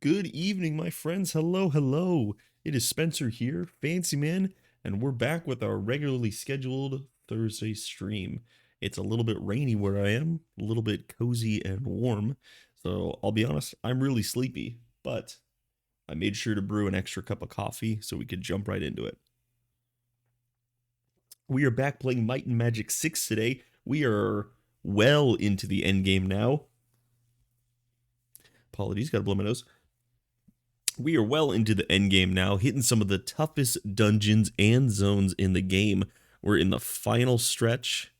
Good evening, my friends. Hello, hello. It is Spencer here, FncyMan, and we're back with our regularly scheduled Thursday stream. It's a little bit rainy where I am, a little bit cozy and warm, so I'll be honest, I'm really sleepy, but I made sure to brew an extra cup of coffee so we could jump right into it. We are back playing Might and Magic 6 today. We are well into the end game now. Apologies, gotta blow my nose. We are well into the end game now, hitting some of the toughest dungeons and zones in the game. We're in the final stretch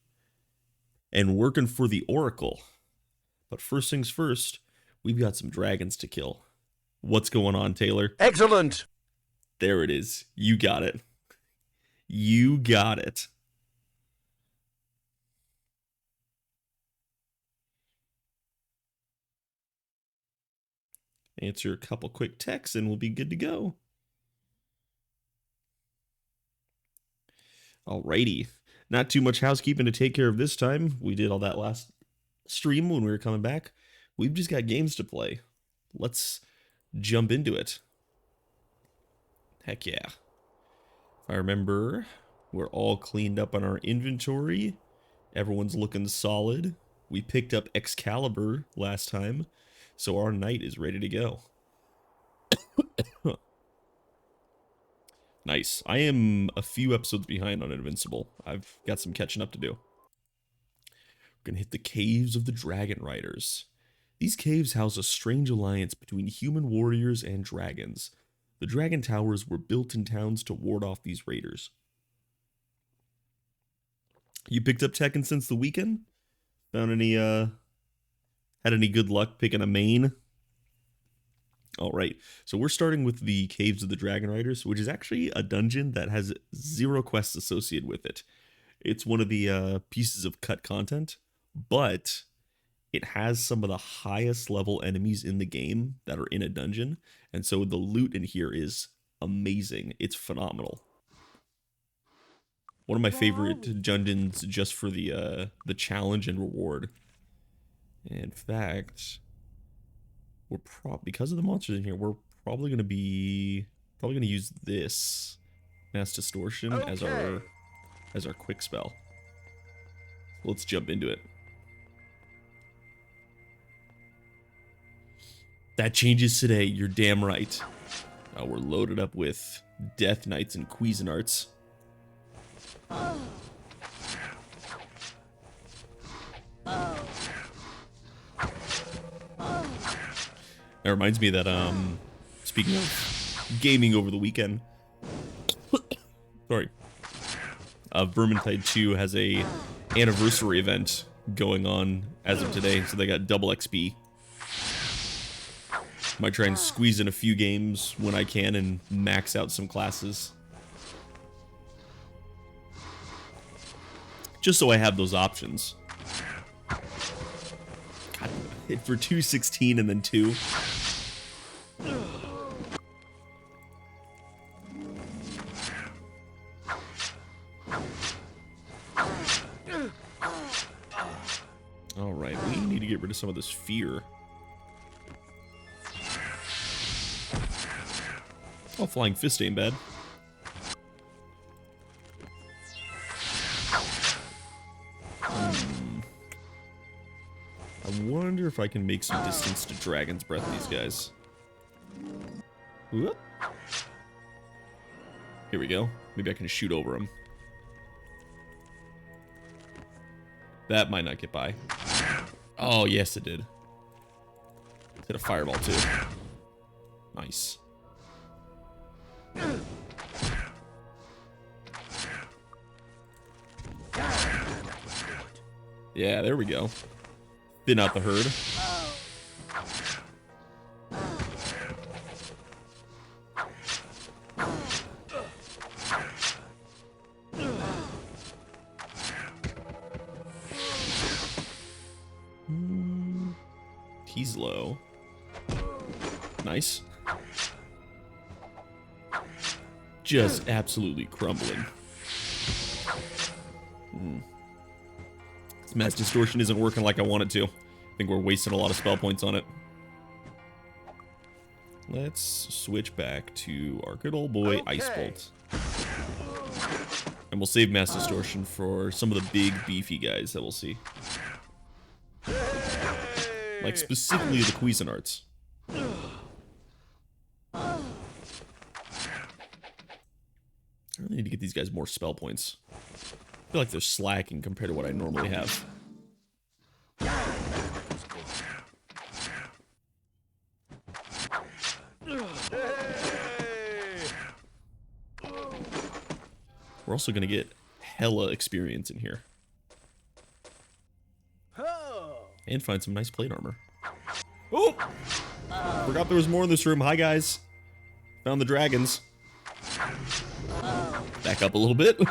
and working for the Oracle. But first things first, we've got some dragons to kill. What's going on, Taylor? Excellent! There it is. You got it. You got it. Answer a couple quick texts and we'll be good to go. Alrighty. Not too much housekeeping to take care of this time. We did all that last stream when we were coming back. We've just got games to play. Let's jump into it. Heck yeah. If I remember, we're all cleaned up on our inventory. Everyone's looking solid. We picked up Excalibur last time, so our knight is ready to go. Nice. I am a few episodes behind on Invincible. I've got some catching up to do. We're gonna hit the caves of the Dragon Riders. These caves house a strange alliance between human warriors and dragons. The dragon towers were built in towns to ward off these raiders. You picked up Tekken since the weekend? Found any, had any good luck picking a main? Alright, so we're starting with the Caves of the Dragon Riders, which is actually a dungeon that has 0 quests associated with it. It's one of the pieces of cut content, but it has some of the highest level enemies in the game that are in a dungeon, and so the loot in here is amazing. It's phenomenal. One of my favorite dungeons just for the challenge and reward. In fact, we're because of the monsters in here, we're probably gonna use this Mass Distortion as our quick spell. Let's jump into it. That changes today, you're damn right. We're loaded up with Death Knights and Cuisinarts. That reminds me that, speaking of gaming over the weekend, sorry, Vermintide 2 has a anniversary event going on as of today, so they got double XP. Might try and squeeze in a few games when I can and max out some classes. Just so I have those options. God, hit for 216 and then 2. Alright, we need to get rid of some of this fear. Oh, Flying Fist ain't bad. I wonder if I can make some distance to Dragon's Breath these guys. Whoop. Here we go. Maybe I can shoot over them. That might not get by. Oh, yes it did. Hit a fireball too. Nice. Yeah, there we go. Thin out the herd. He's low. Nice. Just absolutely crumbling. This Mass Distortion isn't working like I want it to. I think we're wasting a lot of spell points on it. Let's switch back to our good old boy, Ice Bolt. And we'll save Mass Distortion for some of the big, beefy guys that we'll see. Like, specifically the Cuisinarts. I really need to get these guys more spell points. I feel like they're slacking compared to what I normally have. We're also going to get hella experience in here. And find some nice plate armor. Oh! Forgot there was more in this room. Hi, guys. Found the dragons. Back up a little bit. I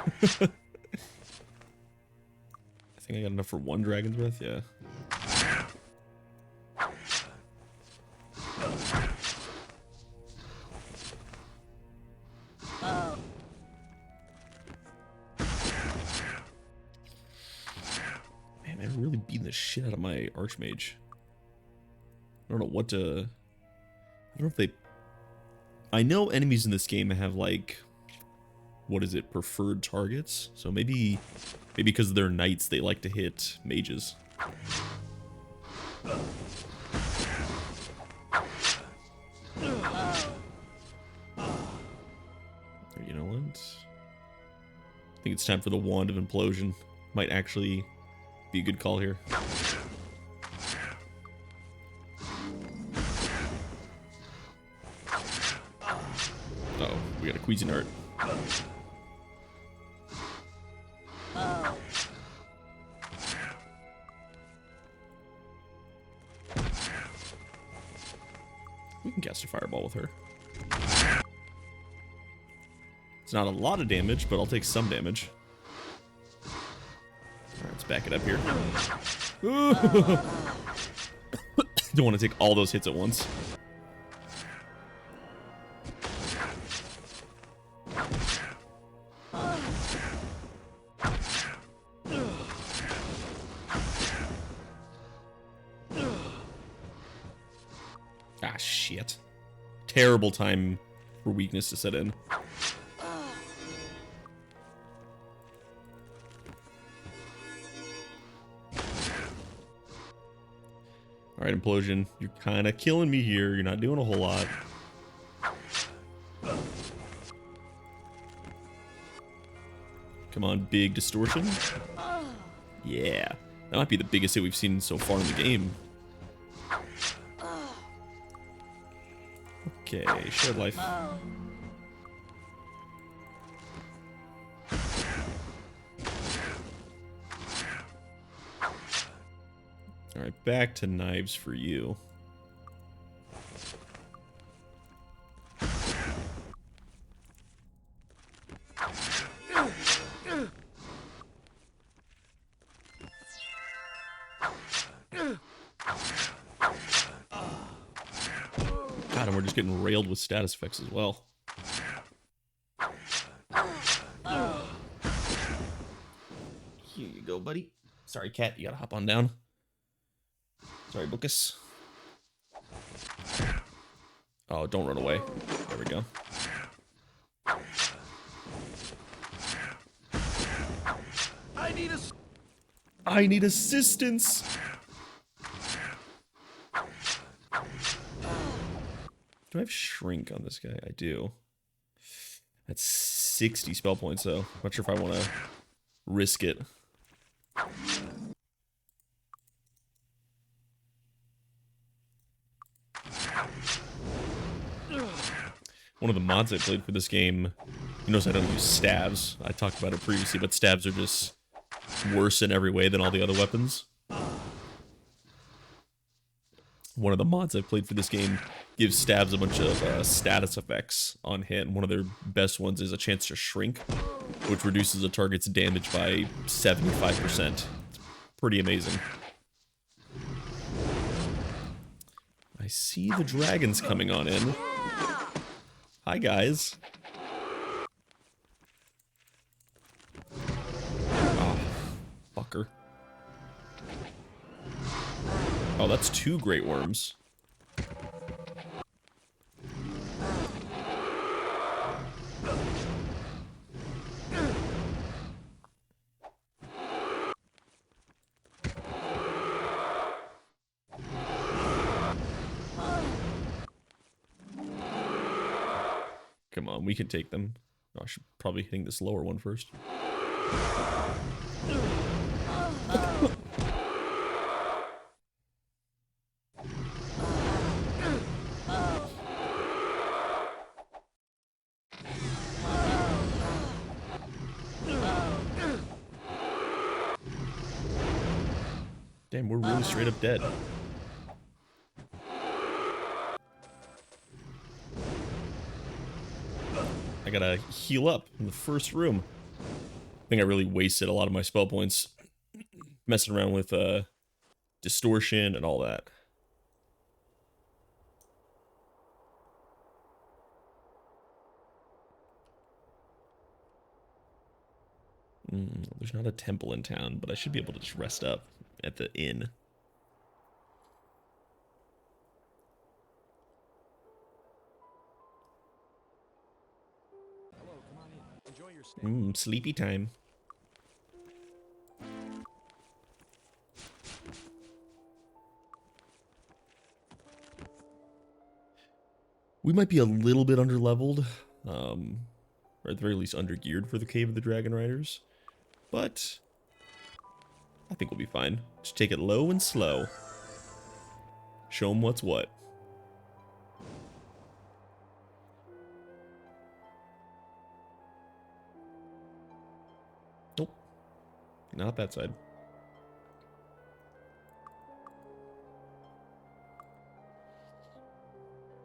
think I got enough for one dragon's breath. Yeah. Man, I'm really beating the shit out of my Archmage. I don't know what to... I don't know if they... I know enemies in this game have, like... What is it? Preferred targets? So maybe because they're knights, they like to hit mages. You know what? I think it's time for the Wand of Implosion. Might actually be a good call here. Uh-oh, we got a Cuisinart. We can cast a fireball with her. It's not a lot of damage, but I'll take some damage. Alright, let's back it up here. Don't want to take all those hits at once. Ah, shit. Terrible time for weakness to set in. Alright, Implosion, you're kind of killing me here. You're not doing a whole lot. Come on, big distortion. Yeah. That might be the biggest hit we've seen so far in the game. Okay, shared life. Alright, back to knives for you. God, and we're just getting railed with status effects as well. Here you go, buddy. Sorry, cat, you gotta hop on down. Sorry, Bookus. Oh, don't run away. There we go. I need assistance! Do I have shrink on this guy? I do. That's 60 spell points, though. Not sure if I want to risk it. One of the mods I played for this game, you notice I don't use stabs. I talked about it previously, but stabs are just worse in every way than all the other weapons. One of the mods I played for this game gives stabs a bunch of status effects on hit, and one of their best ones is a chance to shrink, which reduces a target's damage by 75%. It's pretty amazing. I see the dragons coming on in. Hi, guys. Oh, fucker. Oh, that's 2 great worms. Come on, we can take them. Oh, I should probably hitting this lower one first. Damn, we're really straight up dead. I gotta heal up in the first room. I think I really wasted a lot of my spell points messing around with distortion and all that. There's not a temple in town, but I should be able to just rest up at the inn. Hello, come on in. Enjoy your stay. Sleepy time. We might be a little bit underleveled, or at the very least undergeared for the Cave of the Dragon Riders, but I think we'll be fine. Just take it low and slow. Show them what's what. Nope. Not that side.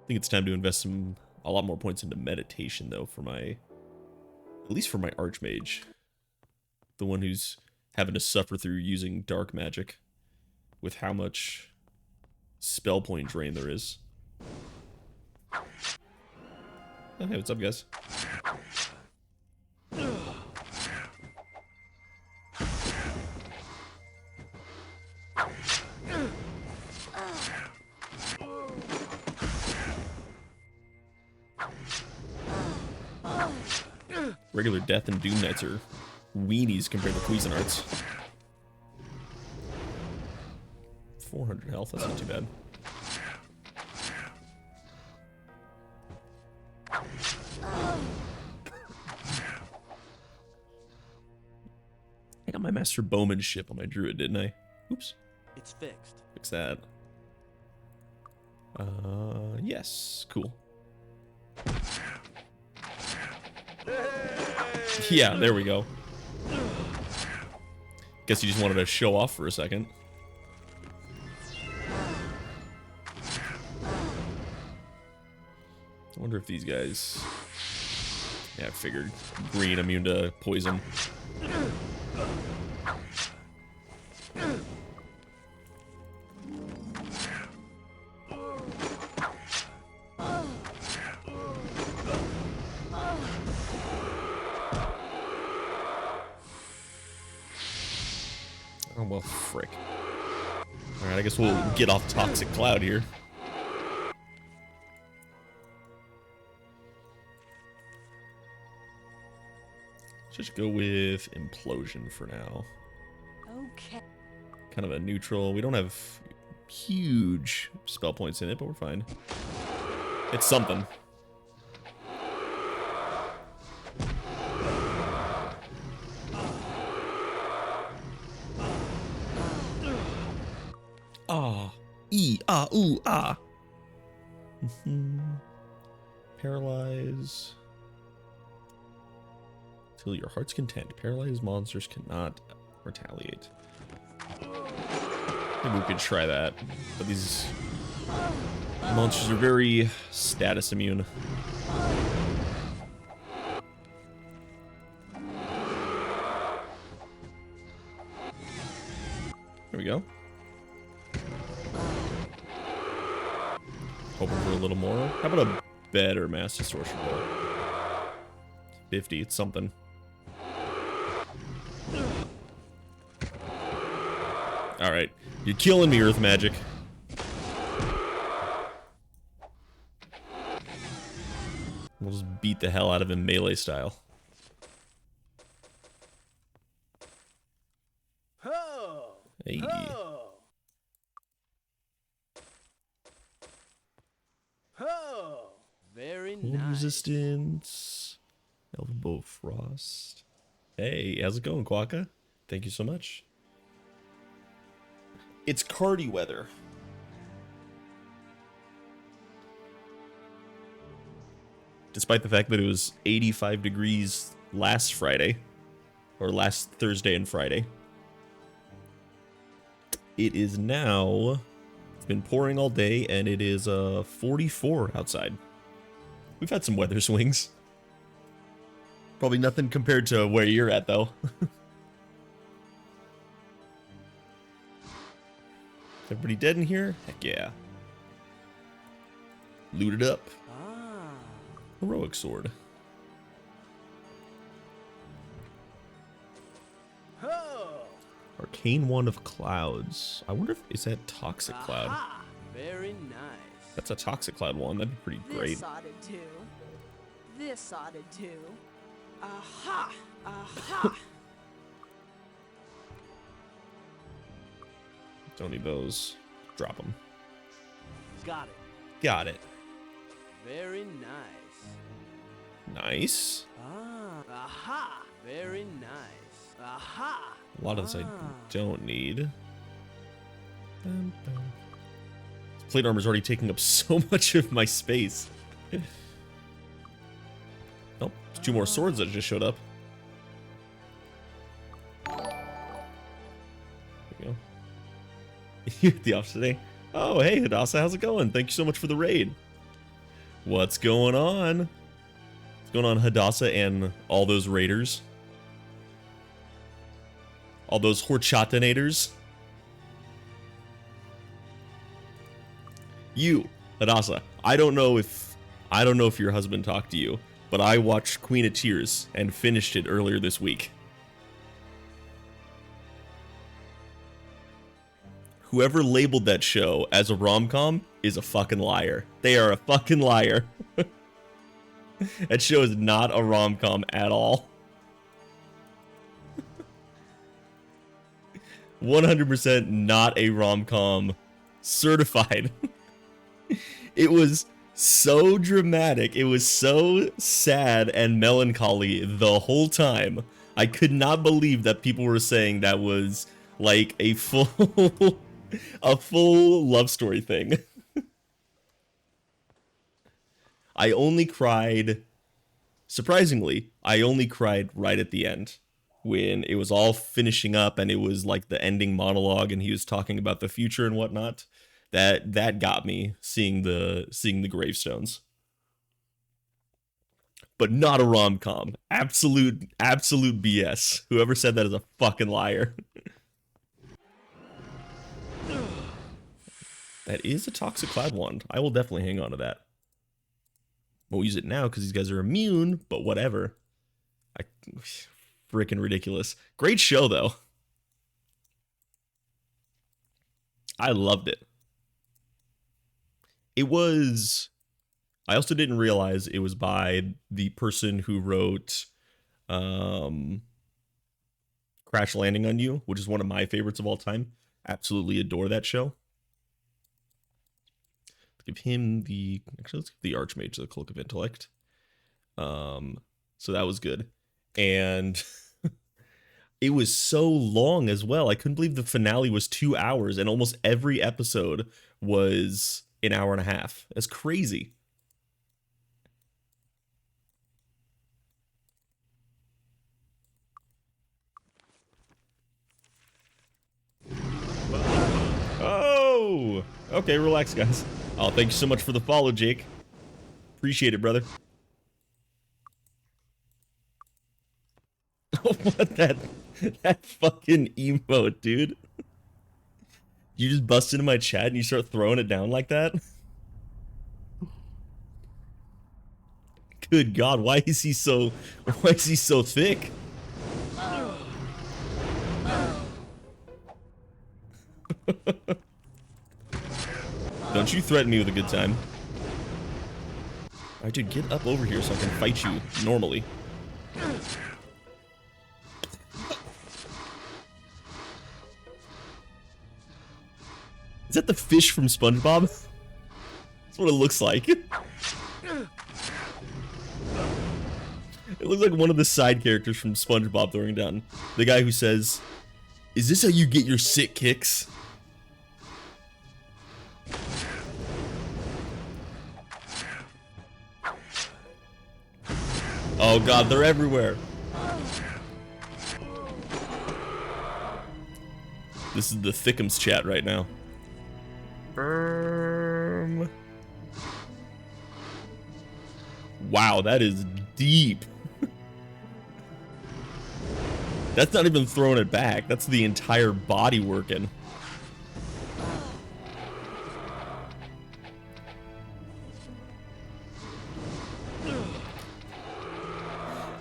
I think it's time to invest a lot more points into meditation, though, for at least for my Archmage. The one who's having to suffer through using dark magic with how much spell point drain there is. Oh, hey, what's up, guys? Regular Death and Doom Knights are weenies compared to Cuisinarts. 400 health, that's not too bad. I got my Master Bowmanship on my Druid, didn't I? Oops. It's fixed. Fix that. Yes, cool. Yeah, there we go. Guess you just wanted to show off for a second. I wonder if these guys... Yeah, I figured. Green, immune to poison. Oh, well, frick. Alright, I guess we'll get off Toxic Cloud here. Just go with Implosion for now. Okay. Kind of a neutral. We don't have huge spell points in it, but we're fine. It's something. Ah. Ooh, ah. Paralyze. Till your heart's content. Paralyzed monsters cannot retaliate. Maybe we could try that. But these monsters are very status immune. There we go. Hoping for a little more. How about a better Mass Distortion roll? 50, it's something. Alright, you're killing me, Earth Magic. We'll just beat the hell out of him melee style. Ho! Hey. Ho! Ho! Very Cold nice. resistance. Elbow frost. Hey, how's it going, Quokka? Thank you so much. It's Cardi weather. Despite the fact that it was 85 degrees last Friday, or last Thursday and Friday, it is now, it's been pouring all day, and it is 44 outside. We've had some weather swings. Probably nothing compared to where you're at, though. Everybody dead in here? Heck yeah. Looted up. Ah. Heroic sword. Ho! Arcane Wand of Clouds. I wonder if, is that Toxic Cloud? Aha. Very nice. That's a Toxic Cloud wand. That'd be pretty great. This oughta do. This oughta do. Aha! Aha! Don't need those. Drop them. Got it. Got it. Very nice. Nice. Ah. Aha. Very nice. Aha. A lot of this I don't need. This plate armor is already taking up so much of my space. Oh, there's 2 more swords that just showed up. There we go. You're at the office today. Oh, hey, Hadassah, how's it going? Thank you so much for the raid. What's going on? What's going on, Hadassah and all those raiders? All those horchatinators? You, Hadassah, I don't know if your husband talked to you, but I watched Queen of Tears and finished it earlier this week. Whoever labeled that show as a rom-com is a fucking liar. They are a fucking liar. That show is not a rom-com at all. 100% not a rom-com. Certified. It was so dramatic. It was so sad and melancholy the whole time. I could not believe that people were saying that was like a full love story thing. I only cried, surprisingly, I only cried right at the end when it was all finishing up and it was like the ending monologue and he was talking about the future and whatnot. That got me seeing the gravestones. But not a rom-com. Absolute BS. Whoever said that is a fucking liar. That is a Toxic Cloud wand. I will definitely hang on to that. Won't use it now because these guys are immune, but whatever. Freaking ridiculous. Great show, though. I loved it. It was... I also didn't realize it was by the person who wrote Crash Landing on You, which is one of my favorites of all time. Absolutely adore that show. Let's give him the... Actually, let's give the Archmage the Cloak of Intellect. So that was good. And it was so long as well. I couldn't believe the finale was 2 hours and almost every episode was an hour and a half. That's crazy. Oh! Okay, relax, guys. Oh, thank you so much for the follow, Jake. Appreciate it, brother. Oh, what that fucking emote, dude. You just bust into my chat and you start throwing it down like that? Good God, why is he so thick? Don't you threaten me with a good time. Alright, dude, get up over here so I can fight you normally. Is that the fish from SpongeBob? That's what it looks like. It looks like one of the side characters from SpongeBob throwing down. The guy who says, "Is this how you get your sick kicks?" Oh god, they're everywhere. This is the Thickums chat right now. Wow, that is deep. That's not even throwing it back. That's the entire body working.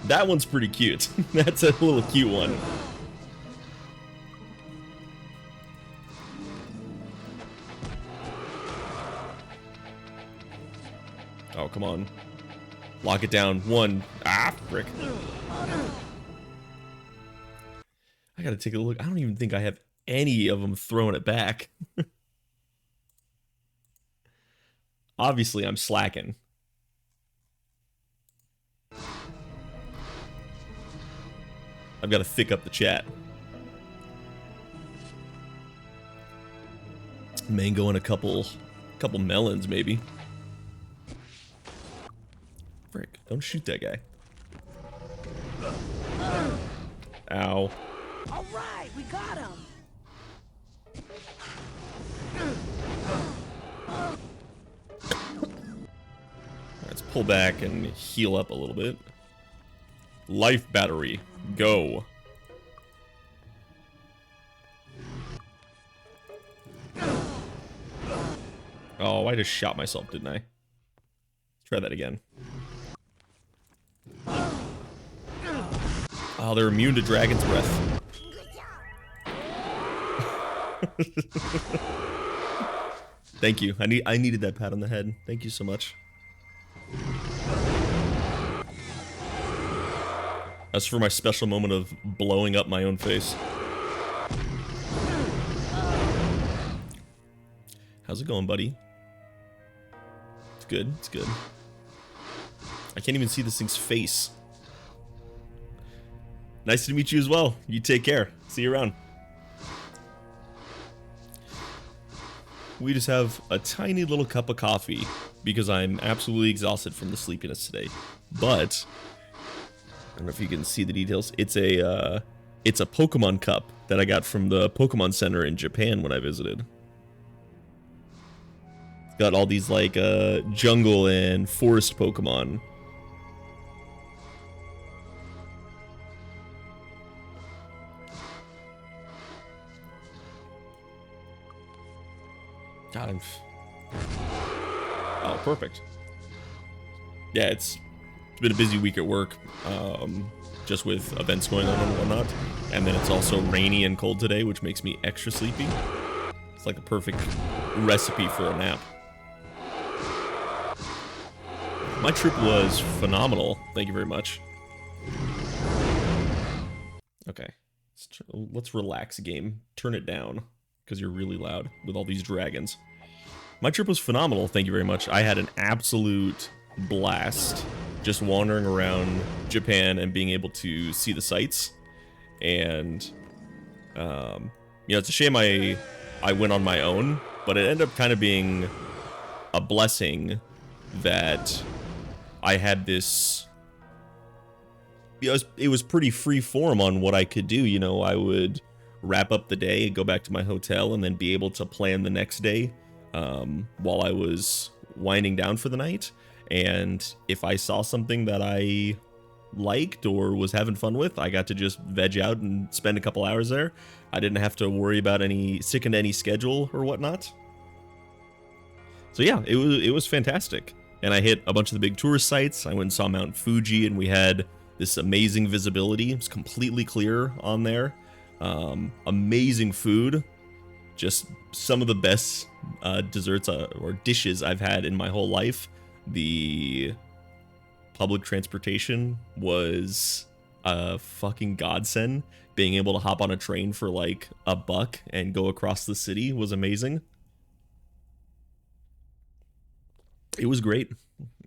That one's pretty cute. That's a little cute one. Oh, come on. Lock it down. One. Ah, frick. I gotta take a look. I don't even think I have any of them throwing it back. Obviously, I'm slacking. I've got to thick up the chat. Mango and a couple melons, maybe. Frick, don't shoot that guy. Ow. All right, we got him. Let's pull back and heal up a little bit. Life battery, go. Oh, I just shot myself, didn't I? Let's try that again. Oh, they're immune to dragon's breath. Thank you. I needed that pat on the head. Thank you so much. That's for my special moment of blowing up my own face. How's it going, buddy? It's good. It's good. I can't even see this thing's face. Nice to meet you as well. You take care. See you around. We just have a tiny little cup of coffee because I'm absolutely exhausted from the sleepiness today. But I don't know if you can see the details. It's a Pokemon cup that I got from the Pokemon Center in Japan when I visited. It's got all these like jungle and forest Pokemon. God, oh, perfect. Yeah, it's been a busy week at work, just with events going on and whatnot. And then it's also rainy and cold today, which makes me extra sleepy. It's like a perfect recipe for a nap. My trip was phenomenal. Thank you very much. Okay, let's relax, game. Turn it down, because you're really loud with all these dragons. My trip was phenomenal, thank you very much. I had an absolute blast just wandering around Japan and being able to see the sights. And, you know, it's a shame I went on my own, but it ended up kind of being a blessing that I had this... You know, it was pretty free form on what I could do. You know, I would wrap up the day, go back to my hotel, and then be able to plan the next day while I was winding down for the night. And if I saw something that I liked or was having fun with, I got to just veg out and spend a couple hours there. I didn't have to worry about sticking to any schedule or whatnot. So yeah, it was fantastic. And I hit a bunch of the big tourist sites. I went and saw Mount Fuji, and we had this amazing visibility. It was completely clear on there. Amazing food. Just some of the best desserts or dishes I've had in my whole life. The public transportation was a fucking godsend. Being able to hop on a train for like $1 and go across the city was amazing. It was great.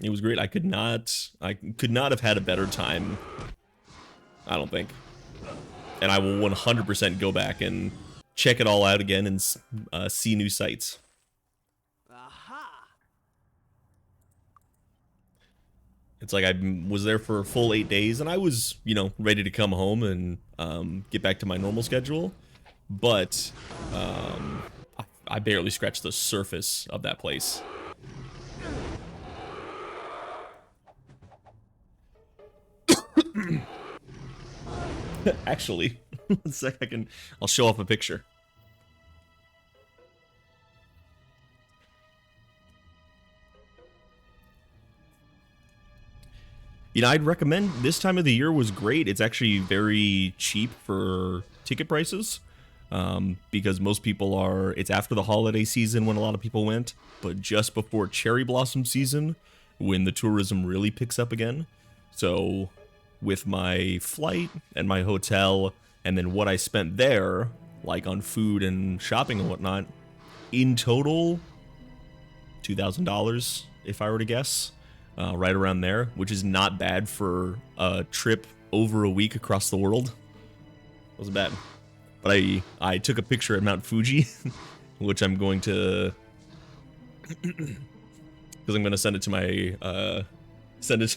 It was great. I could not have had a better time. I don't think. And I will 100% go back and check it all out again and see new sights. Aha! It's like I was there for a full 8 days, and I was, you know, ready to come home and get back to my normal schedule. But I barely scratched the surface of that place. Actually, 1 sec, I'll show off a picture. You know, I'd recommend this time of the year was great. It's actually very cheap for ticket prices because most people are, it's after the holiday season when a lot of people went, but just before cherry blossom season when the tourism really picks up again. So with my flight and my hotel and then what I spent there, like on food and shopping and whatnot, in total, $2,000 if I were to guess. Right around there, which is not bad for a trip over a week across the world. Wasn't bad. But I took a picture at Mount Fuji, which I'm going to, because I'm going to send it to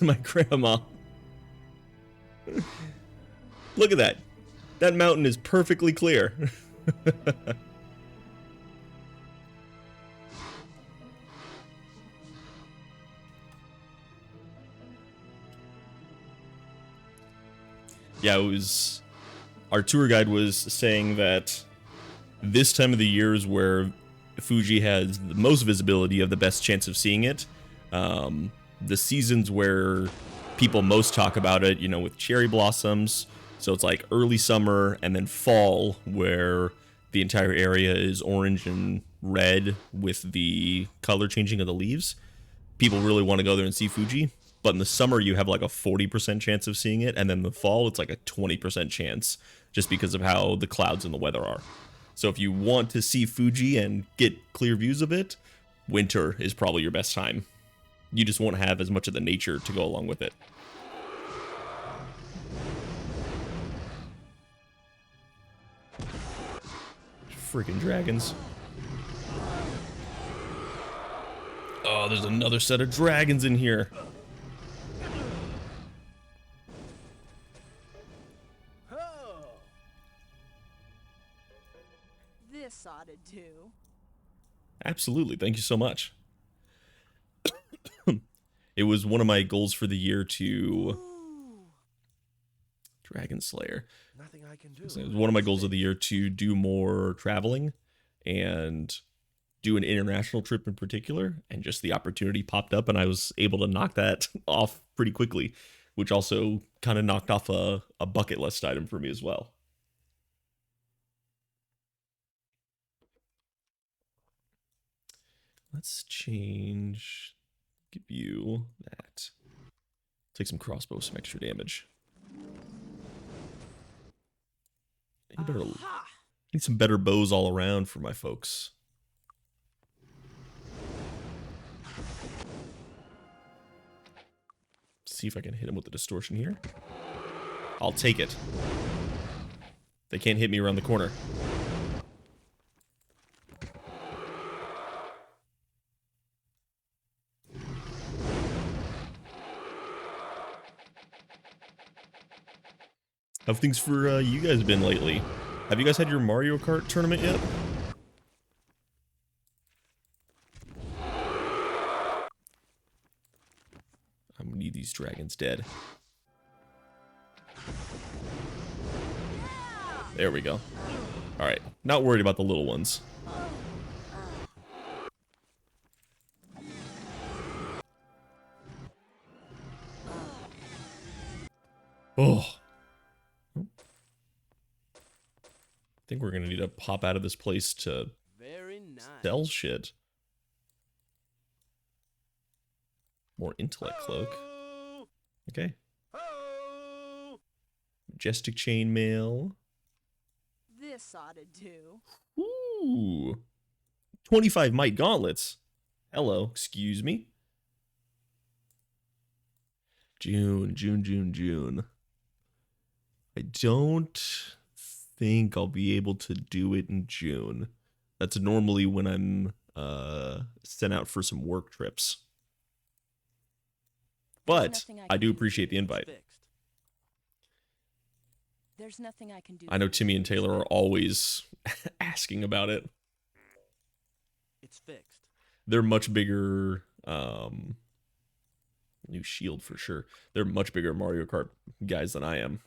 my grandma. Look at that. That mountain is perfectly clear. Yeah, it was, our tour guide was saying that this time of the year is where Fuji has the most visibility of the best chance of seeing it. The seasons where people most talk about it, you know, with cherry blossoms. So it's like early summer and then fall where the entire area is orange and red with the color changing of the leaves. People really want to go there and see Fuji. But in the summer, you have like a 40% chance of seeing it. And then in the fall, it's like a 20% chance just because of how the clouds and the weather are. So if you want to see Fuji and get clear views of it, winter is probably your best time. You just won't have as much of the nature to go along with it. Freaking dragons. Oh, there's another set of dragons in here. This ought to do. Absolutely. Thank you so much. It was one of my goals for the year to... Ooh. Dragon Slayer. Nothing I can do. It was one of my goals of the year to do more traveling and do an international trip in particular. And just the opportunity popped up and I was able to knock that off pretty quickly, which also kind of knocked off a bucket list item for me as well. Let's change, give you that. Take some crossbow, some extra damage. Need some better bows all around for my folks. See if I can hit him with the distortion here. I'll take it. They can't hit me around the corner. How have things for you guys been lately? Have you guys had your Mario Kart tournament yet? I'm gonna need these dragons dead. There we go. Alright, not worried about the little ones. Oh. I think we're gonna need to pop out of this place to Very nice. sell shit. More intellect cloak. Okay. Majestic chainmail. This ought to do. Ooh. 25 might gauntlets. Hello, excuse me. June. I don't think I'll be able to do it in June. That's normally when I'm sent out for some work trips. But I do appreciate the invite. There's nothing I can do. I know Timmy and Taylor are always asking about it. It's fixed. They're much bigger, new shield for sure. They're much bigger Mario Kart guys than I am.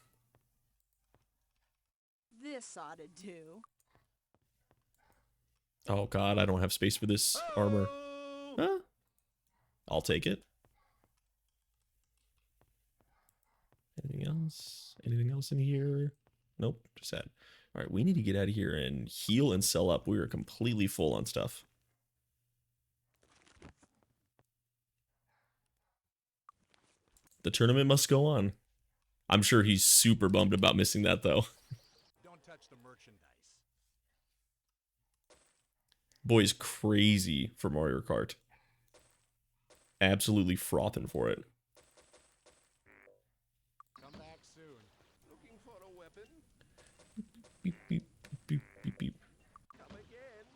This ought to do. Oh god, I don't have space for this armor. Huh? I'll take it. Anything else? Anything else in here? Nope, just that. Alright, we need to get out of here and heal and sell up. We are completely full on stuff. The tournament must go on. I'm sure he's super bummed about missing that though. Don't touch the merchandise. Boy is crazy for Mario Kart. Absolutely frothing for it. Come back soon. Looking for a weapon? Beep, beep, beep, beep, beep. Come again.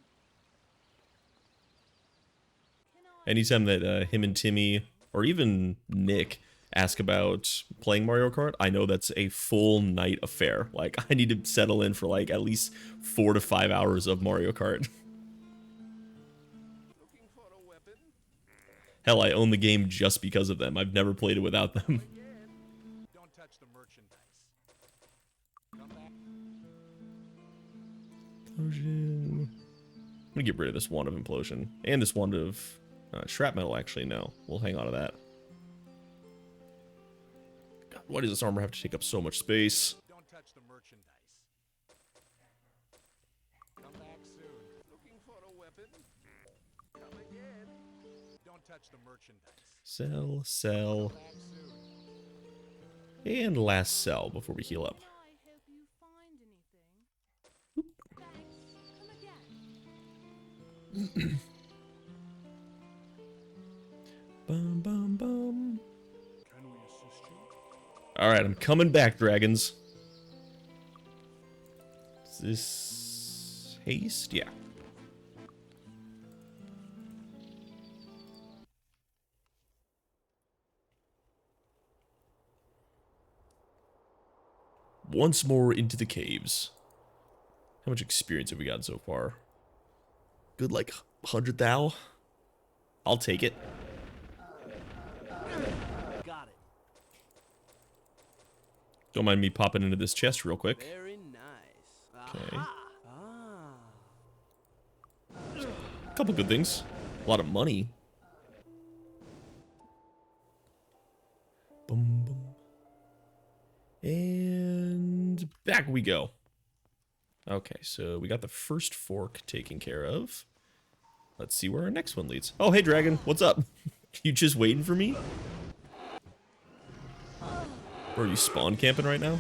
Anytime that him and Timmy, or even Nick, ask about playing Mario Kart, I know that's a full night affair. Like, I need to settle in for like at least 4 to 5 hours of Mario Kart. Looking for a weapon? Hell, I own the game just because of them. I've never played it without them. Again. Don't touch the merchandise. Come back. Implosion. I'm gonna get rid of this wand of implosion. And this wand of shrapnel, actually. No, we'll hang on to that. God, why does this armor have to take up so much space? Don't touch the merchandise. Come back soon. Looking for a weapon? Come again. Don't touch the merchandise. Sell, sell, Come back soon. and last sell before we heal up. Can I help you find anything? Thanks. Come again. Bum, bum, bum. Can we assist you? Alright, I'm coming back, dragons. Is this haste? Yeah. Once more into the caves. How much experience have we got so far? Good, like 100 thou? I'll take it. Got it. Don't mind me popping into this chest real quick. Very nice. Okay. Aha. Ah. Couple good things. A lot of money. Boom, boom. And back we go. Okay, so we got the first fork taken care of. Let's see where our next one leads. Oh, hey, dragon. What's up? You just waiting for me? Or are you spawn camping right now?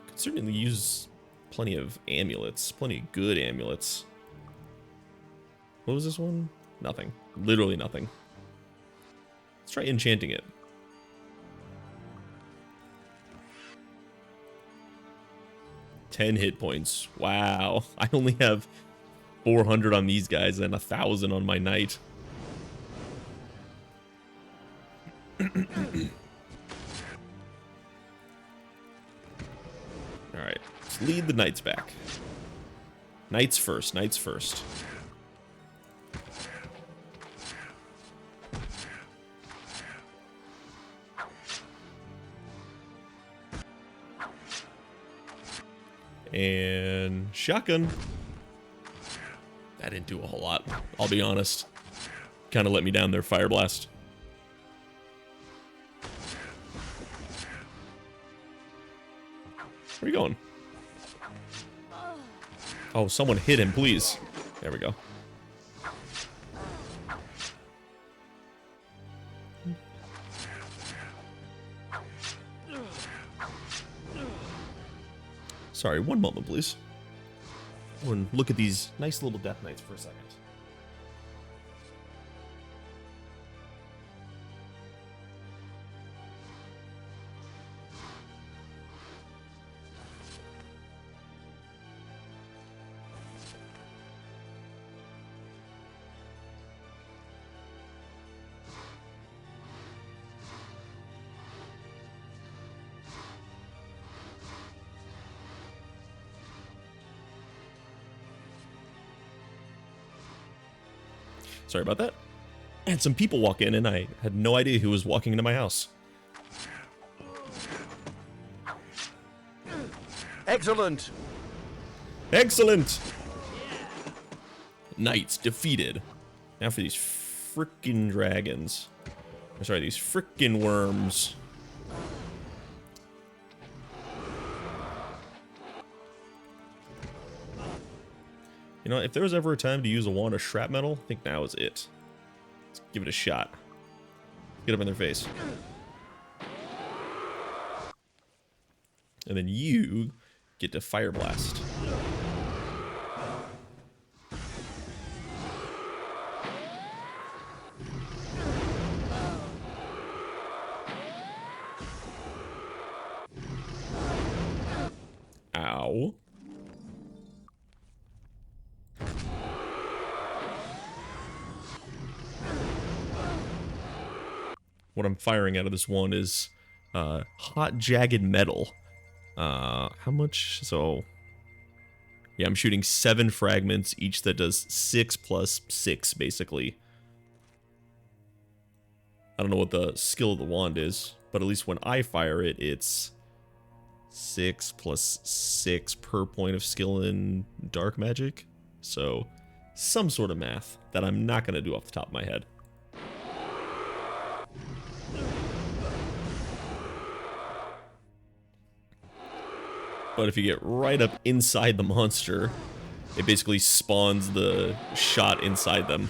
Could certainly use plenty of amulets. Plenty of good amulets. What was this one? Nothing. Literally nothing. Let's try enchanting it. $10 hit points. Wow. I only have 400 on these guys and 1,000 on my knight. Alright. Let's lead the knights back. Knights first. Knights first. And shotgun. That didn't do a whole lot, I'll be honest. Kind of let me down there, Fire Blast. Where are you going? Oh, someone hit him, please. There we go. Sorry, one moment, please. And look at these nice little death knights for a second. Sorry about that. I had some people walk in and I had no idea who was walking into my house. Excellent. Excellent! Knights defeated. Now for these frickin' dragons. I'm sorry, these frickin' worms. You know, if there was ever a time to use a wand of shrapnel, I think now is it. Let's give it a shot. Get up in their face. And then you get to fire blast. Ow. What I'm firing out of this one is hot jagged metal. How much? So, yeah, I'm shooting 7 fragments, each that does 6 plus 6, basically. I don't know what the skill of the wand is, but at least when I fire it, it's 6 plus 6 per point of skill in dark magic. So, some sort of math that I'm not going to do off the top of my head. But if you get right up inside the monster, it basically spawns the shot inside them.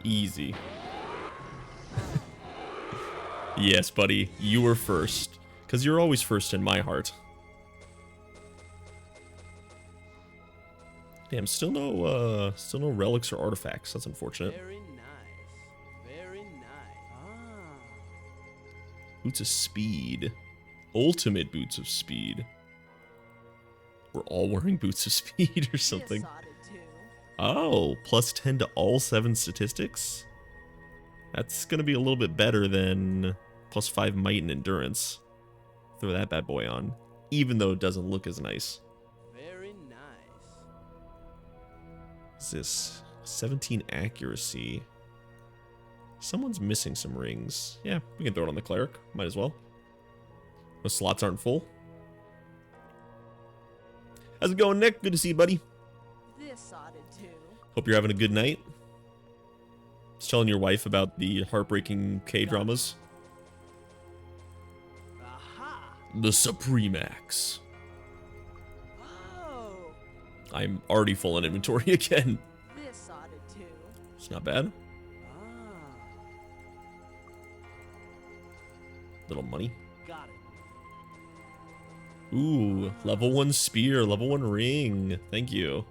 Easy. Yes, buddy, you were first. Because you're always first in my heart. Damn, still no relics or artifacts. That's unfortunate. Very nice. Very nice. Ah. Boots of Speed. Ultimate Boots of Speed. We're all wearing Boots of Speed or something. This oughta do. Oh, plus 10 to all 7 statistics? That's gonna be a little bit better than plus 5 might and endurance. Throw that bad boy on. Even though it doesn't look as nice. Very nice. What's this? 17 accuracy. Someone's missing some rings. Yeah, we can throw it on the cleric. Might as well. The slots aren't full. How's it going, Nick? Good to see you, buddy. This oughta do. Hope you're having a good night. Just telling your wife about the heartbreaking K-dramas. Aha. The Supremax. Oh, I'm already full in inventory again. this oughta do. It's not bad. Ah. Little money. Got it. Ooh, level 1 spear, level 1 ring. Thank you.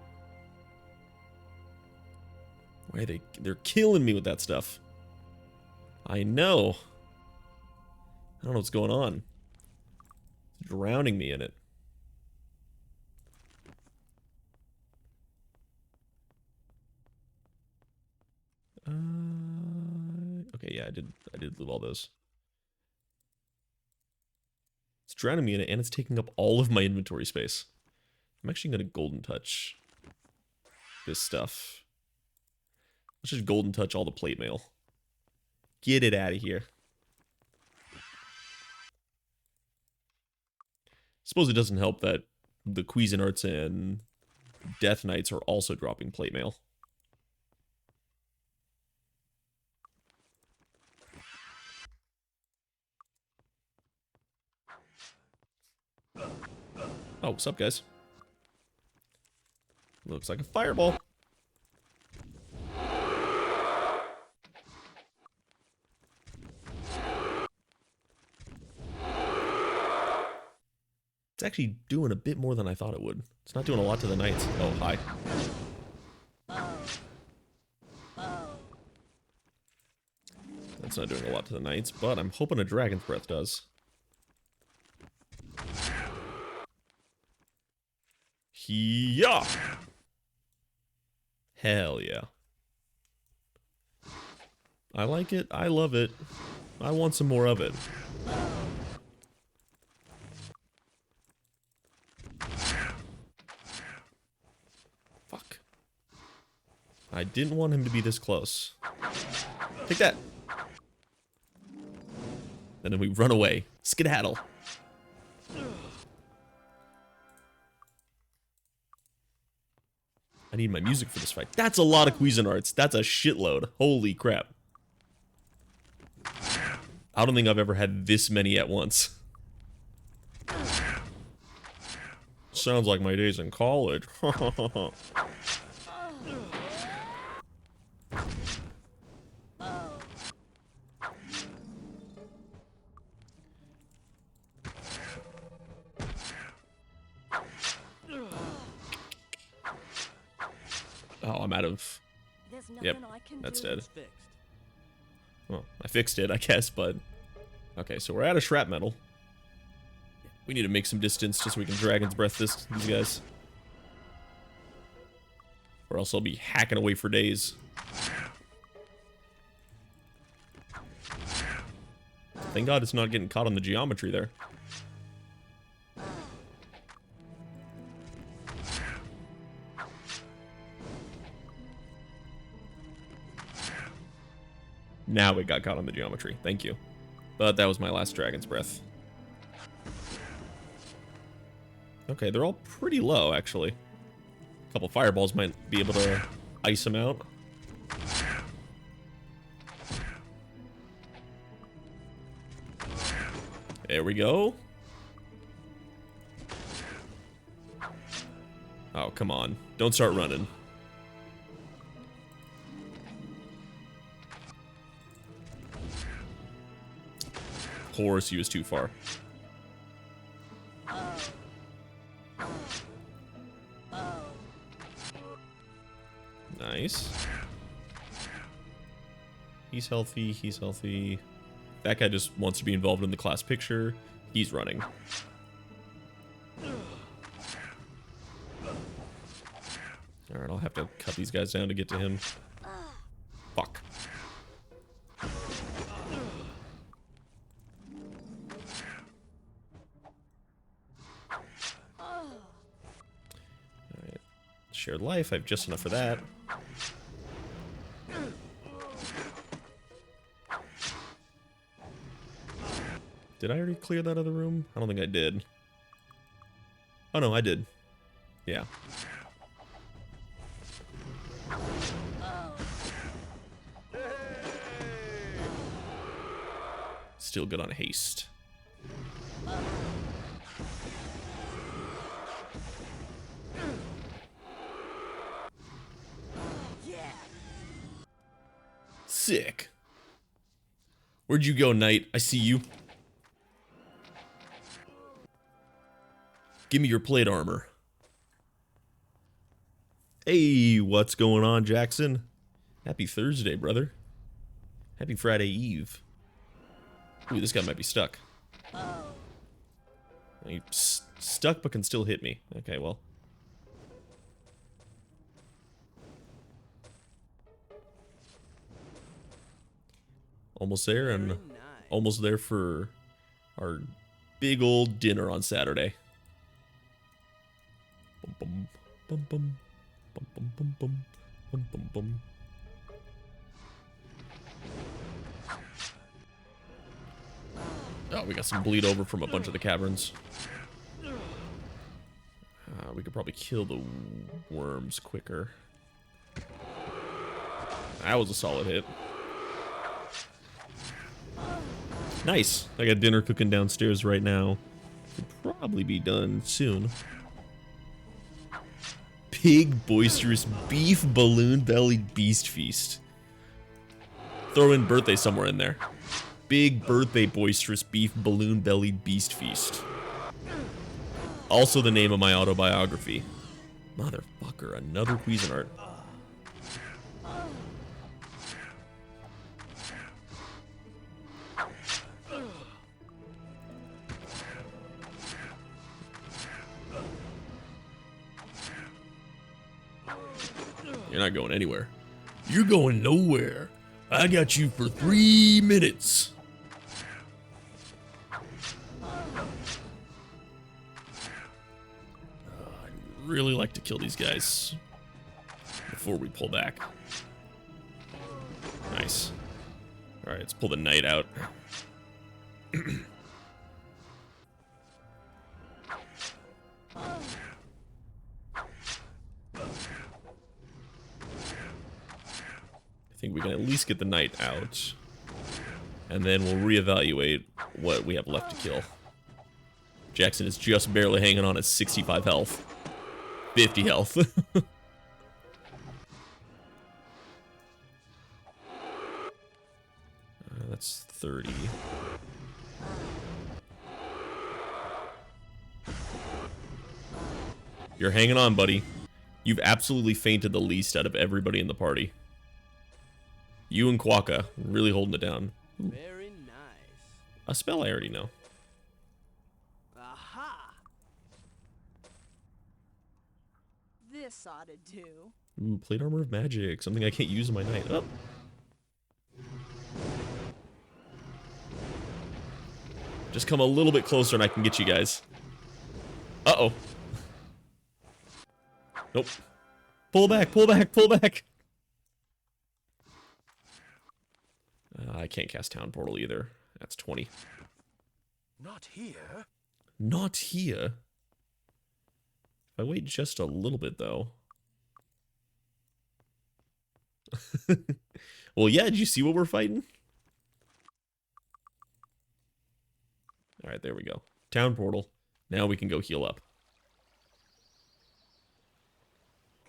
Why are they're killing me with that stuff. I know. I don't know what's going on. It's drowning me in it. Okay, yeah, I did loot all those. It's drowning me in it, and it's taking up all of my inventory space. I'm actually gonna golden touch this stuff. Let's just golden touch all the plate mail. Get it out of here. Suppose it doesn't help that the Cuisinarts and Death Knights are also dropping plate mail. Oh, what's up, guys? Looks like a fireball. It's actually doing a bit more than I thought it would. It's not doing a lot to the knights. Oh, hi. That's not doing a lot to the knights, but I'm hoping a Dragon's Breath does. Yeah. Hell yeah. I like it. I love it. I want some more of it. Fuck. I didn't want him to be this close. Take that. And then we run away. Skedaddle. I need my music for this fight. That's a lot of Cuisinarts. That's a shitload. Holy crap. I don't think I've ever had this many at once. Sounds like my days in college. Oh, I'm out of... There's nothing Yep, I can that's do. dead. It's fixed. Well, I fixed it, I guess, but... Okay, so we're out of shrapnel. We need to make some distance just so we can Dragon's Breath these guys. Or else I'll be hacking away for days. Thank God it's not getting caught on the geometry there. Now it got caught on the geometry. Thank you. But that was my last Dragon's Breath. Okay, they're all pretty low, actually. A couple fireballs might be able to ice them out. There we go. Oh, come on. Don't start running. Of course, he was too far. Nice. He's healthy, he's healthy. That guy just wants to be involved in the class picture. He's running. Alright, I'll have to cut these guys down to get to him. Fuck. Alright. Shared life, I have just enough for that. Did I already clear that other room? I don't think I did. Oh no, I did. Yeah. Still good on haste. Sick. Where'd you go, Knight? I see you. Give me your plate armor. Hey, what's going on, Jackson? Happy Thursday, brother. Happy Friday Eve. Ooh, this guy might be stuck. He's stuck but can still hit me. Okay, well. Almost there, and Very nice. almost there for our big old dinner on Saturday. Bum, bum, bum, bum, bum, bum, bum, bum, bum, bum. Oh, we got some bleed over from a bunch of the caverns. We could probably kill the worms quicker. That was a solid hit. Nice. I got dinner cooking downstairs right now. Could probably be done soon. Pig boisterous beef balloon bellied beast feast. Throw in birthday somewhere in there. Big birthday boisterous beef balloon bellied beast feast. Also the name of my autobiography. Motherfucker, another Cuisinart. You're not going anywhere. You're going nowhere. I got you for 3 minutes. I'd really like to kill these guys before we pull back. Nice. Alright, let's pull the knight out. I think we can at least get the knight out. And then we'll reevaluate what we have left to kill. Jackson is just barely hanging on at 65 health. 50 health. That's 30. You're hanging on, buddy. You've absolutely fainted the least out of everybody in the party. You and Quokka really holding it down. Ooh. Very nice. A spell I already know. Aha! This ought to do. Ooh, plate armor of magic. Something I can't use in my knight. Oh. Just come a little bit closer and I can get you guys. Uh-oh. Nope. Pull back, pull back, pull back. I can't cast Town Portal either. That's 20. Not here. Not here. If I wait just a little bit, though. Well, yeah, did you see what we're fighting? Alright, there we go. Town Portal. Now we can go heal up.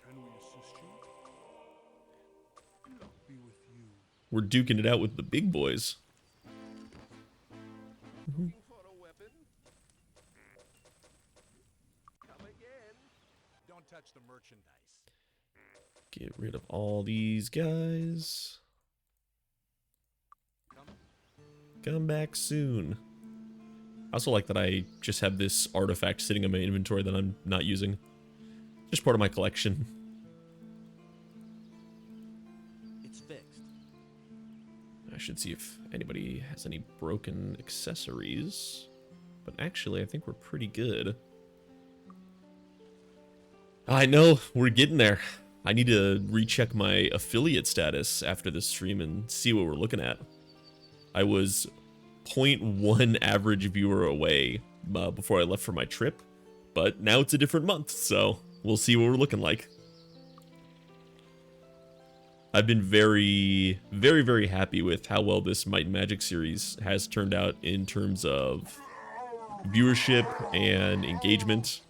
Can we assist you? Luck be with you. We're duking it out with the big boys. Looking for a weapon? Come again. Don't touch the merchandise. Get rid of all these guys. Come back soon. I also like that I just have this artifact sitting in my inventory that I'm not using. Just part of my collection. It's fixed. I should see if anybody has any broken accessories. But actually, I think we're pretty good. I know, we're getting there. I need to recheck my affiliate status after this stream and see what we're looking at. I was 0.1 average viewer away before I left for my trip, but now it's a different month, so we'll see what we're looking like. I've been very, very, very happy with how well this Might and Magic series has turned out in terms of viewership and engagement.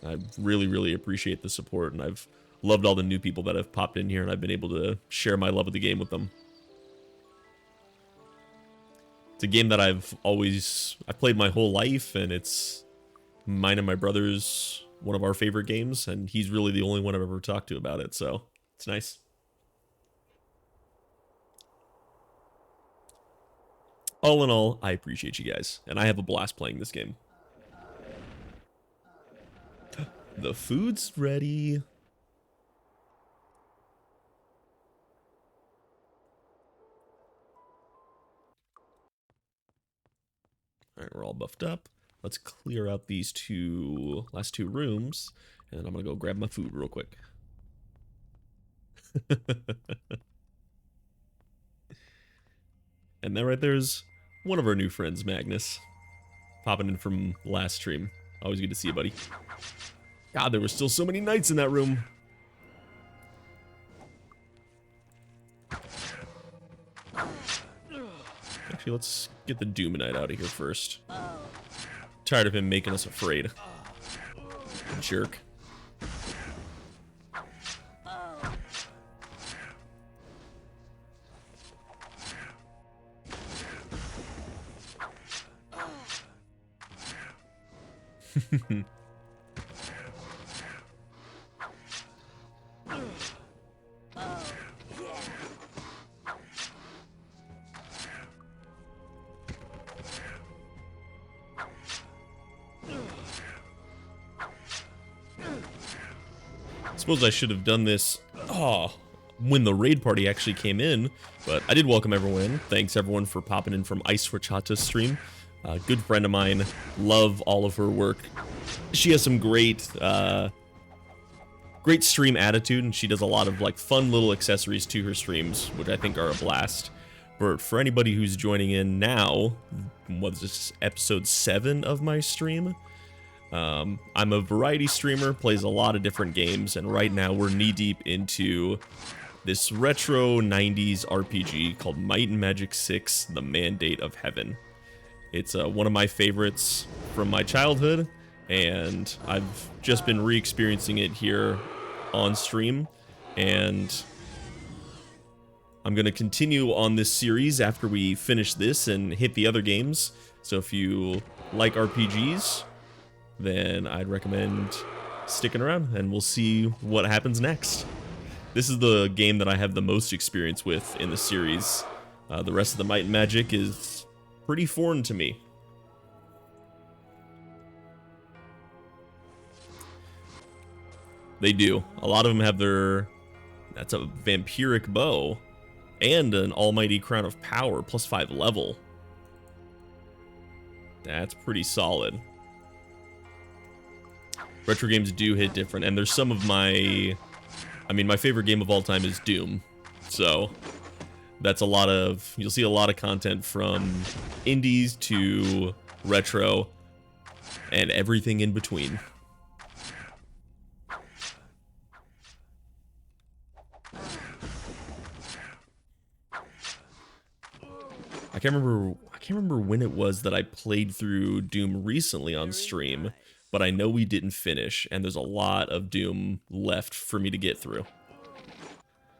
I really, really appreciate the support, and I've loved all the new people that have popped in here, and I've been able to share my love of the game with them. It's a game that I've played my whole life, and it's mine and my brother's one of our favorite games, and he's really the only one I've ever talked to about it, so it's nice. All in all, I appreciate you guys, and I have a blast playing this game. The food's ready. Alright, we're all buffed up. Let's clear out these last two rooms, and I'm gonna go grab my food real quick. And then right there's one of our new friends, Magnus. Popping in from last stream. Always good to see you, buddy. God, there were still so many knights in that room. Actually, let's get the Doom Knight out of here first. Tired of him making us afraid. Jerk. Suppose I should have done this when the raid party actually came in, but I did welcome everyone in. Thanks everyone for popping in from Ice Horchata's stream. Good friend of mine, love all of her work. She has some great stream attitude, and she does a lot of like fun little accessories to her streams, which I think are a blast. But for anybody who's joining in now, what's this, episode 7 of my stream? I'm a variety streamer, plays a lot of different games, and right now we're knee-deep into this retro 90s RPG called Might and Magic 6: The Mandate of Heaven. It's one of my favorites from my childhood, and I've just been re-experiencing it here on stream, and I'm going to continue on this series after we finish this and hit the other games. So if you like RPGs, then I'd recommend sticking around, and we'll see what happens next. This is the game that I have the most experience with in the series. The rest of the Might and Magic is pretty foreign to me. They do. A lot of them have their... That's a vampiric bow. And an almighty crown of power, plus 5 level. That's pretty solid. Retro games do hit different, and there's some of my... I mean, my favorite game of all time is Doom. So, that's a lot of... You'll see a lot of content from indies to retro, and everything in between. I can't remember when it was that I played through Doom recently on stream, but I know we didn't finish, and there's a lot of Doom left for me to get through.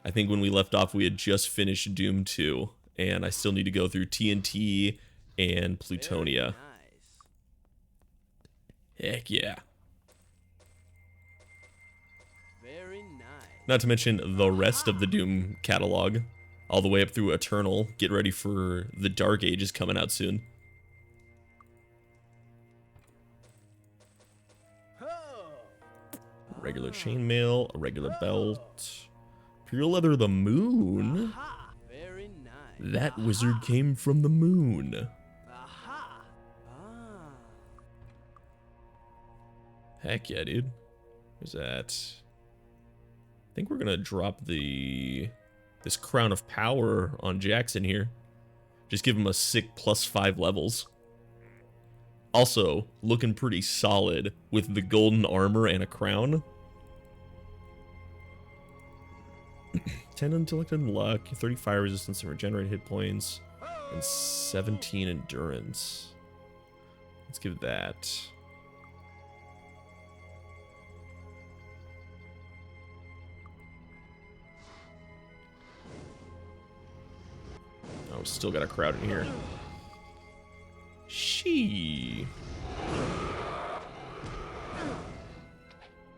I think when we left off, we had just finished Doom 2, and I still need to go through TNT and Plutonia. Heck yeah. Very nice. Not to mention the rest of the Doom catalog, all the way up through Eternal. Get ready for the Dark Ages coming out soon. Regular chainmail, a regular belt, pure leather, the moon. Very nice. That wizard came from the moon. Aha. Ah. Heck yeah, dude. Where's that? I think we're gonna drop this crown of power on Jackson here. Just give him a sick plus 5 levels. Also, looking pretty solid with the golden armor and a crown. 10 intellect and luck, 30 fire resistance and regenerate hit points, and 17 endurance. Let's give that. Oh, still got a crowd in here.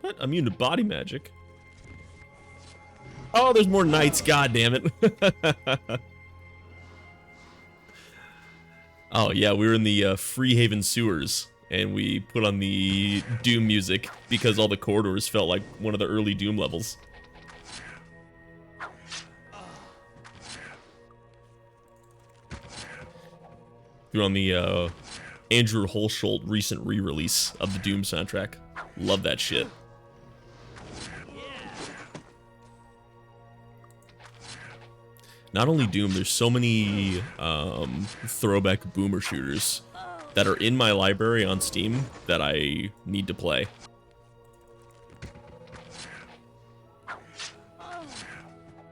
What? Immune to body magic? Oh, there's more knights, god damn it. Oh yeah, we were in the Freehaven sewers, and we put on the Doom music because all the corridors felt like one of the early Doom levels. Threw on the Andrew Holsholt recent re-release of the Doom soundtrack. Love that shit. Not only Doom, there's so many throwback boomer shooters that are in my library on Steam that I need to play.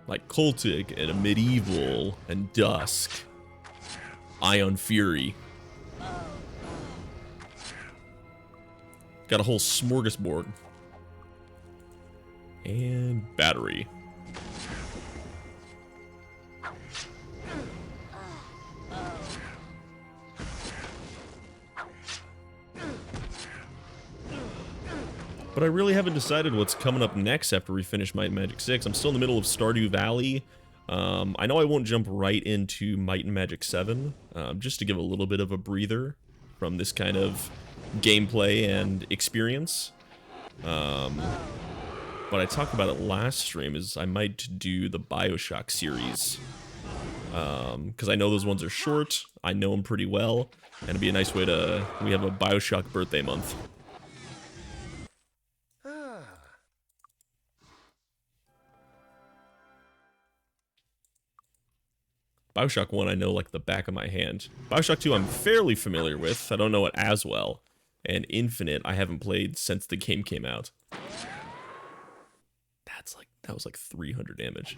Like Cultic and Medieval and Dusk. Ion Fury. Got a whole smorgasbord. And Battery. But I really haven't decided what's coming up next after we finish Might and Magic 6. I'm still in the middle of Stardew Valley. I know I won't jump right into Might and Magic 7, just to give a little bit of a breather from this kind of gameplay and experience. what I talked about it last stream is I might do the BioShock series. Because I know those ones are short, I know them pretty well, and it'd be a nice way to... We have a BioShock birthday month. BioShock 1 I know like the back of my hand. BioShock 2 I'm fairly familiar with, I don't know it as well. And Infinite I haven't played since the game came out. That was like 300 damage.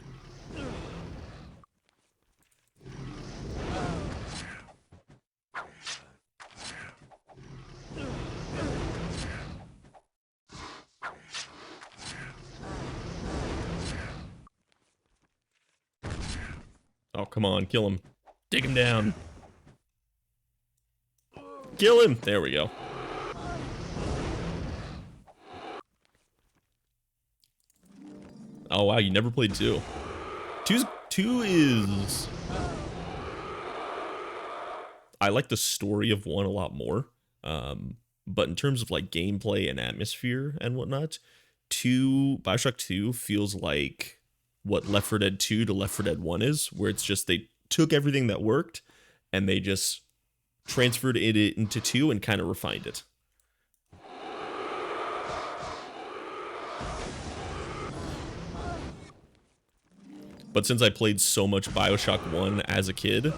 Oh, come on, kill him. Dig him down. Kill him! There we go. Oh wow, you never played 2. 2 is... I like the story of 1 a lot more. But in terms of like gameplay and atmosphere and whatnot, BioShock 2 feels like what Left 4 Dead 2 to Left 4 Dead 1 is, where it's just they took everything that worked and they just transferred it into 2 and kind of refined it. But since I played so much BioShock 1 as a kid,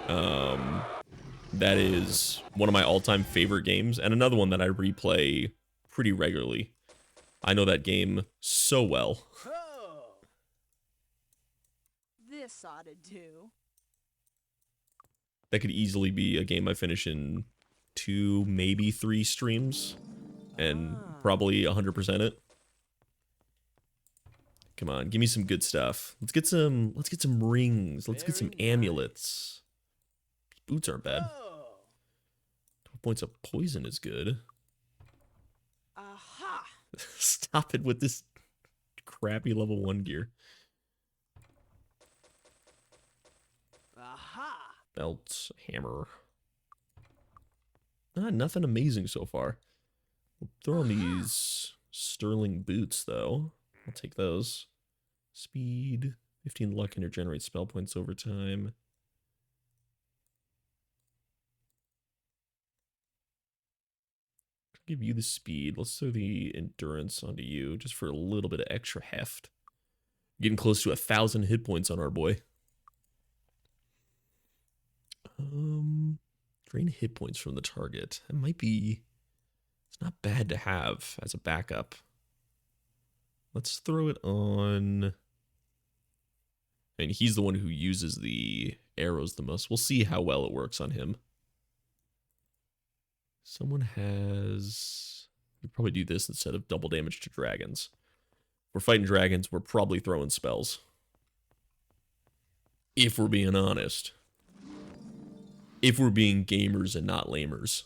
that is one of my all-time favorite games, and another one that I replay pretty regularly. I know that game so well. Oh. This ought to do. That could easily be a game I finish in 2, maybe 3 streams, and probably 100% it. Come on, give me some good stuff. Let's get some rings. Let's get some amulets. Boots aren't bad. 12 points of poison is good. Aha! Stop it with this crappy level 1 gear. Aha! Belt, hammer. Nothing amazing so far. We'll throw on these sterling boots, though. I'll take those. Speed, 15 luck, and regenerate spell points over time. I'll give you the speed. Let's throw the endurance onto you, just for a little bit of extra heft. Getting close to 1,000 hit points on our boy. Drain hit points from the target. That might be... It's not bad to have as a backup. Let's throw it on... I mean, he's the one who uses the arrows the most. We'll see how well it works on him. Someone has... We probably do this instead of double damage to dragons. If we're fighting dragons, we're probably throwing spells. If we're being honest. If we're being gamers and not lamers.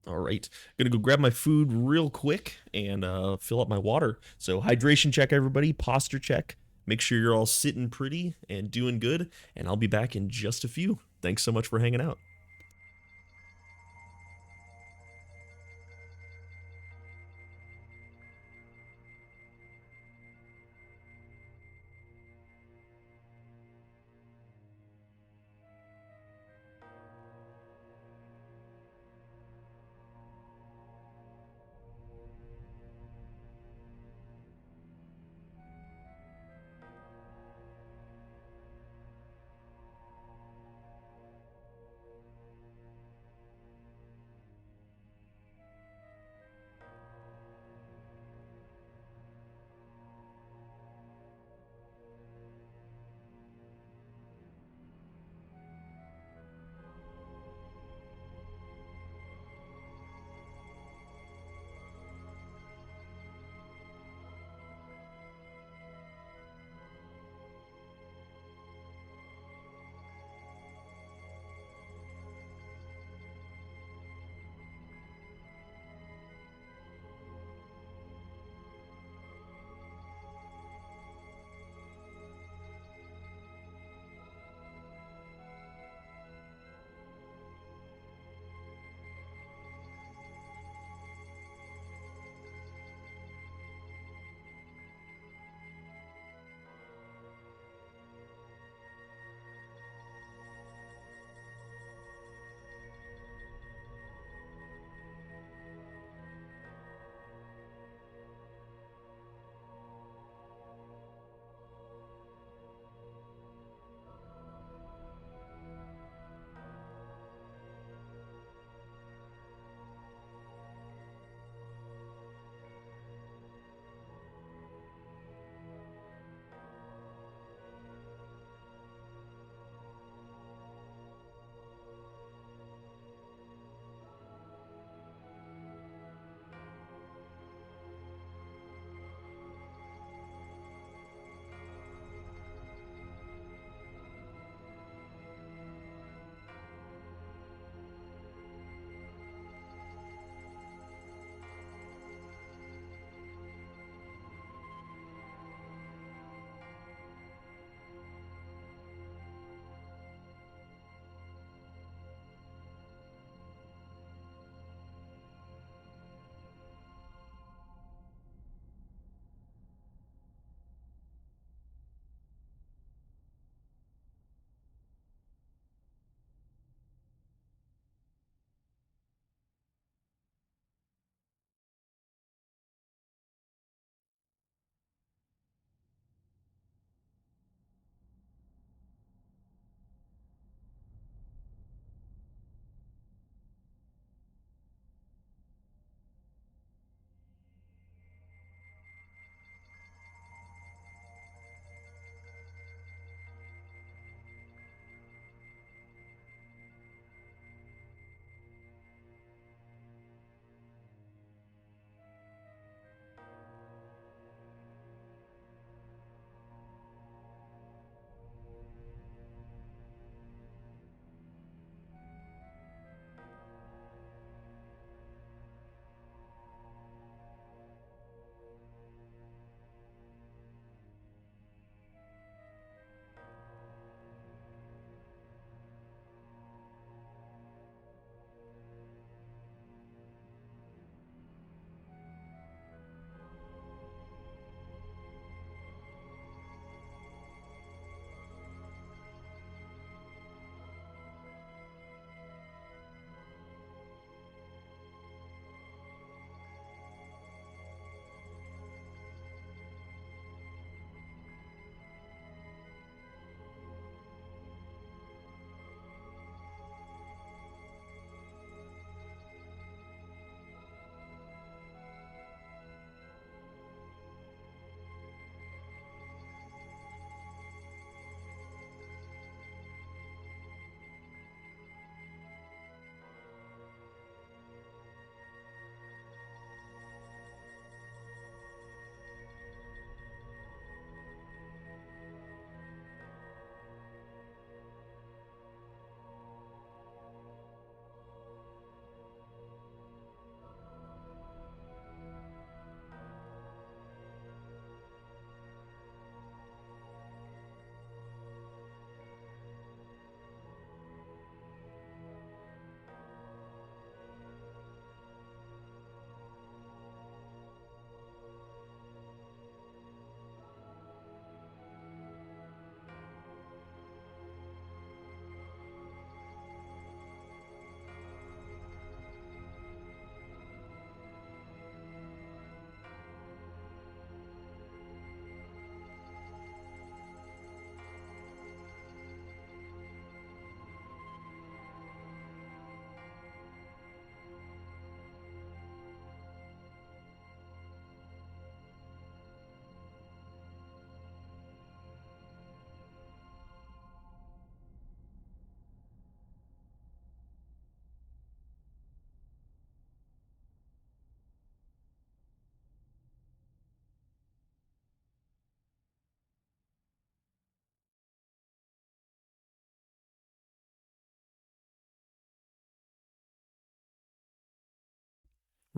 All right, gonna go grab my food real quick and fill up my water. So hydration check, everybody. Posture check. Make sure you're all sitting pretty and doing good. And I'll be back in just a few. Thanks so much for hanging out.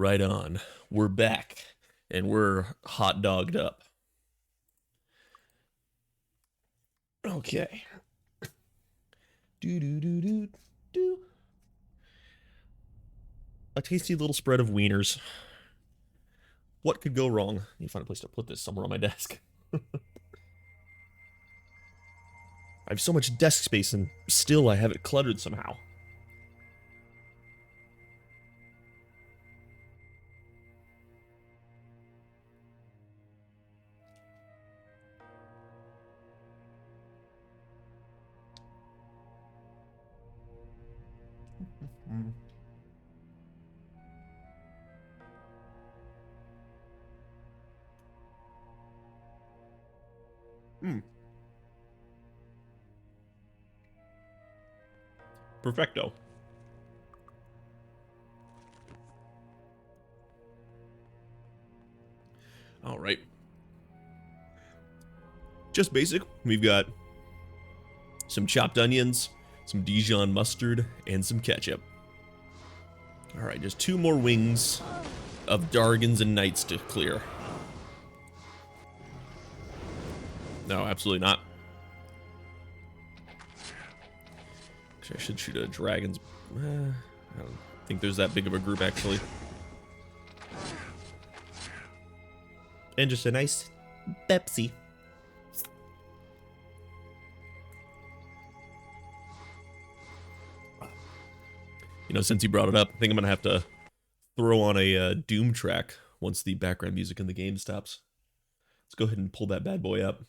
Right on. We're back. And we're hot dogged up. Okay. Do. A tasty little spread of wieners. What could go wrong? I need to find a place to put this somewhere on my desk. I have so much desk space and still I have it cluttered somehow. Perfecto. All right. Just basic. We've got some chopped onions, some Dijon mustard, and some ketchup. All right, just 2 more wings of Dargans and Knights to clear. No, absolutely not. Actually, I should shoot a dragon's... I don't think there's that big of a group, actually. And just a nice Pepsi. You know, since you brought it up, I think I'm going to have to throw on a Doom track once the background music in the game stops. Let's go ahead and pull that bad boy up.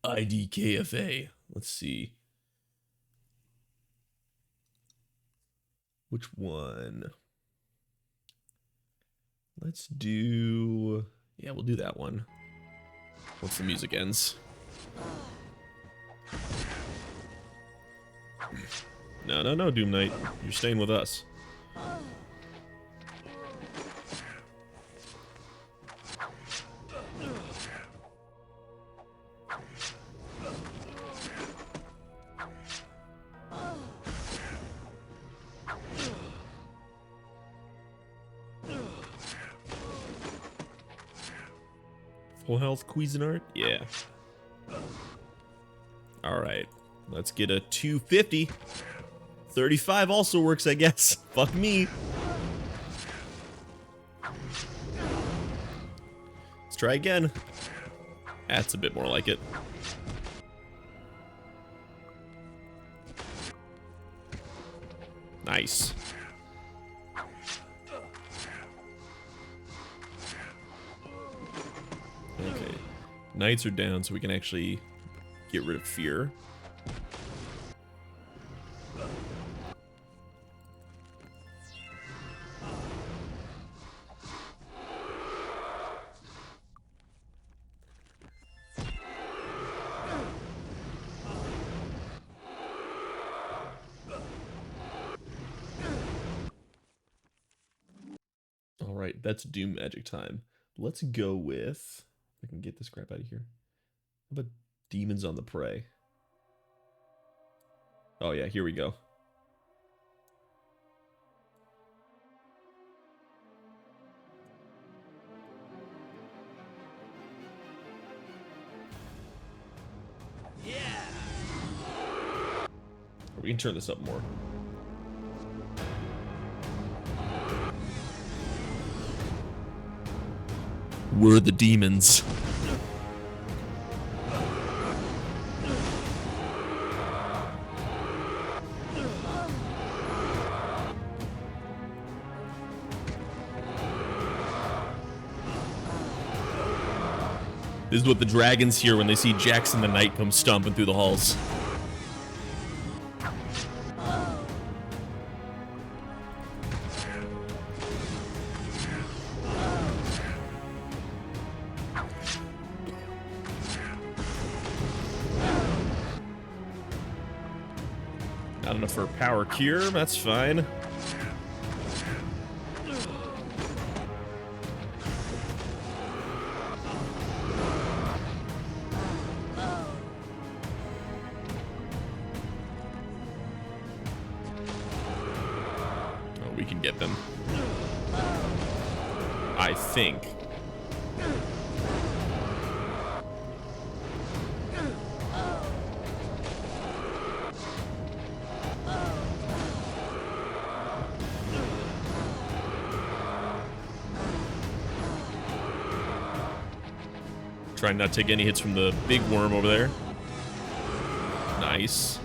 IDKFA. Let's see. Which one? Let's do... Yeah, we'll do that one. Once the music ends. No, Doom Knight. You're staying with us. Full health Cuisinart? Yeah. Alright. Let's get a 250. 35 also works, I guess. Fuck me. Let's try again. That's a bit more like it. Nice. Okay. Knights are down, so we can actually get rid of fear. Alright, that's Doom Magic time. Let's go with... If I can get this crap out of here. How about Demons on the Prey? Oh yeah, here we go. Yeah. We can turn this up more. We're the demons. This is what the dragons hear when they see Jackson the Knight come stomping through the halls. Not enough for a power cure, that's fine. can get them. I think. Trying not to take any hits from the big worm over there. Nice.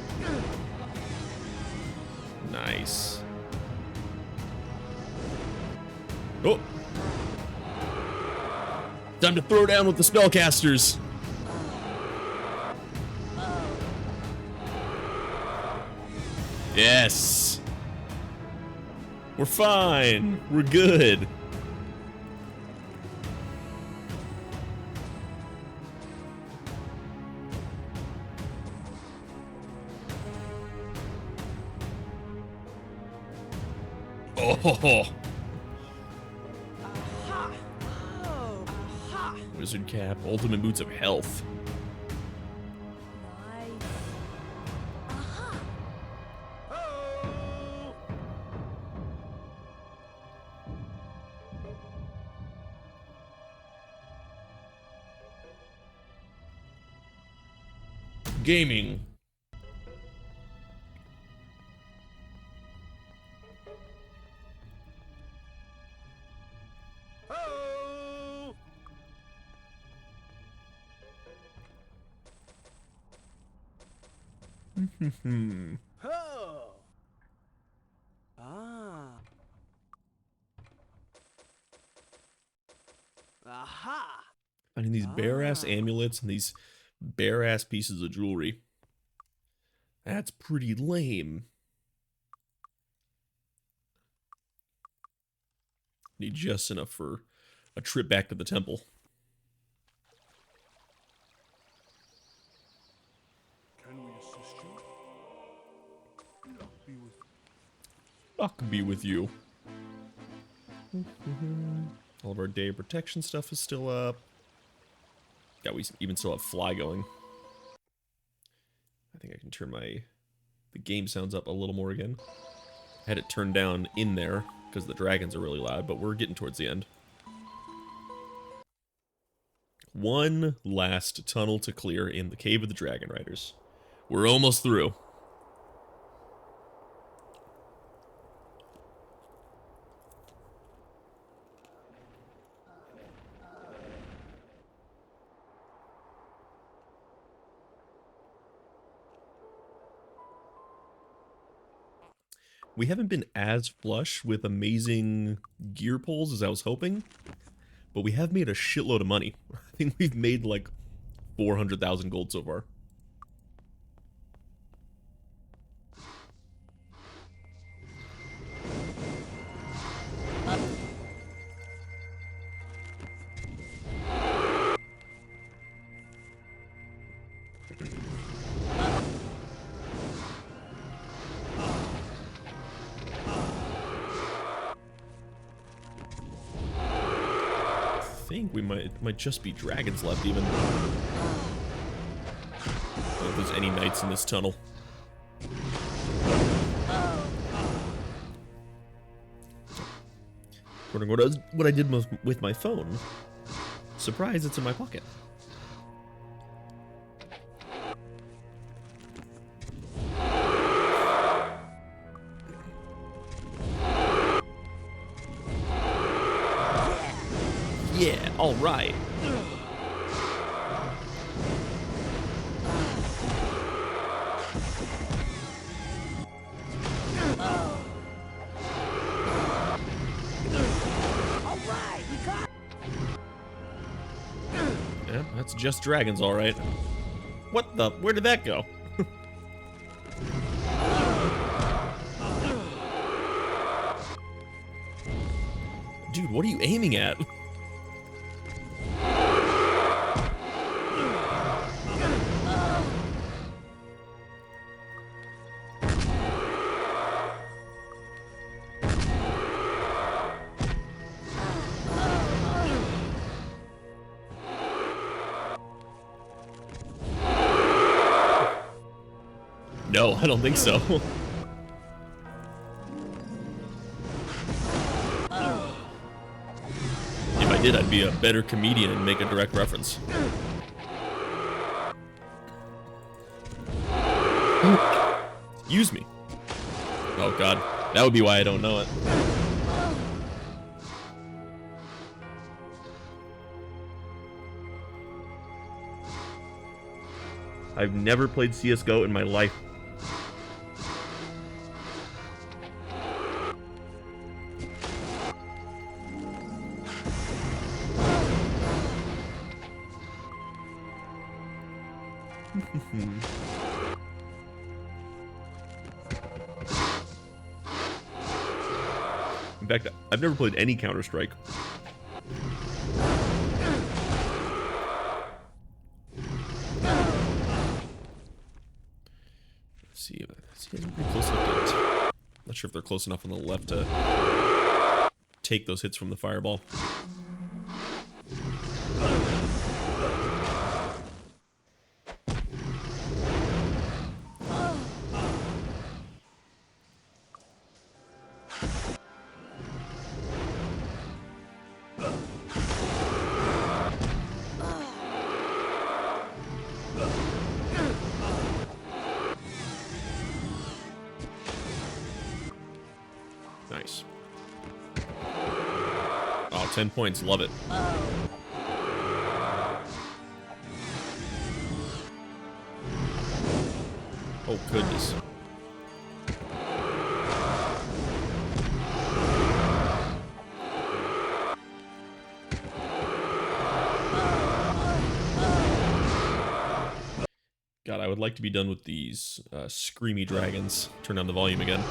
Nice. Oh! Time to throw down with the spellcasters. Yes. We're fine. We're good. Oh. Wizard cap, ultimate boots of health. Gaming. Oh. Ah. Aha. Finding these bare-ass amulets and these bare-ass pieces of jewelry. That's pretty lame. Need just enough for a trip back to the temple. Can we assist you? Luck be with you. All of our day of protection stuff is still up. Yeah, we even still have fly going. I think I can turn the game sounds up a little more again. I had it turned down in there because the dragons are really loud, but we're getting towards the end. One last tunnel to clear in the Cave of the Dragon Riders. We're almost through. We haven't been as flush with amazing gear pulls as I was hoping, but we have made a shitload of money. I think we've made like 400,000 gold so far. I think we might just be dragons left even. I don't know if there's any knights in this tunnel. Wondering what I did with my phone. Surprise, it's in my pocket. Yeah, all right. Yeah, that's just dragons, all right. What the? Where did that go? Dude, what are you aiming at? No, I don't think so. did, I'd be a better comedian and make a direct reference. Excuse me. Oh god, that would be why I don't know it. I've never played CSGO in my life. In fact, I've never played any Counter-Strike. Let's see, pretty close enough. Not sure if they're close enough on the left to take those hits from the fireball. Nice. Oh, 10 points. Love it. Oh, goodness. God, I would like to be done with these screamy dragons. Turn down the volume again.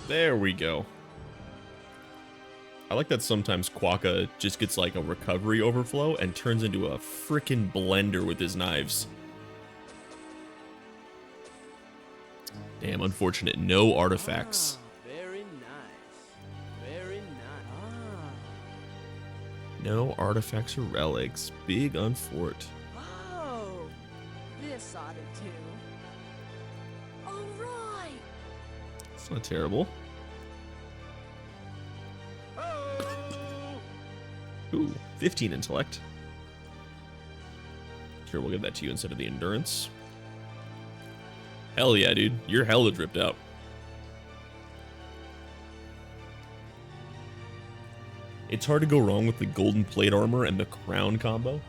There we go. I like that sometimes Quokka just gets like a recovery overflow and turns into a frickin' blender with his knives. Damn, unfortunate. No artifacts. Very nice. Very nice. No artifacts or relics. Big unfort. Oh, this ought to do. All right. It's not terrible. Ooh, 15 intellect. Sure, we'll give that to you instead of the endurance. Hell yeah, dude. You're hella dripped out. It's hard to go wrong with the golden plate armor and the crown combo.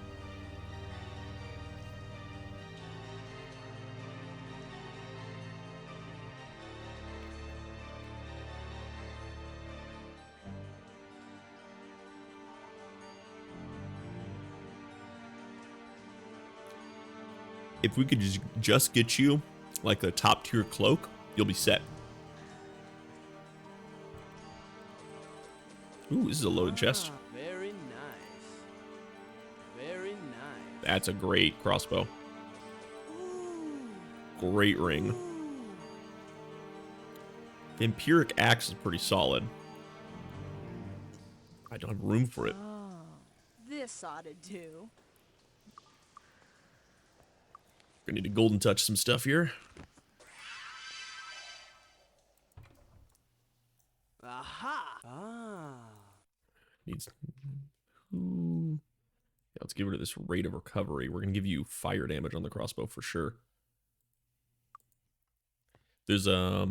If we could just get you like a top tier cloak, you'll be set. Ooh, this is a loaded chest. Very nice. Very nice. That's a great crossbow. Great ring. Vampiric axe is pretty solid. I don't have room for it. This ought to do. Gonna need to golden touch some stuff here. Aha! Ah. Needs. Ooh. Yeah, let's give her this rate of recovery. We're gonna give you fire damage on the crossbow for sure. There's I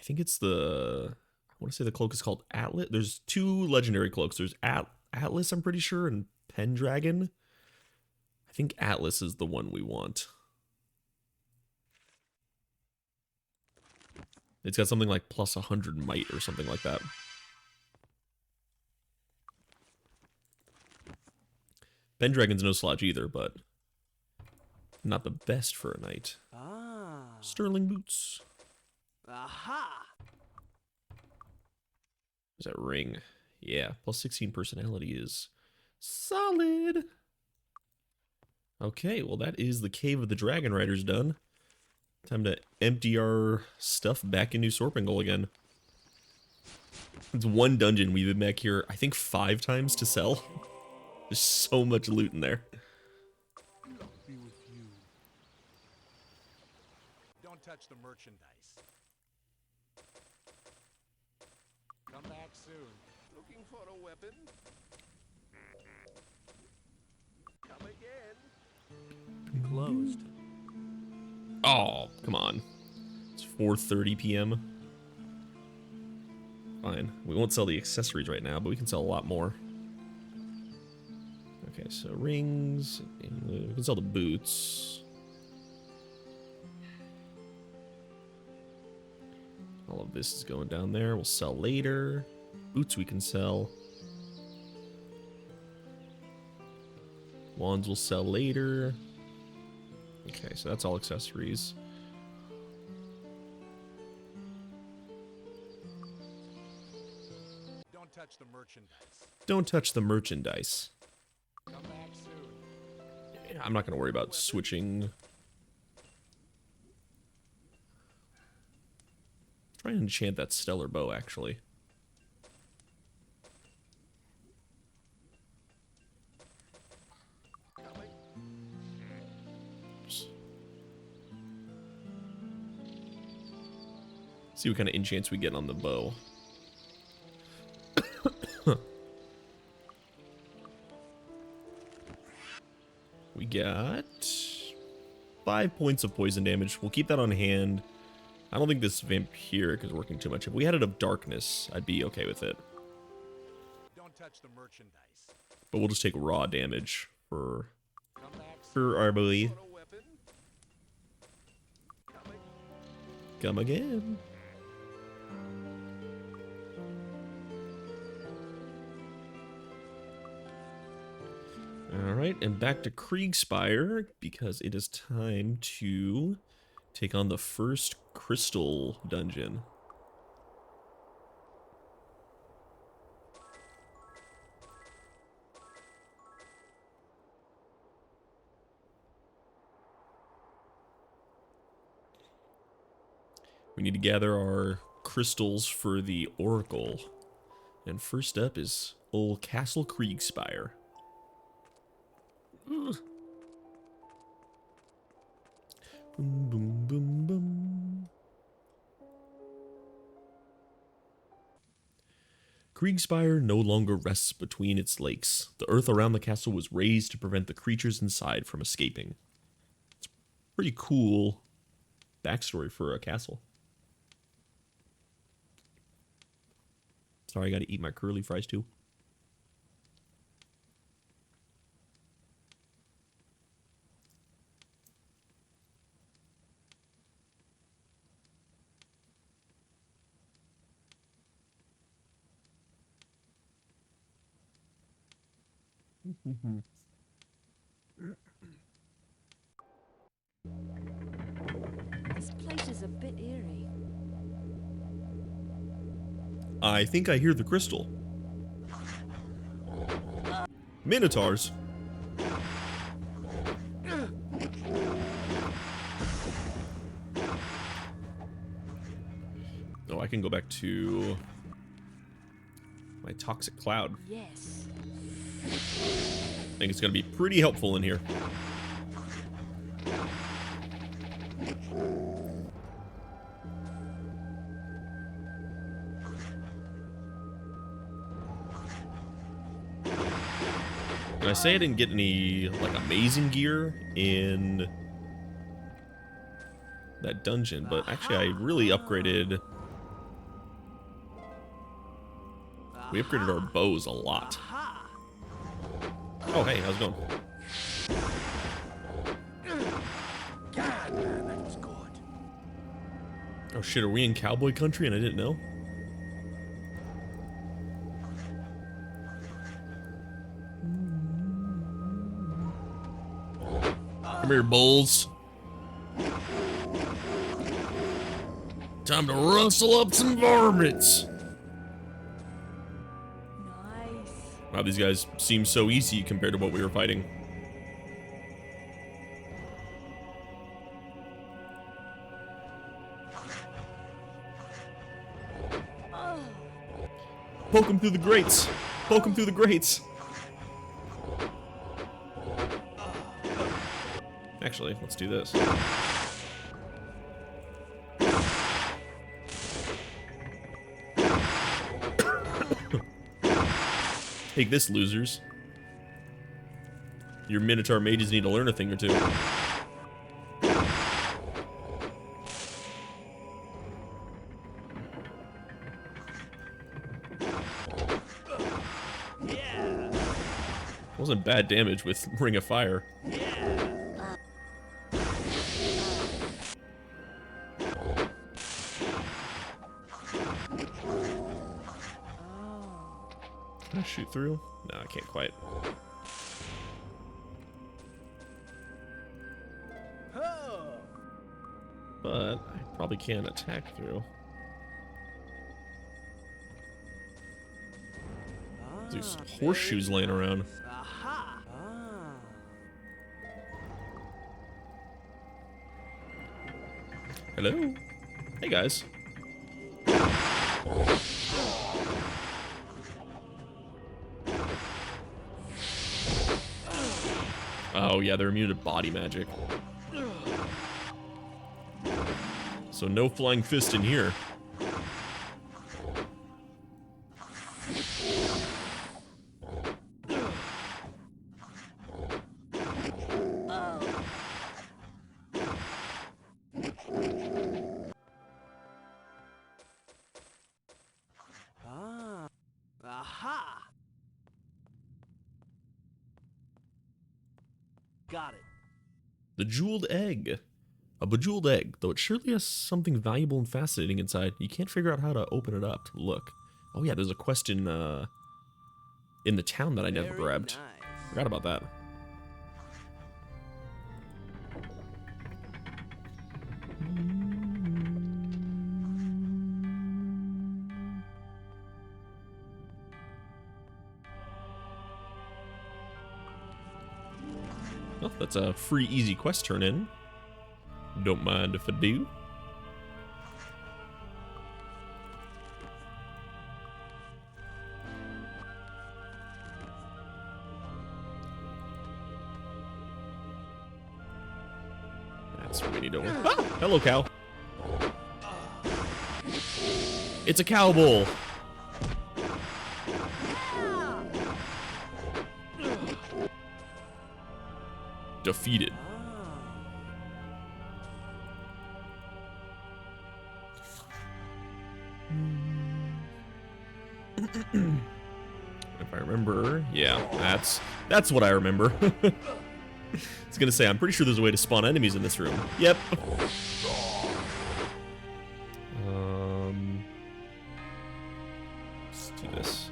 think it's the. I want to say the cloak is called Atlas. There's two legendary cloaks. There's Atlas, I'm pretty sure, and Pendragon. I think Atlas is the one we want. It's got something like plus 100 might or something like that. Pendragon's no slouch either, but not the best for a knight. Ah. Sterling boots. Aha! There's that ring. Yeah, plus 16 personality is solid. Okay, well that is the Cave of the Dragon Riders done. Time to empty our stuff back into Sorpingle again. It's one dungeon. We've been back here, I think, 5 times to sell. There's so much loot in there. Luck be with you. Don't touch the merchandise. Come back soon. Looking for a weapon? Come again. Closed. Oh, come on. It's 4:30 p.m. Fine. We won't sell the accessories right now, but we can sell a lot more. Okay, so rings. We can sell the boots. All of this is going down there. We'll sell later. Boots we can sell. Wands will sell later. Okay, so that's all accessories. Don't touch the merchandise. Don't touch the merchandise. Come back soon. Yeah, I'm not going to worry about switching. Try and enchant that stellar bow, actually. See what kind of enchants we get on the bow. We got 5 points of poison damage. We'll keep that on hand. I don't think this vampiric is working too much. If we had it of darkness, I'd be okay with it. Don't touch the merchandise. But we'll just take raw damage for Come back soon. our boy. For a weapon? Come again. Alright, and back to Kriegspire, because it is time to take on the first crystal dungeon. We need to gather our crystals for the Oracle. And first up is Old Castle Kriegspire. Boom, boom, boom, boom. Kriegspire no longer rests between its lakes. The earth around the castle was raised to prevent the creatures inside from escaping. It's pretty cool backstory for a castle. Sorry, I gotta eat my curly fries too. This place is a bit eerie. I think I hear the crystal. Minotaurs. Oh, I can go back to my toxic cloud. Yes. I think it's going to be pretty helpful in here. And I say I didn't get any, like, amazing gear in that dungeon, but actually I really upgraded... We upgraded our bows a lot. Oh, hey, how's it going? God, man, that was good. Oh shit, are we in cowboy country and I didn't know? Come here, bulls. Time to rustle up some varmints. Nice. Wow, these guys seem so easy compared to what we were fighting. Poke him through the grates. Poke him through the grates. Actually, let's do this. Take this, losers. Your Minotaur mages need to learn a thing or two. Wasn't bad damage with Ring of Fire. Can I shoot through? No, I can't quite. But I probably can attack through. There's horseshoes laying around. Hello? Hey guys. Oh yeah, they're immune to body magic. So no flying fist in here. Aha! Got it. The jeweled egg. A bejeweled egg, though it surely has something valuable and fascinating inside. You can't figure out how to open it up to look. Oh yeah, there's a quest in the town that I never grabbed. Nice. Forgot about that. Well, that's a free, easy quest turn in. Don't mind if I do. That's what we need to... Ah! Hello, cow. It's a cow bull. Defeated. If I remember, yeah, that's what I remember. I was gonna say, I'm pretty sure there's a way to spawn enemies in this room. Yep. Let's do this.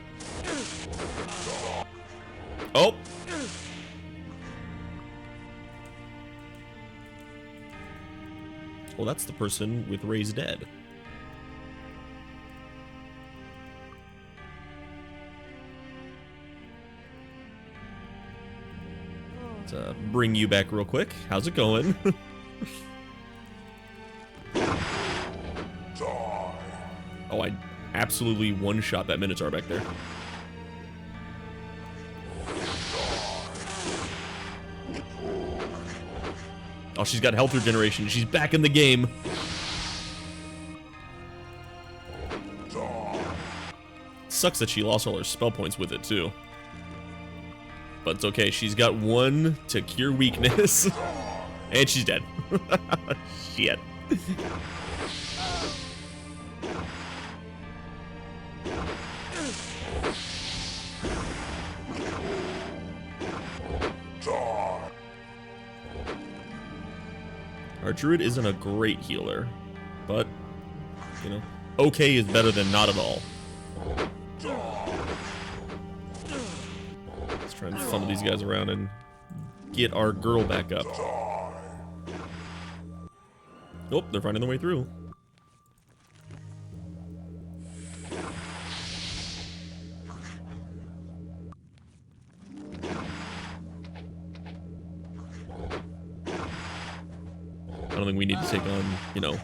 Oh. Well, that's the person with Ray's dead. Let's bring you back real quick. How's it going? Oh, I absolutely one-shot that Minotaur back there. Oh, she's got health regeneration. She's back in the game. Sucks that she lost all her spell points with it, too. But it's okay. She's got one to cure weakness. And she's dead. Shit. Our druid isn't a great healer, but, you know, okay is better than not at all. Let's try and funnel these guys around and get our girl back up. Nope, they're finding their way through. I don't think we need to take on, you know,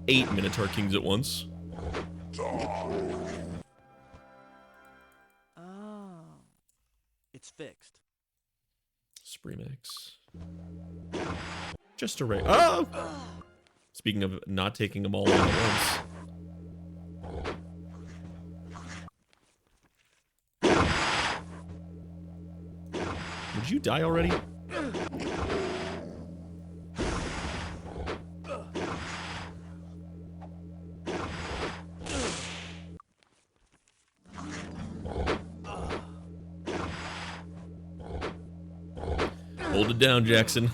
8 Minotaur Kings at once. Oh. It's fixed. Spreemax. Just a ray. Oh! Speaking of not taking them all on at once. Would you die already? Hold it down, Jackson.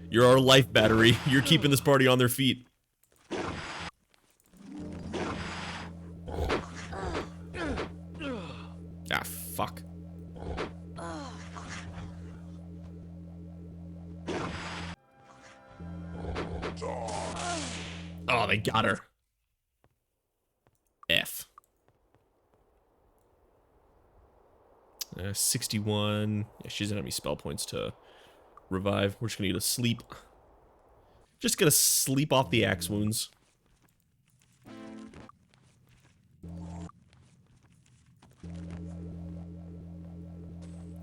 You're our life battery. You're keeping this party on their feet. Ah, fuck. Oh, they got her. F. 61. Yeah, she doesn't have any spell points to revive. We're just gonna need a sleep. Just gonna sleep off the axe wounds.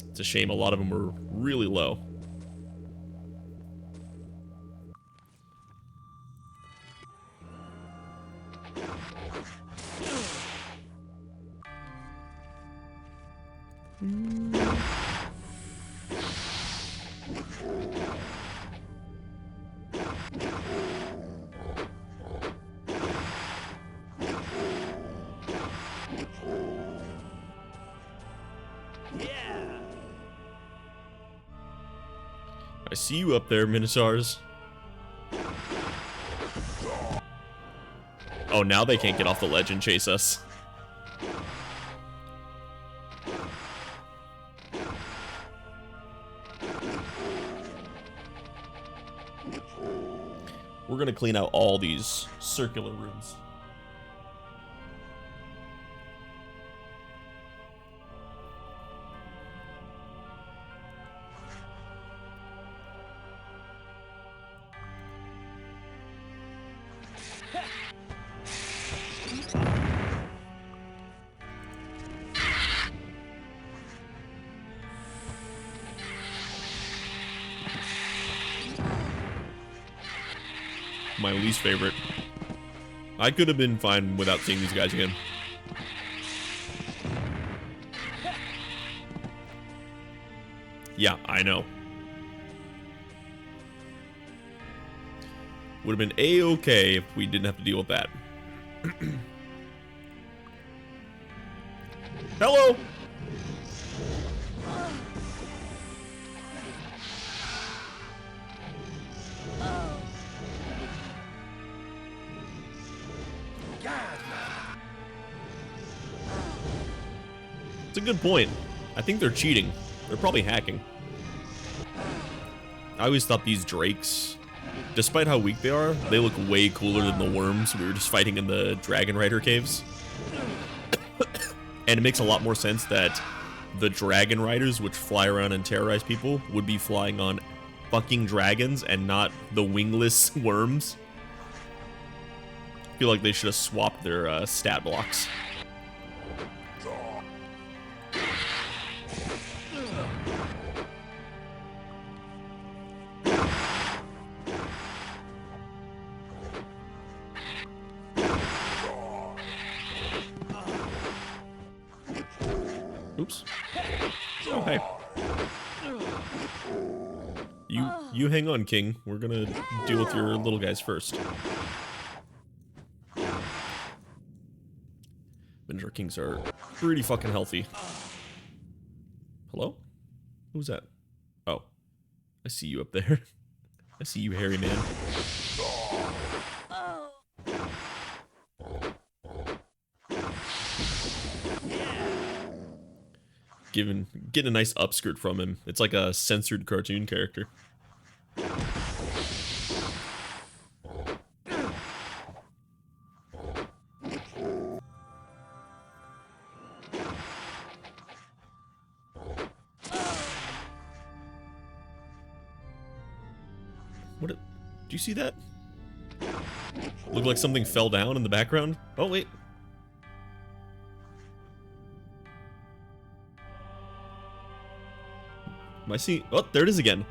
It's a shame a lot of them were really low. I see you up there, Minotaurs. Oh, now they can't get off the ledge and chase us. We're gonna clean out all these circular rooms. My least favorite. I could have been fine without seeing these guys again. Yeah, I know. Would have been a-okay if we didn't have to deal with that. Hello! It's a good point. I think they're cheating. They're probably hacking. I always thought these drakes, despite how weak they are, they look way cooler than the worms we were just fighting in the Dragon Rider caves. And it makes a lot more sense that the Dragon Riders, which fly around and terrorize people, would be flying on fucking dragons and not the wingless worms. I feel like they should have swapped their stat blocks. Oops. Oh, hey. You hang on, King. We're gonna deal with your little guys first. Minotaur Kings are pretty fucking healthy. Hello? Who's that? Oh. I see you up there. I see you, hairy man. Getting a nice upskirt from him. It's like a censored cartoon character. What? Do you see that? Looked like something fell down in the background. Oh, wait. Am I seeing... Oh, there it is again.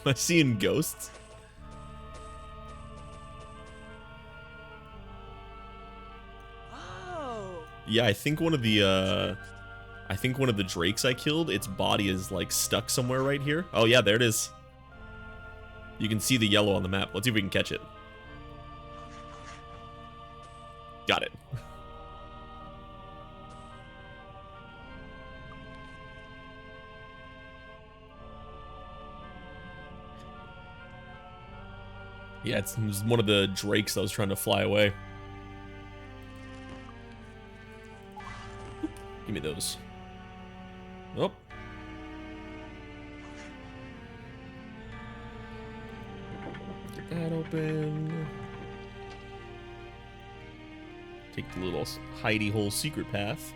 Am I seeing ghosts? Oh. Yeah, I think one of the drakes I killed, its body is like stuck somewhere right here. Oh yeah, there it is. You can see the yellow on the map. Let's see if we can catch it. Got it. Yeah, it was one of the drakes that was trying to fly away. Give me those. Oh. Get that open. Take the little hidey hole secret path.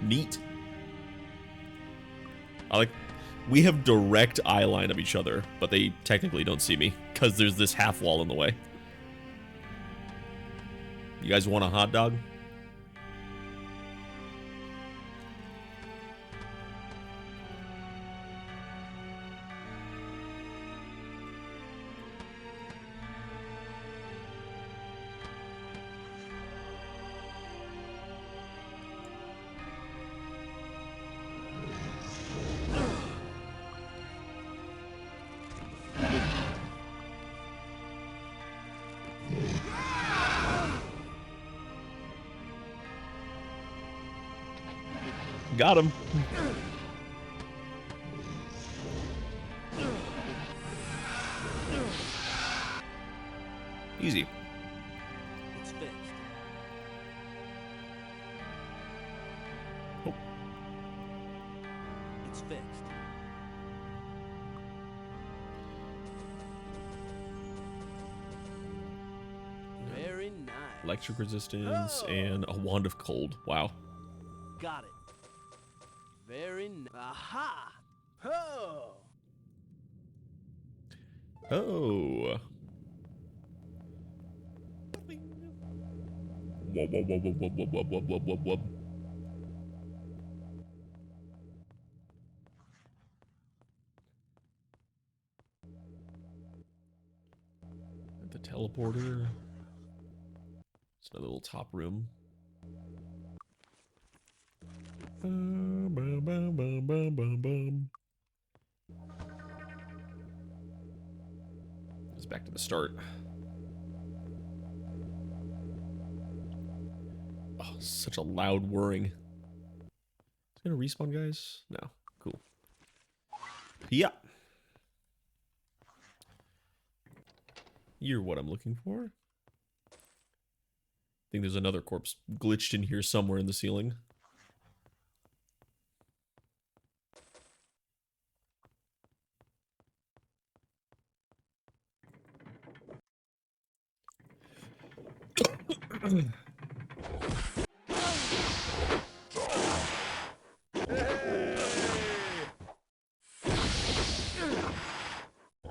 Neat. We have direct eye line of each other, but they technically don't see me because there's this half wall in the way. You guys want a hot dog? Got him. Easy. It's fixed. Oh. It's fixed. Very nice. Electric resistance and a wand of cold. Wow. Got it. Very nice. Aha! Oh! Oh. Wub, wub, wub, wub, wub, wub, wub, wub, wub, wub. The teleporter. It's another little top room. Bum, bum, bum, bum, bum, bum, bum. It's back to the start. Oh, such a loud whirring. Is it gonna respawn, guys? No. Cool. Yeah. You're what I'm looking for. I think there's another corpse glitched in here somewhere in the ceiling.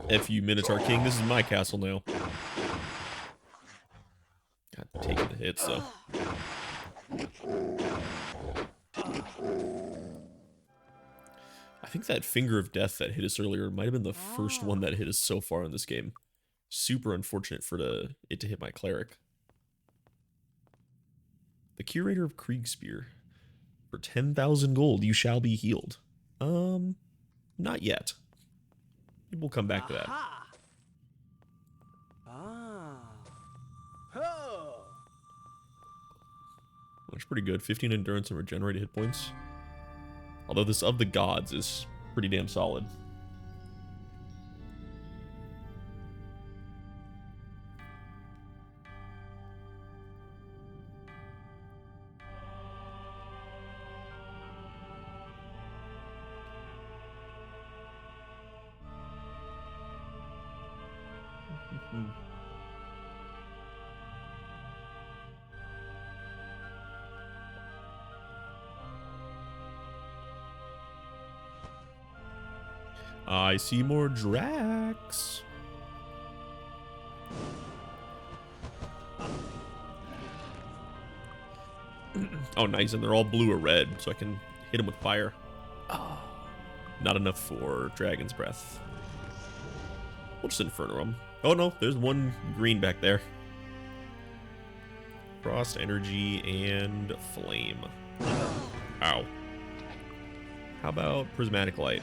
F you, Minotaur King. This is my castle now. God, taking the hits, though. I think that Finger of Death that hit us earlier might have been the first one that hit us so far in this game. Super unfortunate for it to hit my cleric. The Curator of Kriegspear. For 10,000 gold, you shall be healed. Not yet. We'll come back to that. Aha! Ah. Oh! That's pretty good. 15 endurance and regenerated hit points. Although this of the gods is pretty damn solid. I see more Drax. Oh, nice. And they're all blue or red, so I can hit them with fire. Oh, not enough for Dragon's Breath. We'll just Inferno them. Oh, no. There's one green back there. Frost, Energy, and Flame. Ow. How about Prismatic Light?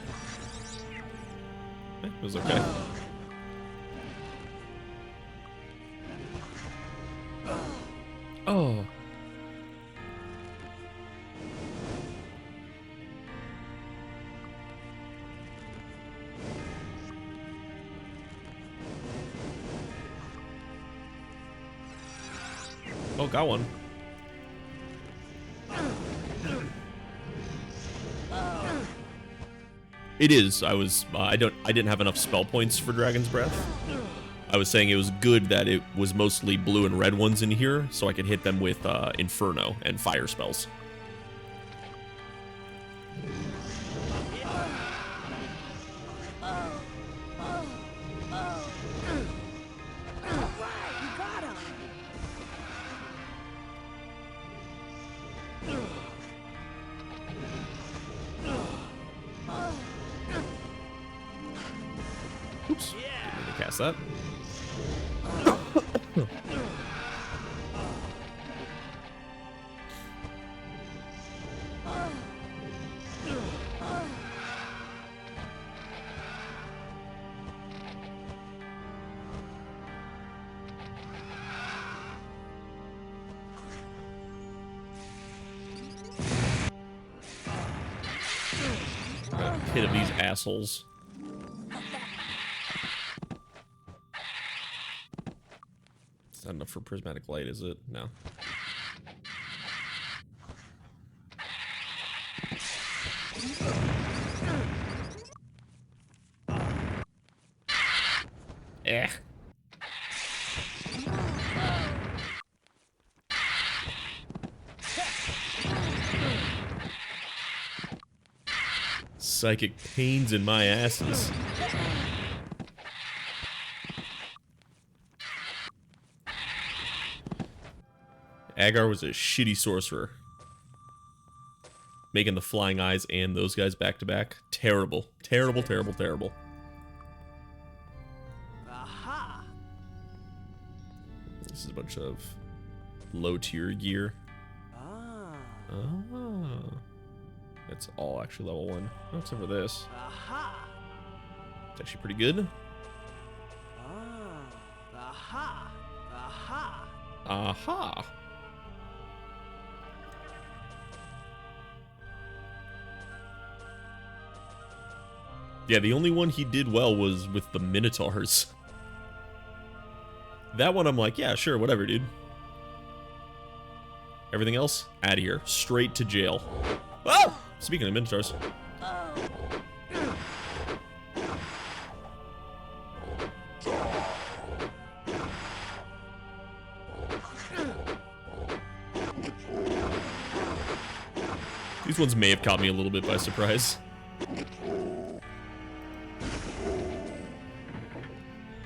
It was okay. Oh. Oh, got one. It is. I didn't have enough spell points for Dragon's Breath. I was saying it was good that it was mostly blue and red ones in here, so I could hit them with Inferno and fire spells. Oops. Didn't mean to cast that. Hit of these assholes. It's not enough for Prismatic Light, is it? No. Eh. Psychic pains in my asses. Agar was a shitty sorcerer. Making the flying eyes and those guys back to back. Terrible. Terrible, terrible, terrible. Aha! This is a bunch of low tier gear. Ah. Oh. It's all actually level 1. Oh, except for this. Aha! It's actually pretty good. Ah. Aha! Aha! Aha! Yeah, the only one he did well was with the Minotaurs. That one I'm like, yeah, sure, whatever, dude. Everything else, out of here. Straight to jail. Oh! Speaking of Minotaurs. These ones may have caught me a little bit by surprise.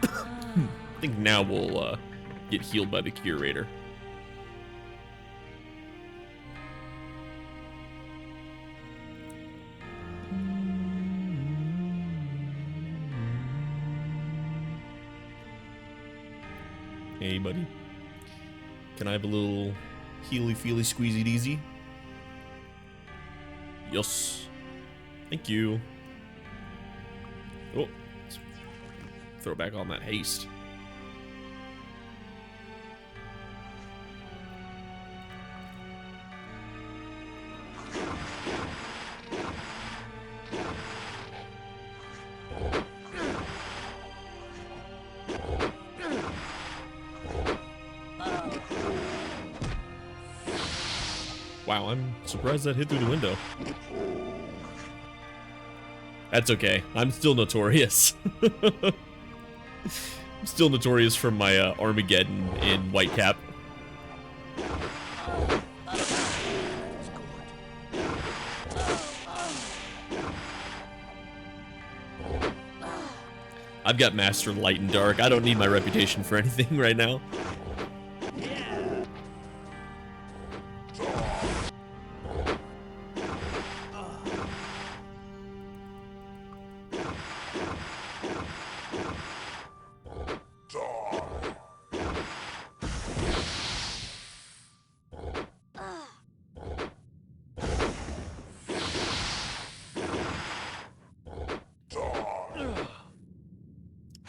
I think now we'll get healed by the Curator. Hey, buddy. Can I have a little healy-feely squeezy-deezy? Yes. Thank you. Oh. Let's throw back on that haste. Wow, I'm surprised that hit through the window. That's okay. I'm still notorious. I'm still notorious from my Armageddon in Whitecap. I've got Master Light and Dark. I don't need my reputation for anything right now.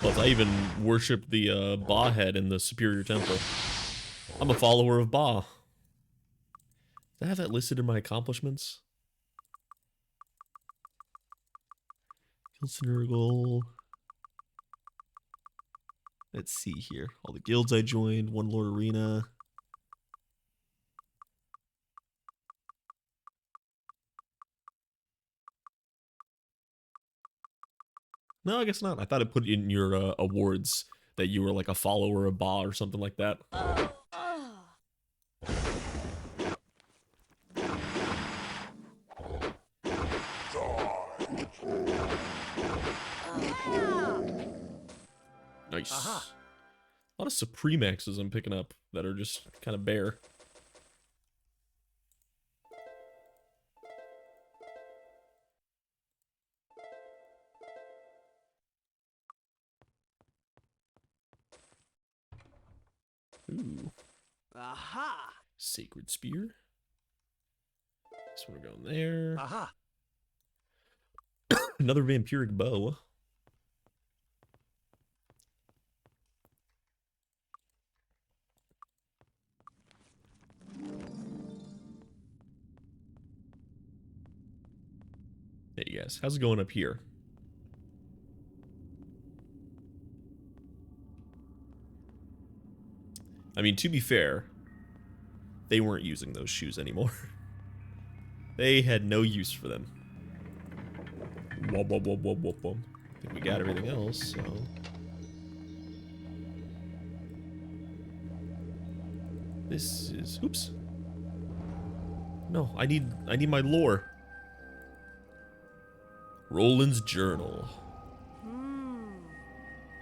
Plus, I even worship the Ba head in the Superior Temple. I'm a follower of Ba. Do I have that listed in my accomplishments? Kilsinurgle. Let's see here. All the guilds I joined, One Lord Arena. No, I guess not. I thought it put in your awards that you were like a follower of Ba or something like that. Nice. A lot of Supremaxes I'm picking up that are just kind of bare. Ooh. Aha! Sacred Spear. This one we're going there. Aha! Another Vampiric Bow. Hey guys, how's it going up here? I mean, to be fair, they weren't using those shoes anymore. They had no use for them. Whoop, whoop, whoop, whoop, whoop, whoop. I think we got everything else, so... This is... Oops. No, I need my lore. Roland's Journal.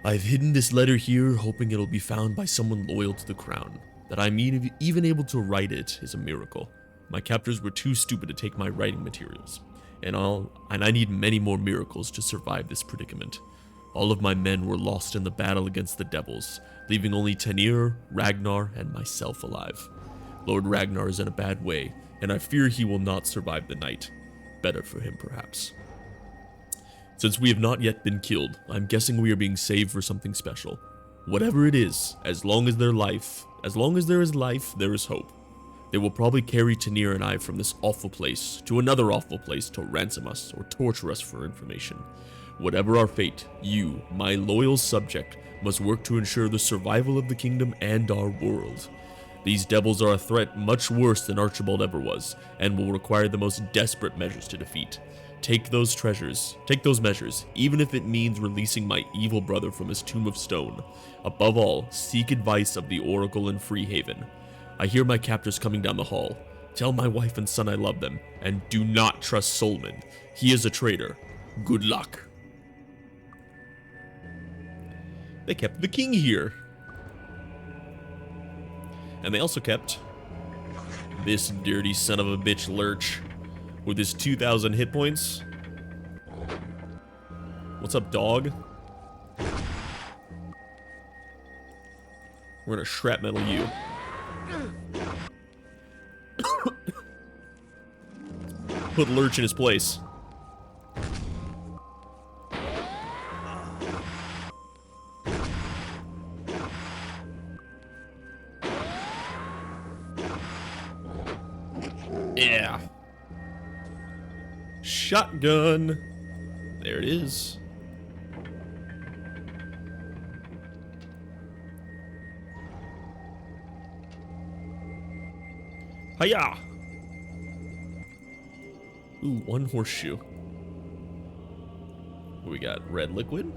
I've hidden this letter here, hoping it'll be found by someone loyal to the crown. That I'm even able to write it is a miracle. My captors were too stupid to take my writing materials. And I need many more miracles to survive this predicament. All of my men were lost in the battle against the devils, leaving only Tanir, Ragnar, and myself alive. Lord Ragnar is in a bad way, and I fear he will not survive the night. Better for him, perhaps. Since we have not yet been killed, I'm guessing we are being saved for something special. Whatever it is, as long as there is life, there is hope. They will probably carry Tanir and I from this awful place to another awful place to ransom us or torture us for information. Whatever our fate, you, my loyal subject, must work to ensure the survival of the kingdom and our world. These devils are a threat much worse than Archibald ever was, and will require the most desperate measures to defeat. Take those measures, even if it means releasing my evil brother from his tomb of stone. Above all, seek advice of the Oracle in Freehaven. I hear my captors coming down the hall. Tell my wife and son I love them, and do not trust Solomon. He is a traitor. Good luck. They kept the king here. And they also kept this dirty son of a bitch Lurch with his 2,000 hit points. What's up, dog? We're gonna shrapnel you. Put Lurch in his place. Yeah. Shotgun. There it is. Hiya! Ooh, one horseshoe. What we got? Red liquid?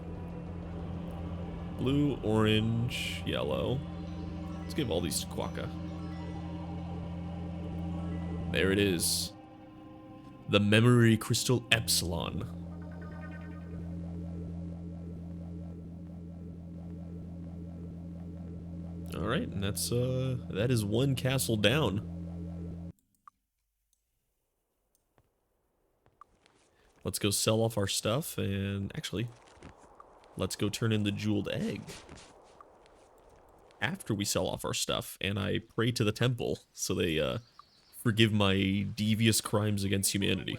Blue, orange, yellow. Let's give all these to Quokka. There it is. The Memory Crystal Epsilon. Alright, and that is one castle down. Let's go sell off our stuff, and actually, let's go turn in the jeweled egg. After we sell off our stuff, and I pray to the temple, so they, forgive my devious crimes against humanity.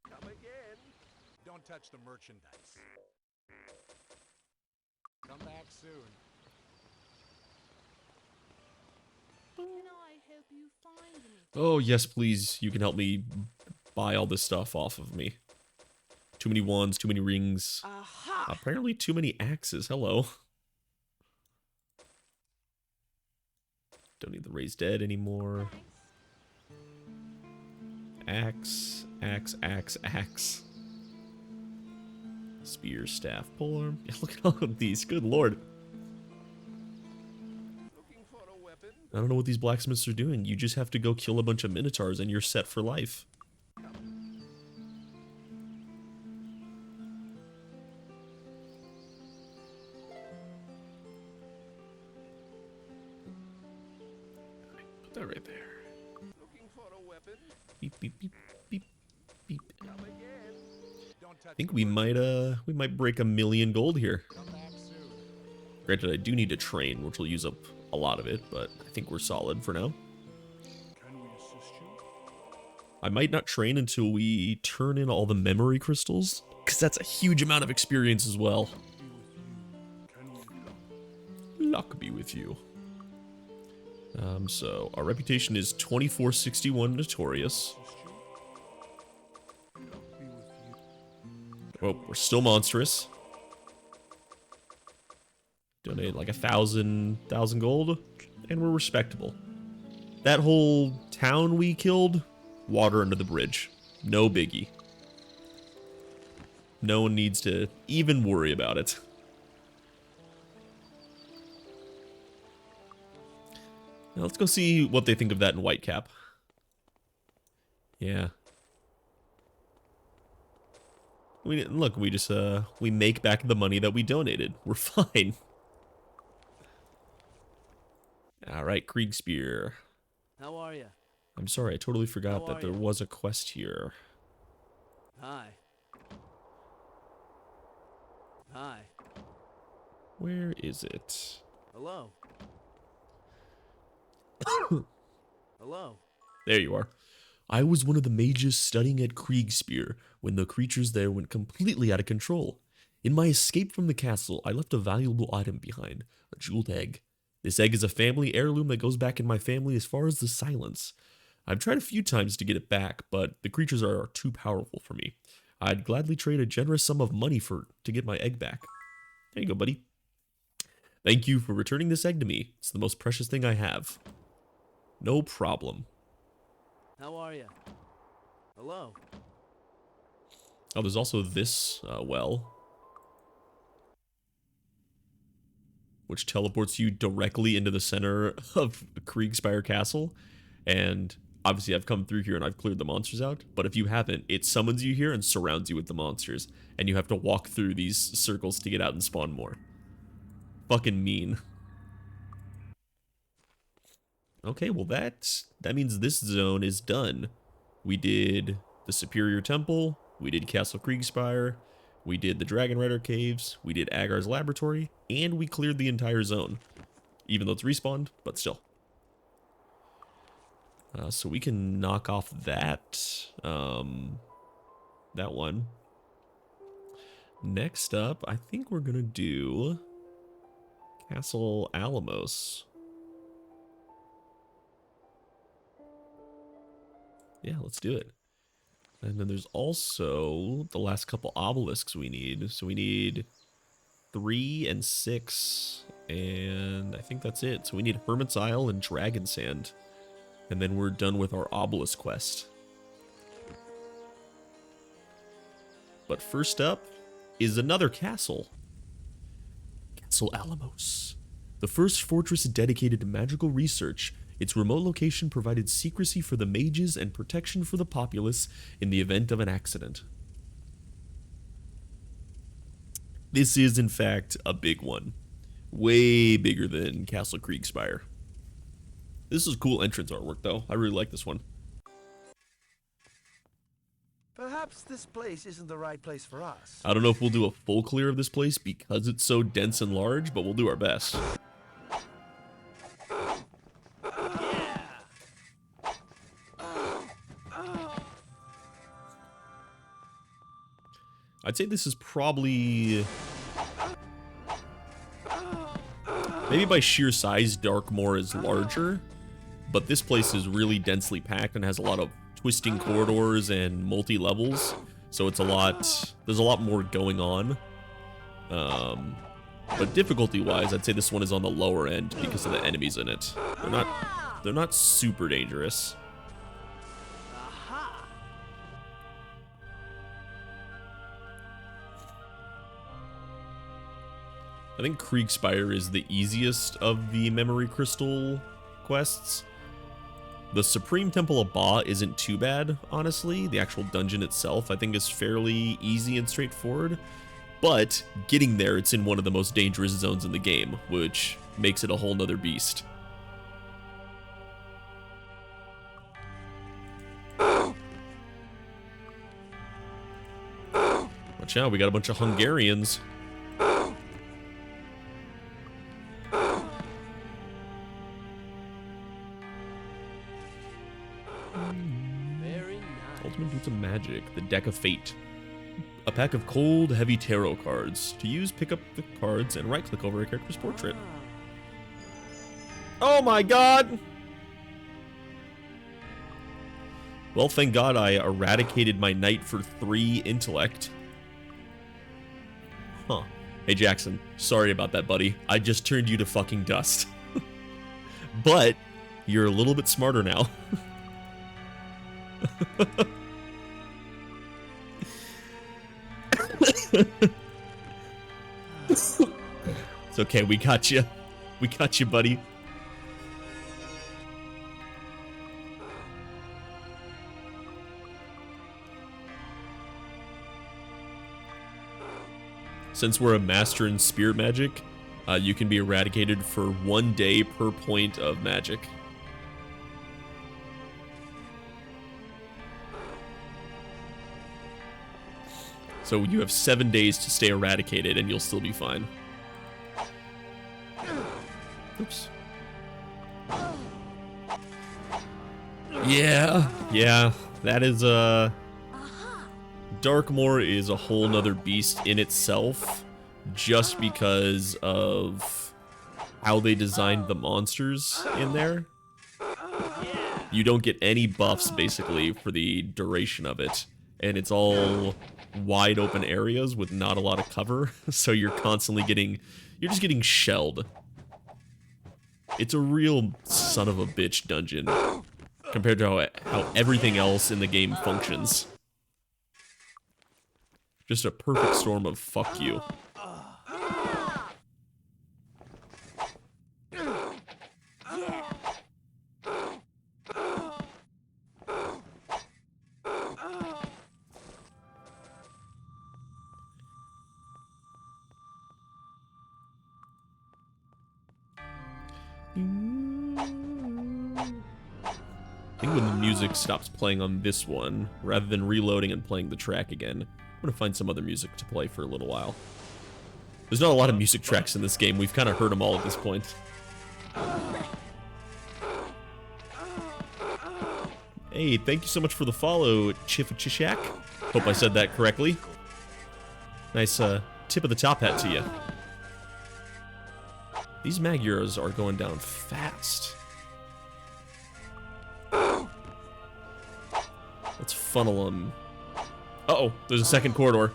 Come again. Don't touch the merchandise. Come back soon. Can I help you find anything? Oh, yes, please. You can help me buy all this stuff off of me. Too many wands, too many rings. Aha! Apparently too many axes. Hello. Don't need the raised dead anymore. Axe, axe, axe, axe. Spear, staff, polearm. Yeah, look at all of these. Good lord. Looking for a weapon? I don't know what these blacksmiths are doing. You just have to go kill a bunch of minotaurs and you're set for life. Put that right there. Looking for a weapon? Beep, beep, beep, beep, beep. Come again. Don't touch I think the we might break 1,000,000 gold here. Come back soon. Granted, I do need to train, which will use up a lot of it, but I think we're solid for now. Can we assist you? I might not train until we turn in all the memory crystals, because that's a huge amount of experience as well. Luck be with you. So our reputation is 2461 notorious. Oh, we're still monstrous. Donate like 1,000 gold, and we're respectable. That whole town we killed, water under the bridge. No biggie. No one needs to even worry about it. Now let's go see what they think of that in Whitecap. Yeah. Look, we just we make back the money that we donated. We're fine. All right, Kriegspear. How are you? I'm sorry, I totally forgot How that are there ya? was a quest here. Hi. Hi. Where is it? Hello. Hello. There you are. I was one of the mages studying at Kriegspear when the creatures there went completely out of control. In my escape from the castle, I left a valuable item behind, a jeweled egg. This egg is a family heirloom that goes back in my family as far as the silence. I've tried a few times to get it back, but the creatures are too powerful for me. I'd gladly trade a generous sum of money to get my egg back. There you go, buddy. Thank you for returning this egg to me. It's the most precious thing I have. No problem. How are you? Hello. Oh, there's also this well, which teleports you directly into the center of Kriegspire Castle. And obviously I've come through here and I've cleared the monsters out, but if you haven't, it summons you here and surrounds you with the monsters, and you have to walk through these circles to get out and spawn more. Fucking mean. Okay, well that means this zone is done. We did the Superior Temple, we did Castle Kriegspire, we did the Dragon Rider Caves, we did Agar's Laboratory, and we cleared the entire zone. Even though it's respawned, but still. So we can knock off that one. Next up, I think we're gonna do Castle Alamos. Yeah, let's do it. And then there's also the last couple obelisks we need. So we need 3 and 6, and I think that's it. So we need Hermit's Isle and Dragon Sand. And then we're done with our obelisk quest. But first up is another castle. Castle Alamos. The first fortress dedicated to magical research. Its remote location provided secrecy for the mages and protection for the populace in the event of an accident. This is, in fact, a big one. Way bigger than Castle Kriegspire. This is cool entrance artwork, though. I really like this one. Perhaps this place isn't the right place for us. I don't know if we'll do a full clear of this place because it's so dense and large, but we'll do our best. I'd say this is probably... maybe by sheer size, Darkmoor is larger, but this place is really densely packed and has a lot of twisting corridors and multi-levels, so it's a lot... there's a lot more going on. But difficulty-wise, I'd say this one is on the lower end because of the enemies in it. They're not super dangerous. I think Kriegspire is the easiest of the Memory Crystal quests. The Supreme Temple of Ba isn't too bad, honestly. The actual dungeon itself, I think, is fairly easy and straightforward. But getting there, it's in one of the most dangerous zones in the game, which makes it a whole nother beast. Watch out, we got a bunch of Hungarians. Ultimate Boots of Magic, the Deck of Fate. A pack of cold, heavy tarot cards. To use, pick up the cards and right-click over a character's portrait. Oh my god! Well, thank god I eradicated my knight for 3 intellect. Huh. Hey Jackson, sorry about that, buddy. I just turned you to fucking dust. But, you're a little bit smarter now. It's okay, we got you. We got you, buddy. Since we're a master in spirit magic, you can be eradicated for 1 day per point of magic. So you have 7 days to stay eradicated and you'll still be fine. Oops. Yeah, that is, Darkmoor is a whole nother beast in itself, just because of how they designed the monsters in there. You don't get any buffs, basically, for the duration of it, and it's all wide open areas with not a lot of cover, so you're constantly you're just getting shelled. It's a real son of a bitch dungeon, compared to how everything else in the game functions. Just a perfect storm of fuck you. I think when the music stops playing on this one, rather than reloading and playing the track again, I'm gonna find some other music to play for a little while. There's not a lot of music tracks in this game. We've kind of heard them all at this point. Hey, thank you so much for the follow, Chifachishak. Hope I said that correctly. Nice tip of the top hat to you. These Magyars are going down fast. Let's funnel them. Uh-oh, there's a second corridor.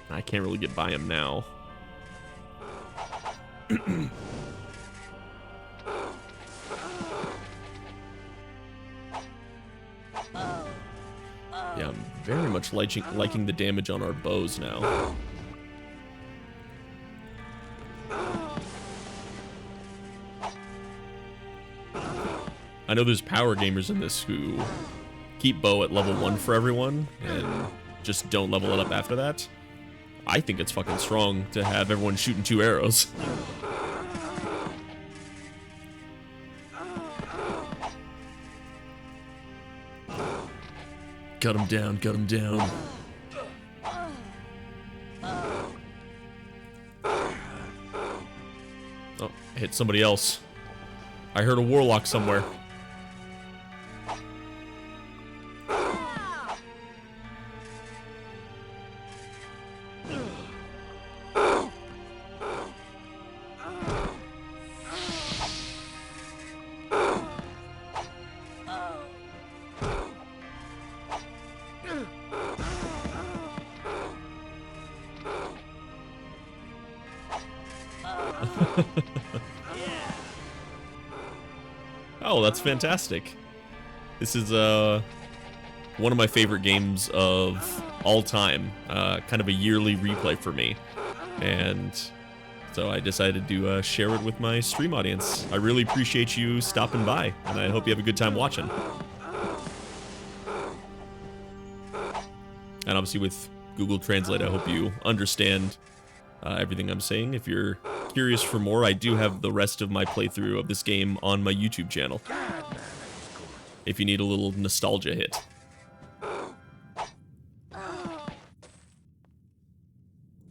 I can't really get by him now. Yeah, I'm very much liking the damage on our bows now. I know there's power gamers in this who keep bow at level 1 for everyone and just don't level it up after that. I think it's fucking strong to have everyone shooting 2 arrows. Cut him down, cut him down. Oh, I hit somebody else. I heard a warlock somewhere. Oh, that's fantastic. This is one of my favorite games of all time. Kind of a yearly replay for me. And so I decided to share it with my stream audience. I really appreciate you stopping by, and I hope you have a good time watching. And obviously with Google Translate, I hope you understand everything I'm saying. If you're curious for more, I do have the rest of my playthrough of this game on my YouTube channel. If you need a little nostalgia hit.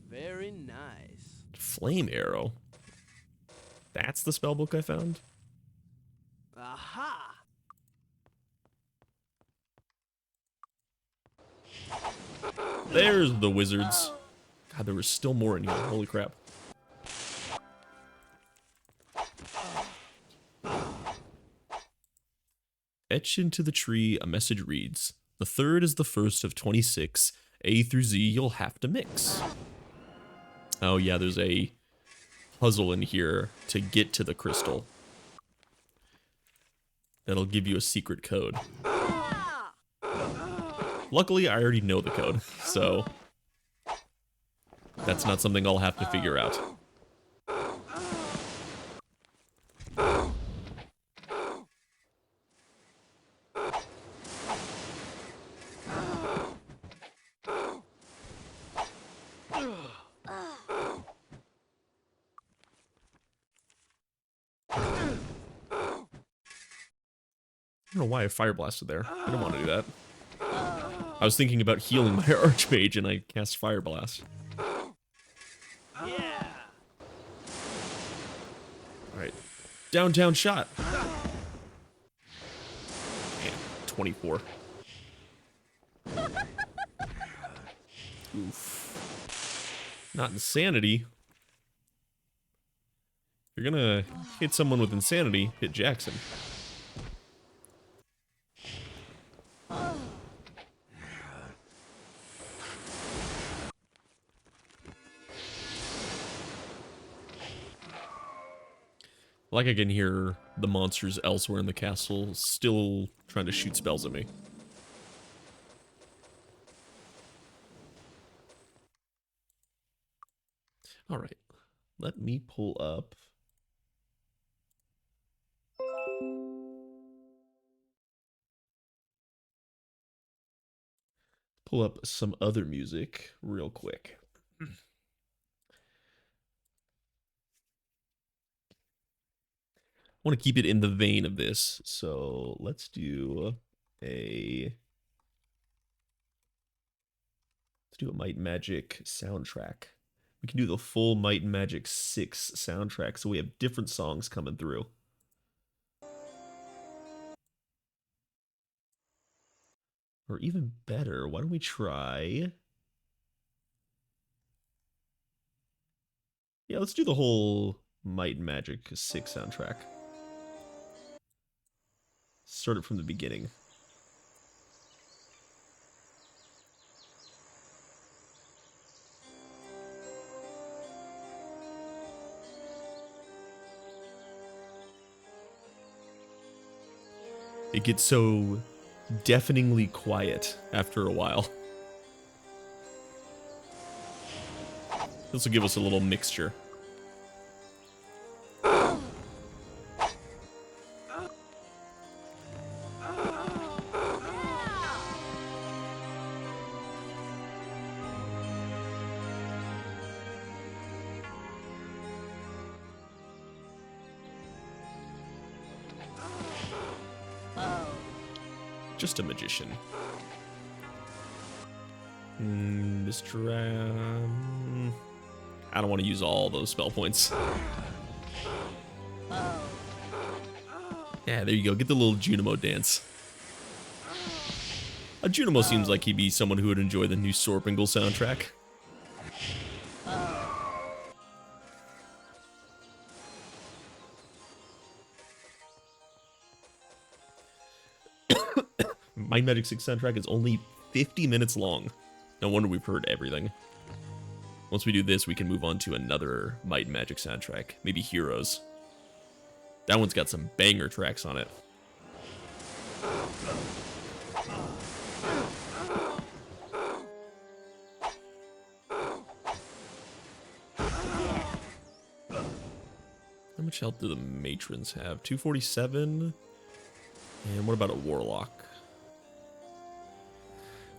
Very nice. Flame arrow. That's the spellbook I found? Aha! There's the wizards. God, there was still more in here. Holy crap. Etched into the tree, a message reads, "The third is the first of 26. A through Z you'll have to mix." Oh yeah, there's a puzzle in here to get to the crystal. That'll give you a secret code. Luckily, I already know the code, so that's not something I'll have to figure out. I don't know why I fire blasted there. I didn't want to do that. I was thinking about healing my archmage and I cast fire blast. Yeah. Alright. Downtown shot. Damn, 24. Oof. Not insanity. If you're gonna hit someone with insanity, hit Jackson. Like I can hear the monsters elsewhere in the castle still trying to shoot spells at me. Alright, let me pull up. Pull up some other music real quick. I want to keep it in the vein of this, so let's do a Might and Magic soundtrack. We can do the full Might and Magic 6 soundtrack, so we have different songs coming through. Or even better, why don't we try... Yeah, let's do the whole Might and Magic 6 soundtrack. Start it from the beginning. It gets so deafeningly quiet after a while. This will give us a little mixture. Just a magician. I don't want to use all those spell points. Yeah, there you go. Get the little Junimo dance. Junimo seems like he'd be someone who would enjoy the new Sorpingle soundtrack. Might Magic 6 soundtrack is only 50 minutes long. No wonder we've heard everything. Once we do this, we can move on to another Might and Magic soundtrack. Maybe Heroes. That one's got some banger tracks on it. How much health do the matrons have? 247? And what about a warlock?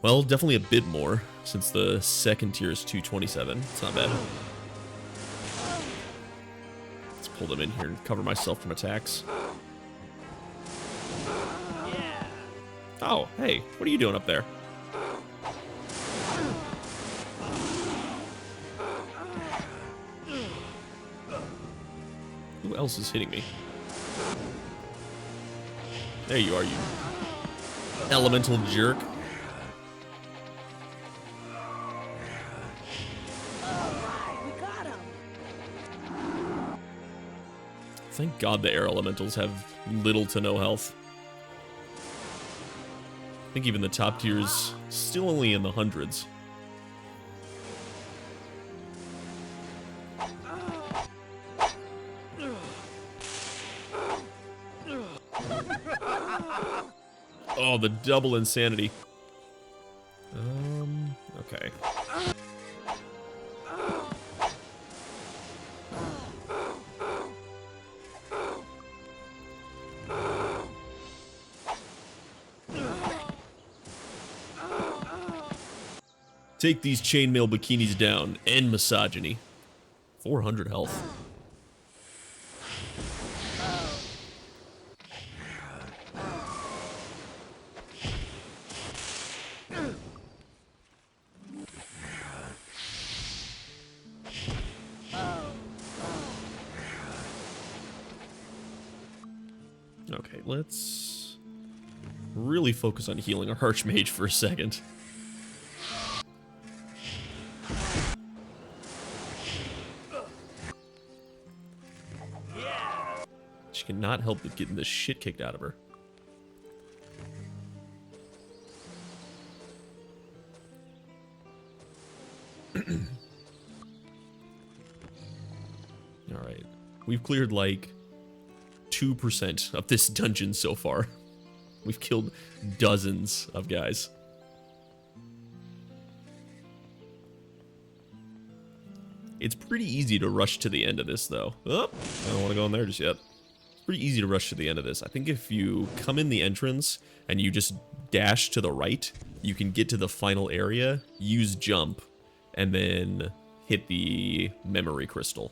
Well, definitely a bit more, since the second tier is 227. It's not bad. Let's pull them in here and cover myself from attacks. Oh, hey, what are you doing up there? Who else is hitting me? There you are, you elemental jerk. Thank God the air elementals have little to no health. I think even the top tier's still only in the hundreds. Oh, the double insanity. Okay. Take these chainmail bikinis down. End misogyny. 400 health. Okay, let's really focus on healing our Archmage for a second. She cannot help but getting the shit kicked out of her. Alright. We've cleared like 2% of this dungeon so far. We've killed dozens of guys. It's pretty easy to rush to the end of this, though. Oh, I don't want to go in there just yet. It's pretty easy to rush to the end of this. I think if you come in the entrance and you just dash to the right, you can get to the final area, use jump, and then hit the memory crystal.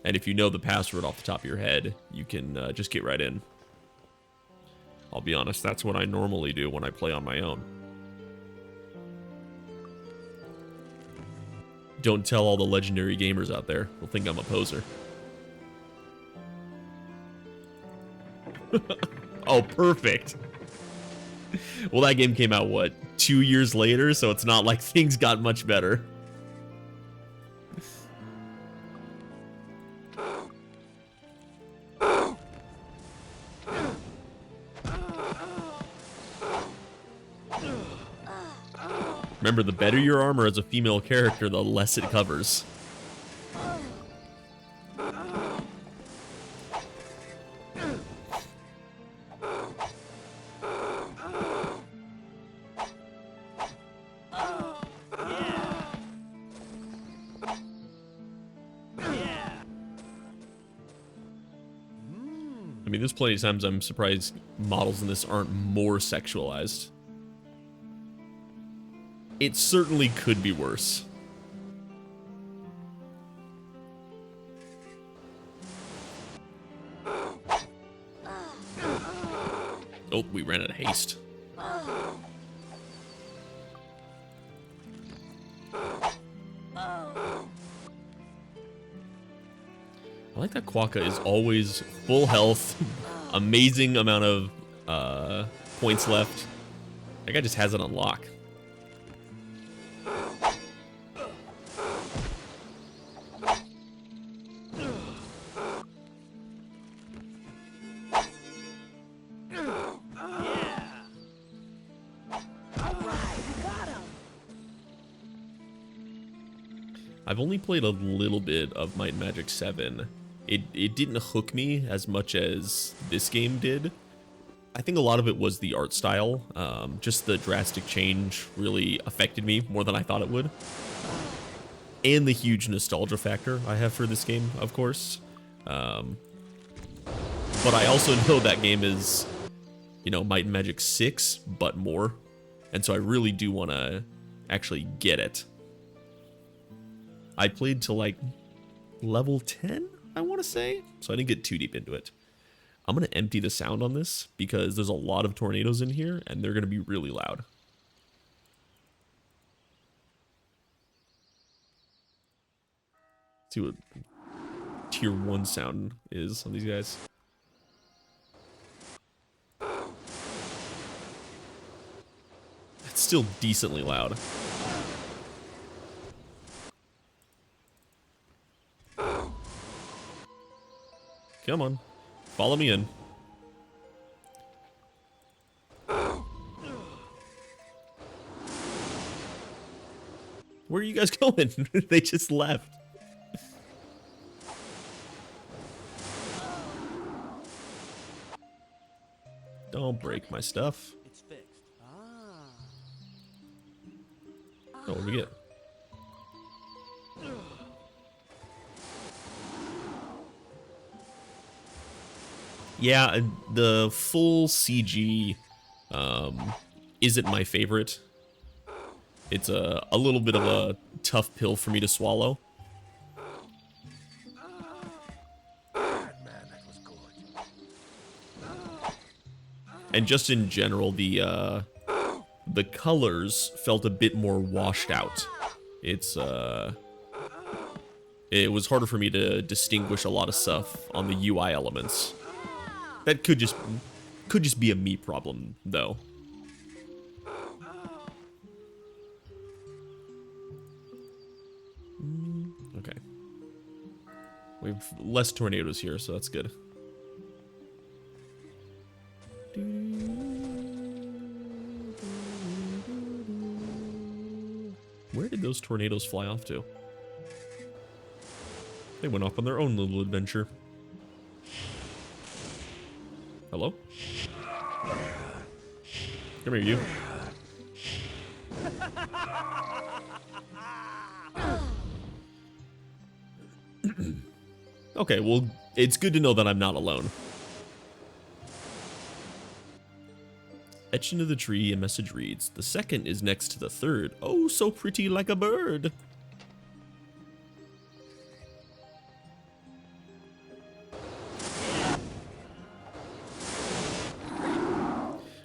And if you know the password off the top of your head, you can just get right in. I'll be honest, that's what I normally do when I play on my own. Don't tell all the legendary gamers out there. They'll think I'm a poser. Oh, perfect. Well, that game came out, what, 2 years later? So it's not like things got much better. Remember, the better your armor as a female character, the less it covers. I mean, there's plenty of times I'm surprised models in this aren't more sexualized. It certainly could be worse. Oh, we ran out of haste. I like that Quokka is always full health, amazing amount of points left. That guy just has it on lock. I've only played a little bit of Might and Magic 7. It didn't hook me as much as this game did. I think a lot of it was the art style. Just the drastic change really affected me more than I thought it would. And the huge nostalgia factor I have for this game, of course. But I also know that game is, you know, Might and Magic 6, but more. And so I really do want to actually get it. I played to like level 10, I want to say, so I didn't get too deep into it. I'm going to empty the sound on this because there's a lot of tornadoes in here and they're going to be really loud. Let's see what tier 1 sound is on these guys. It's still decently loud. Come on, follow me in. Where are you guys going? They just left. Don't break my stuff. It's fixed. Ah. Oh, what do we get? Yeah, the full CG isn't my favorite. It's a little bit of a tough pill for me to swallow. Man, that was good. And just in general, the colors felt a bit more washed out. It was harder for me to distinguish a lot of stuff on the UI elements. That could just be a me problem, though. Okay. We have less tornadoes here, so that's good. Where did those tornadoes fly off to? They went off on their own little adventure. Hello? Come here, you. Okay, well, it's good to know that I'm not alone. Etched into the tree, a message reads, "The second is next to the third. Oh, so pretty like a bird."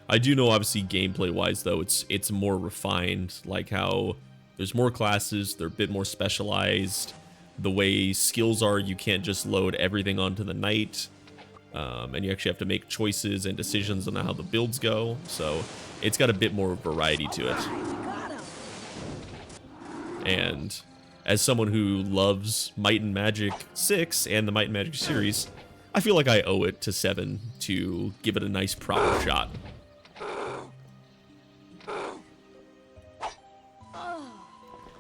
I do know, obviously, gameplay-wise, though, it's more refined, like how there's more classes, they're a bit more specialized. The way skills are, you can't just load everything onto the knight, and you actually have to make choices and decisions on how the builds go, so it's got a bit more variety to it. And as someone who loves Might and Magic 6 and the Might and Magic series, I feel like I owe it to 7 to give it a nice proper shot.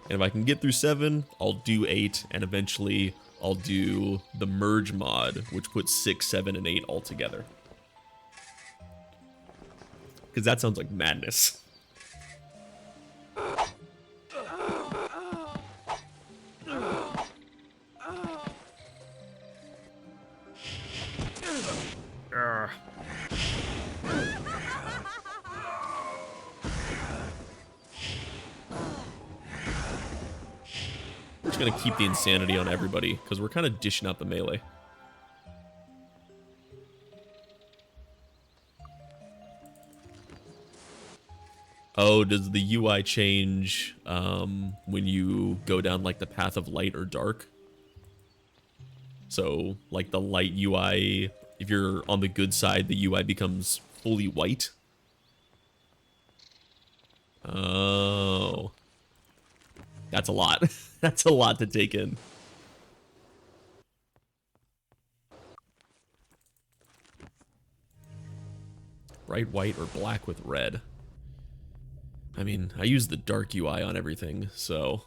And if I can get through 7, I'll do 8, and eventually I'll do the merge mod, which puts 6, 7, and 8 all together. Because that sounds like madness. We're just gonna keep the insanity on everybody, because we're kind of dishing out the melee. Oh, does the UI change when you go down like the path of light or dark? So like the light UI, if you're on the good side, the UI becomes fully white. Oh, that's a lot. That's a lot to take in. Bright white or black with red. I mean, I use the dark UI on everything, so...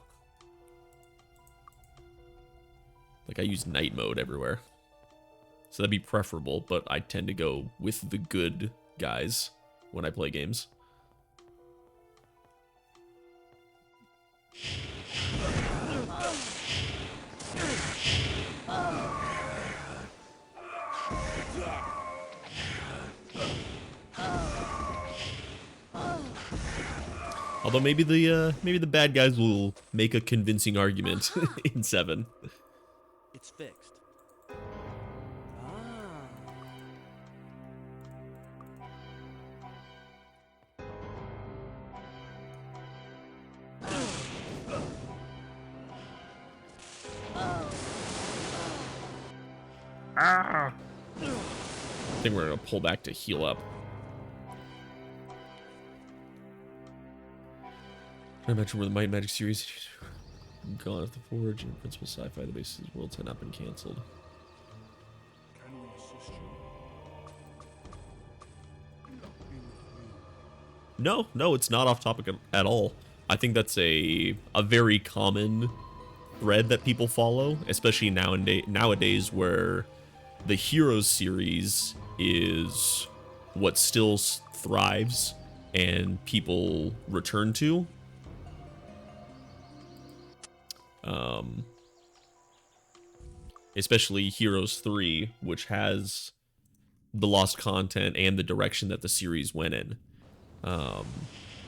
Like, I use night mode everywhere. So that'd be preferable, but I tend to go with the good guys when I play games. Although maybe the bad guys will make a convincing argument in 7. It's fixed. I think we're gonna pull back to heal up. I imagine where the Might and Magic series gone off the forge and principal sci-fi, the basis of worlds had not been canceled. Can we assist you? No, it's not off topic at all. I think that's a very common thread that people follow, especially nowadays where the Heroes series is what still thrives and people return to. Especially Heroes 3, which has the lost content and the direction that the series went in.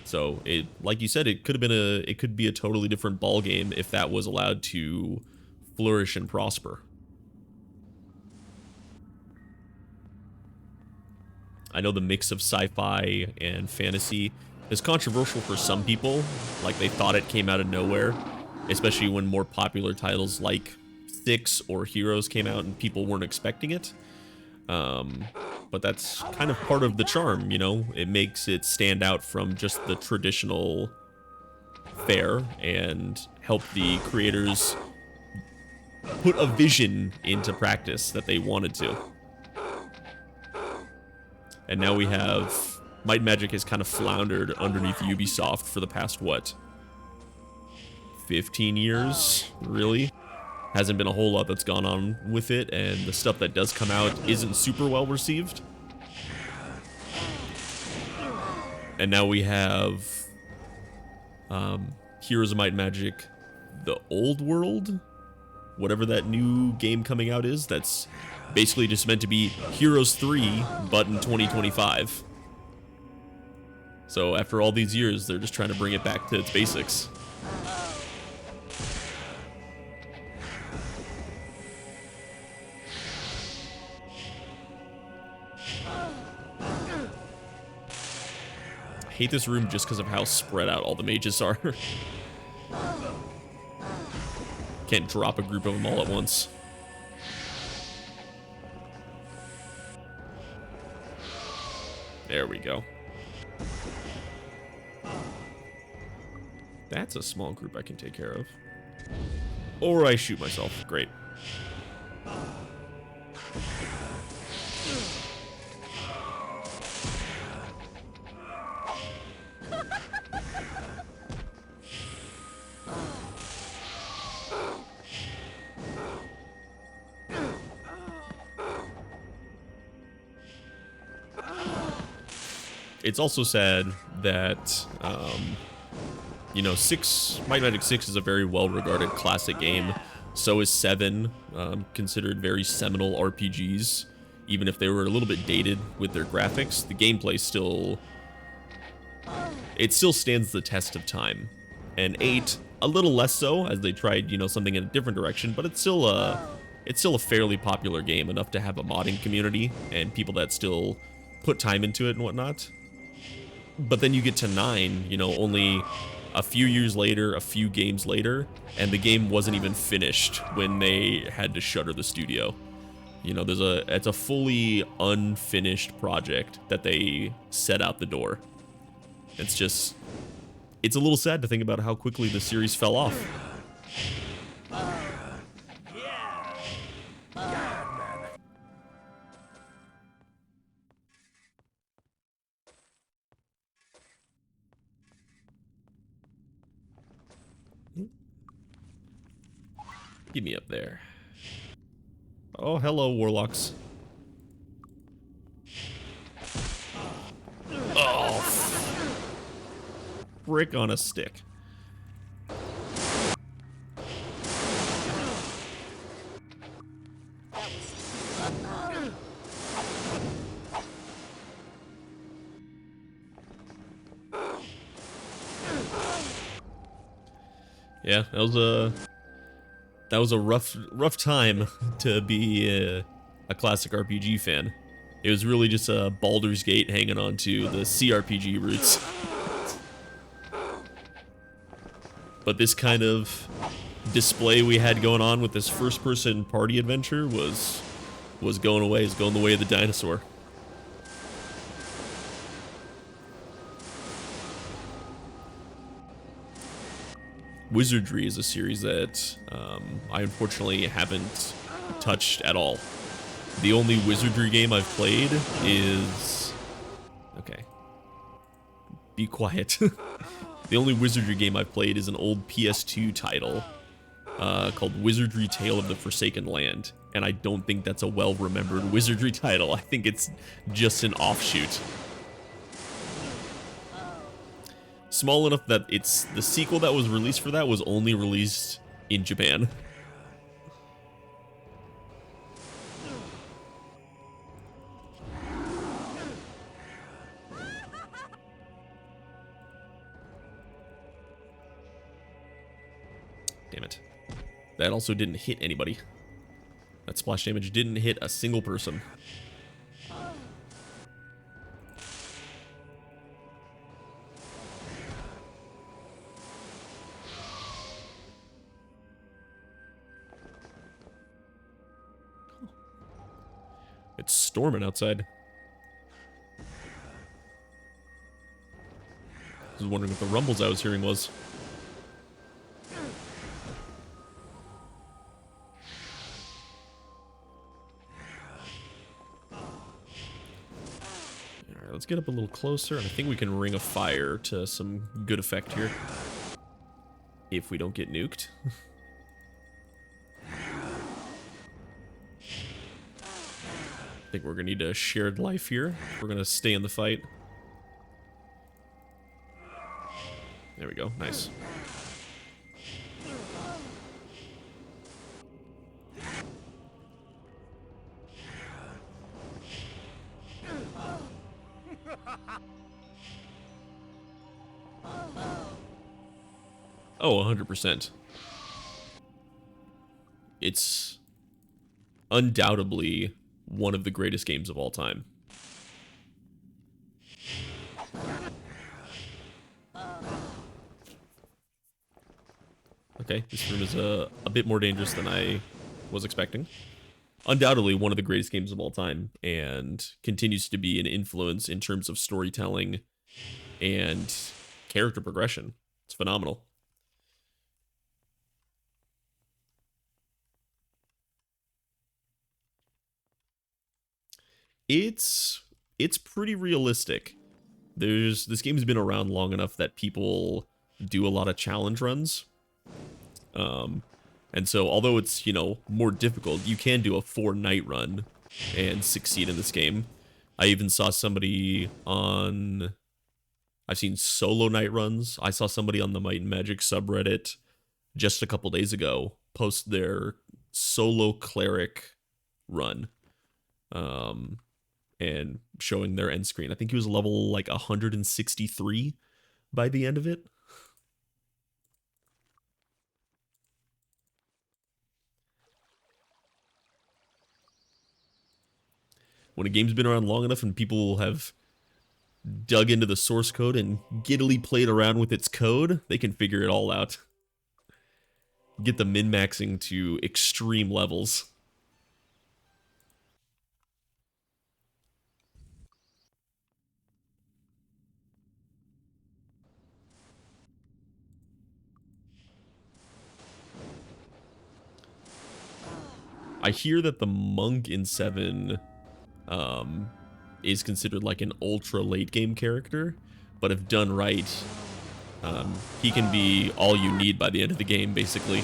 So it, like you said, it could be a totally different ball game if that was allowed to flourish and prosper. I know the mix of sci-fi and fantasy is controversial for some people, like they thought it came out of nowhere, especially when more popular titles like 6 or Heroes came out and people weren't expecting it. But that's kind of part of the charm, you know? It makes it stand out from just the traditional fare and help the creators put a vision into practice that they wanted to. And now we have... Might and Magic has kind of floundered underneath Ubisoft for the past, what? 15 years? Really? Hasn't been a whole lot that's gone on with it, and the stuff that does come out isn't super well received. And now we have Heroes of Might and Magic, the Old World, whatever that new game coming out is, that's basically just meant to be Heroes 3, but in 2025. So after all these years, they're just trying to bring it back to its basics. I hate this room just because of how spread out all the mages are. Can't drop a group of them all at once. There we go. That's a small group I can take care of. Or I shoot myself. Great. It's also sad that, you know, Might and Magic 6 is a very well-regarded classic game. So is 7, considered very seminal RPGs. Even if they were a little bit dated with their graphics, the gameplay still stands the test of time. And 8, a little less so, as they tried, you know, something in a different direction, but it's still a fairly popular game, enough to have a modding community and people that still put time into it and whatnot. But then you get to 9, you know, only a few years later, a few games later, and the game wasn't even finished when they had to shutter the studio. You know, it's a fully unfinished project that they set out the door. It's a little sad to think about how quickly the series fell off. Get me up there. Oh, hello, warlocks. Oh, frick on a stick. Yeah, that was a rough time to be a classic RPG fan. It was really just a Baldur's Gate hanging on to the CRPG roots. But this kind of display we had going on with this first-person party adventure was going away. It's going the way of the dinosaur. Wizardry is a series that I unfortunately haven't touched at all. The only Wizardry game I've played is... Okay. Be quiet. The only Wizardry game I've played is an old PS2 title called Wizardry Tale of the Forsaken Land. And I don't think that's a well-remembered Wizardry title. I think it's just an offshoot. Small enough that it's the sequel that was released for that was only released in Japan. Damn it. That also didn't hit anybody. That splash damage didn't hit a single person. It's storming outside. I was wondering what the rumbles I was hearing was. Alright, let's get up a little closer, and I think we can ring a fire to some good effect here. If we don't get nuked. I think we're gonna need a shared life here. We're gonna stay in the fight. There we go. Nice. Oh, 100%. It's undoubtedly one of the greatest games of all time. Okay, this room is a bit more dangerous than I was expecting. Undoubtedly one of the greatest games of all time, and continues to be an influence in terms of storytelling and character progression. It's phenomenal. It's pretty realistic. This game's been around long enough that people do a lot of challenge runs. And so although it's, you know, more difficult, you can do a 4-night run and succeed in this game. I even saw somebody on... I've seen solo night runs. I saw somebody on the Might and Magic subreddit just a couple days ago post their solo cleric run. And showing their end screen. I think he was level like 163 by the end of it. When a game's been around long enough and people have dug into the source code and giddily played around with its code, they can figure it all out. Get the min-maxing to extreme levels. I hear that the monk in 7 is considered like an ultra late game character, but if done right, he can be all you need by the end of the game, basically.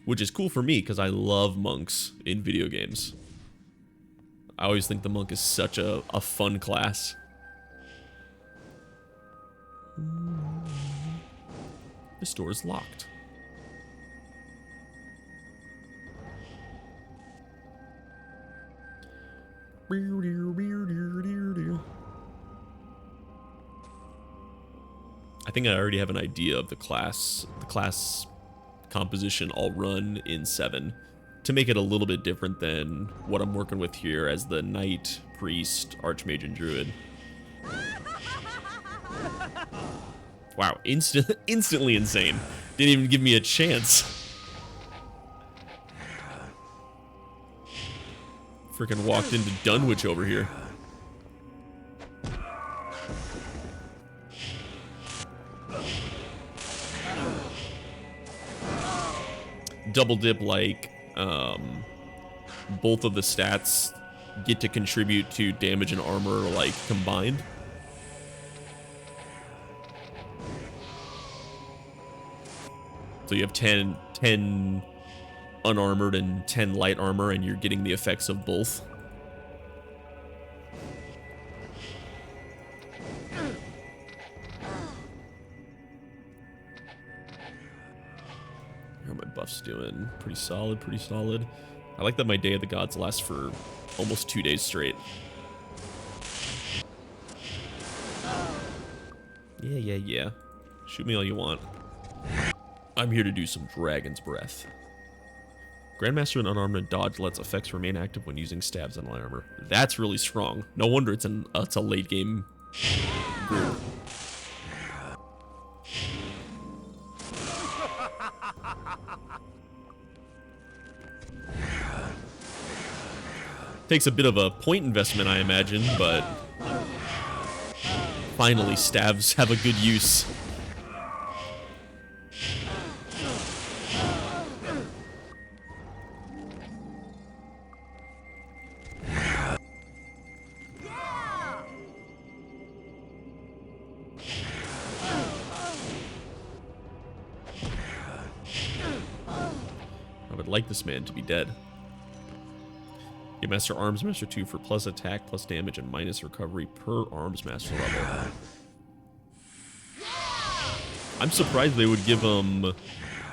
Which is cool for me, because I love monks in video games. I always think the monk is such a fun class. This door is locked. I think I already have an idea of the class composition I'll run in 7 to make it a little bit different than what I'm working with here as the knight, priest, archmage, and druid. Wow, instantly insane. Didn't even give me a chance. Freaking walked into Dunwich over here. Double dip, like, both of the stats get to contribute to damage and armor, like, combined. So you have 10 unarmored and 10 light armor, and you're getting the effects of both. How are my buffs doing? Pretty solid, pretty solid. I like that my Day of the Gods lasts for almost 2 days straight. Yeah. Shoot me all you want. I'm here to do some Dragon's Breath. Grandmaster and unarmed and dodge lets effects remain active when using stabs and light armor. That's really strong. No wonder it's a late game group. Takes a bit of a point investment, I imagine, but finally stabs have a good use. I would like this man to be dead. Give Master Arms Master 2 for plus attack, plus damage, and minus recovery per Arms Master level. I'm surprised they would give him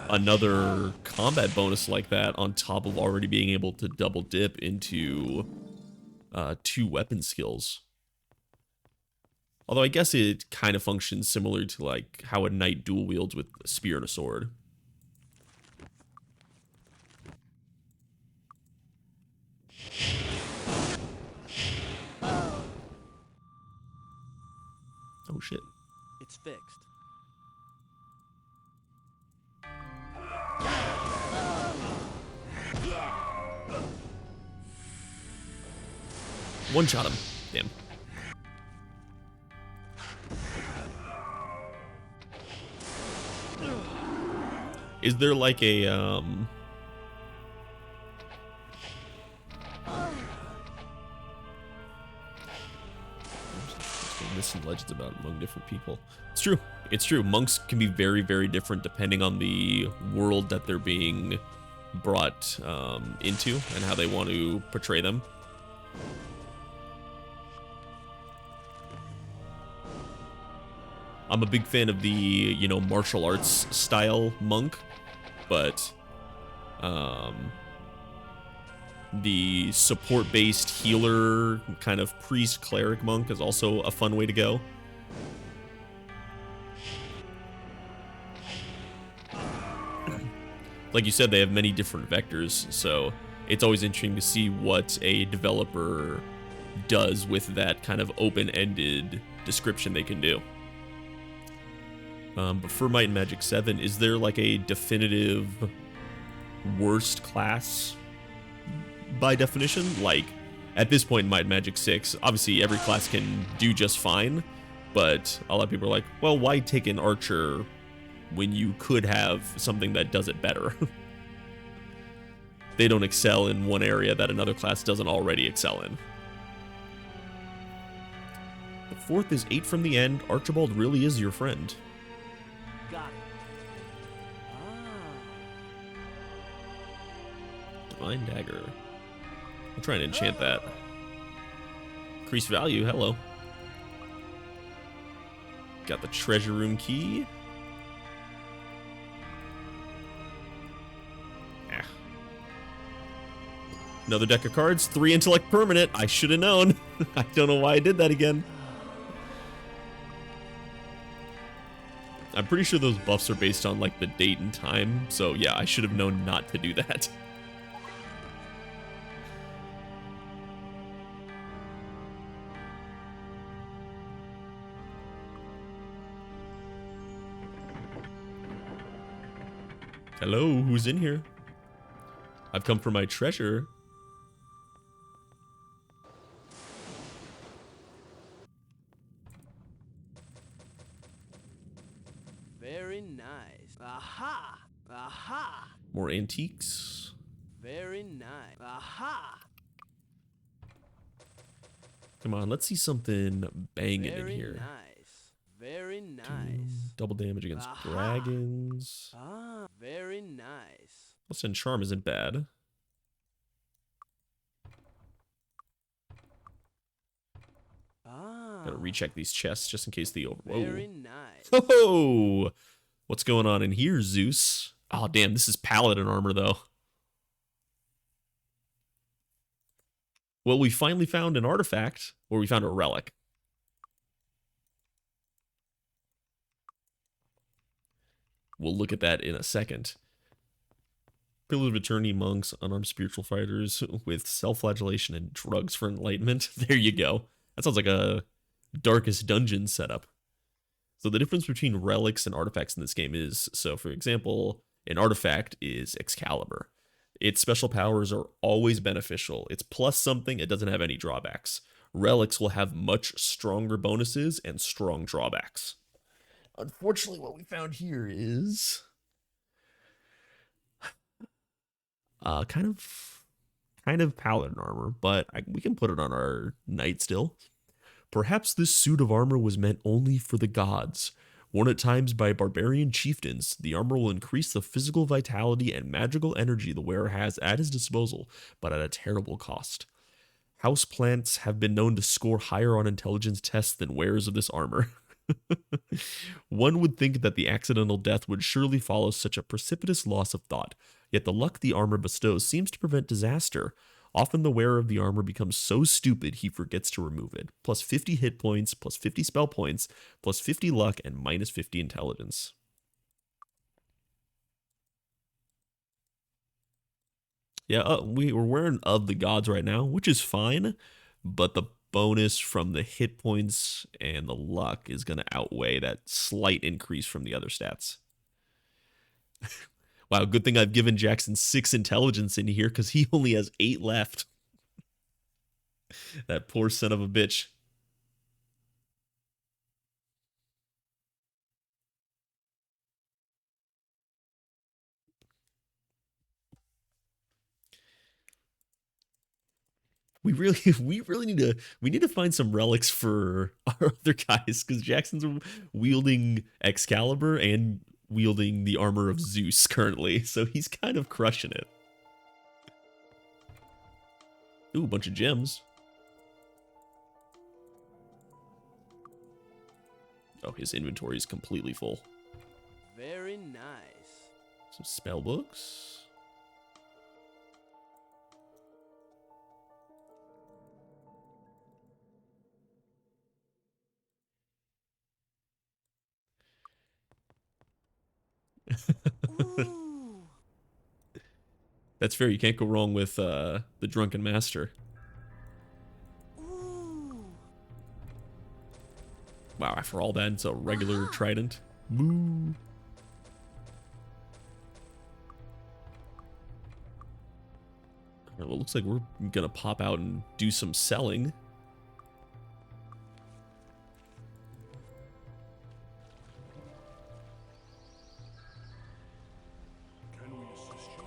another combat bonus like that on top of already being able to double dip into 2 weapon skills. Although I guess it kind of functions similar to like how a knight dual wields with a spear and a sword. Oh shit. It's fixed. One shot him. Damn. Is there like a missing legends about among different people? It's true. It's true. Monks can be very, very different depending on the world that they're being brought into and how they want to portray them. I'm a big fan of the, you know, martial arts style monk, but the support-based healer kind of priest-cleric monk is also a fun way to go. Like you said, they have many different vectors, so it's always interesting to see what a developer does with that kind of open-ended description they can do. But for Might and Magic 7, is there like a definitive worst class by definition? Like, at this point in Might and Magic 6, obviously every class can do just fine, but a lot of people are like, well, why take an archer when you could have something that does it better? They don't excel in one area that another class doesn't already excel in. The fourth is 8 from the end. Archibald really is your friend. Got it. Divine Dagger. I'll try and enchant that. Increase value, hello. Got the treasure room key. Another deck of cards, 3 intellect permanent. I should have known. I don't know why I did that again. I'm pretty sure those buffs are based on like the date and time. So yeah, I should have known not to do that. Hello, who's in here? I've come for my treasure. Very nice. Aha! Aha! More antiques. Very nice. Aha! Come on, let's see something banging in Very here. nice. Very nice. Double damage against Aha. dragons. Ah, very nice. Plus, and charm isn't bad. Ah. Gotta recheck these chests just in case the over. Very Whoa. nice. Oh, what's going on in here, Zeus? Oh, damn, this is paladin armor, though. Well, we finally found an artifact, or we found a relic. We'll look at that in a second. Pillars of Eternity monks, unarmed spiritual fighters with self-flagellation and drugs for enlightenment. There you go. That sounds like a Darkest Dungeon setup. So the difference between relics and artifacts in this game is, so for example, an artifact is Excalibur. Its special powers are always beneficial. It's plus something, it doesn't have any drawbacks. Relics will have much stronger bonuses and strong drawbacks. Unfortunately, what we found here is kind of paladin armor, but we can put it on our knight still. Perhaps this suit of armor was meant only for the gods. Worn at times by barbarian chieftains, the armor will increase the physical vitality and magical energy the wearer has at his disposal, but at a terrible cost. Houseplants have been known to score higher on intelligence tests than wearers of this armor. One would think that the accidental death would surely follow such a precipitous loss of thought, yet the luck the armor bestows seems to prevent disaster. Often the wearer of the armor becomes so stupid he forgets to remove it. Plus 50 hit points, plus 50 spell points, plus 50 luck, and minus 50 intelligence. Yeah, we're wearing Of the Gods right now, which is fine, but the bonus from the hit points and the luck is going to outweigh that slight increase from the other stats. Wow, good thing I've given Jackson 6 intelligence in here because he only has 8 left. That poor son of a bitch. We really need to find some relics for our other guys because Jackson's wielding Excalibur and wielding the armor of Zeus currently, so he's kind of crushing it. Ooh, a bunch of gems. Oh, his inventory is completely full. Very nice. Some spell books. Ooh. That's fair. You can't go wrong with the Drunken Master. Ooh. Wow, after all that, it's a regular trident. Moo. Well, it looks like we're gonna pop out and do some selling. Can we assist you?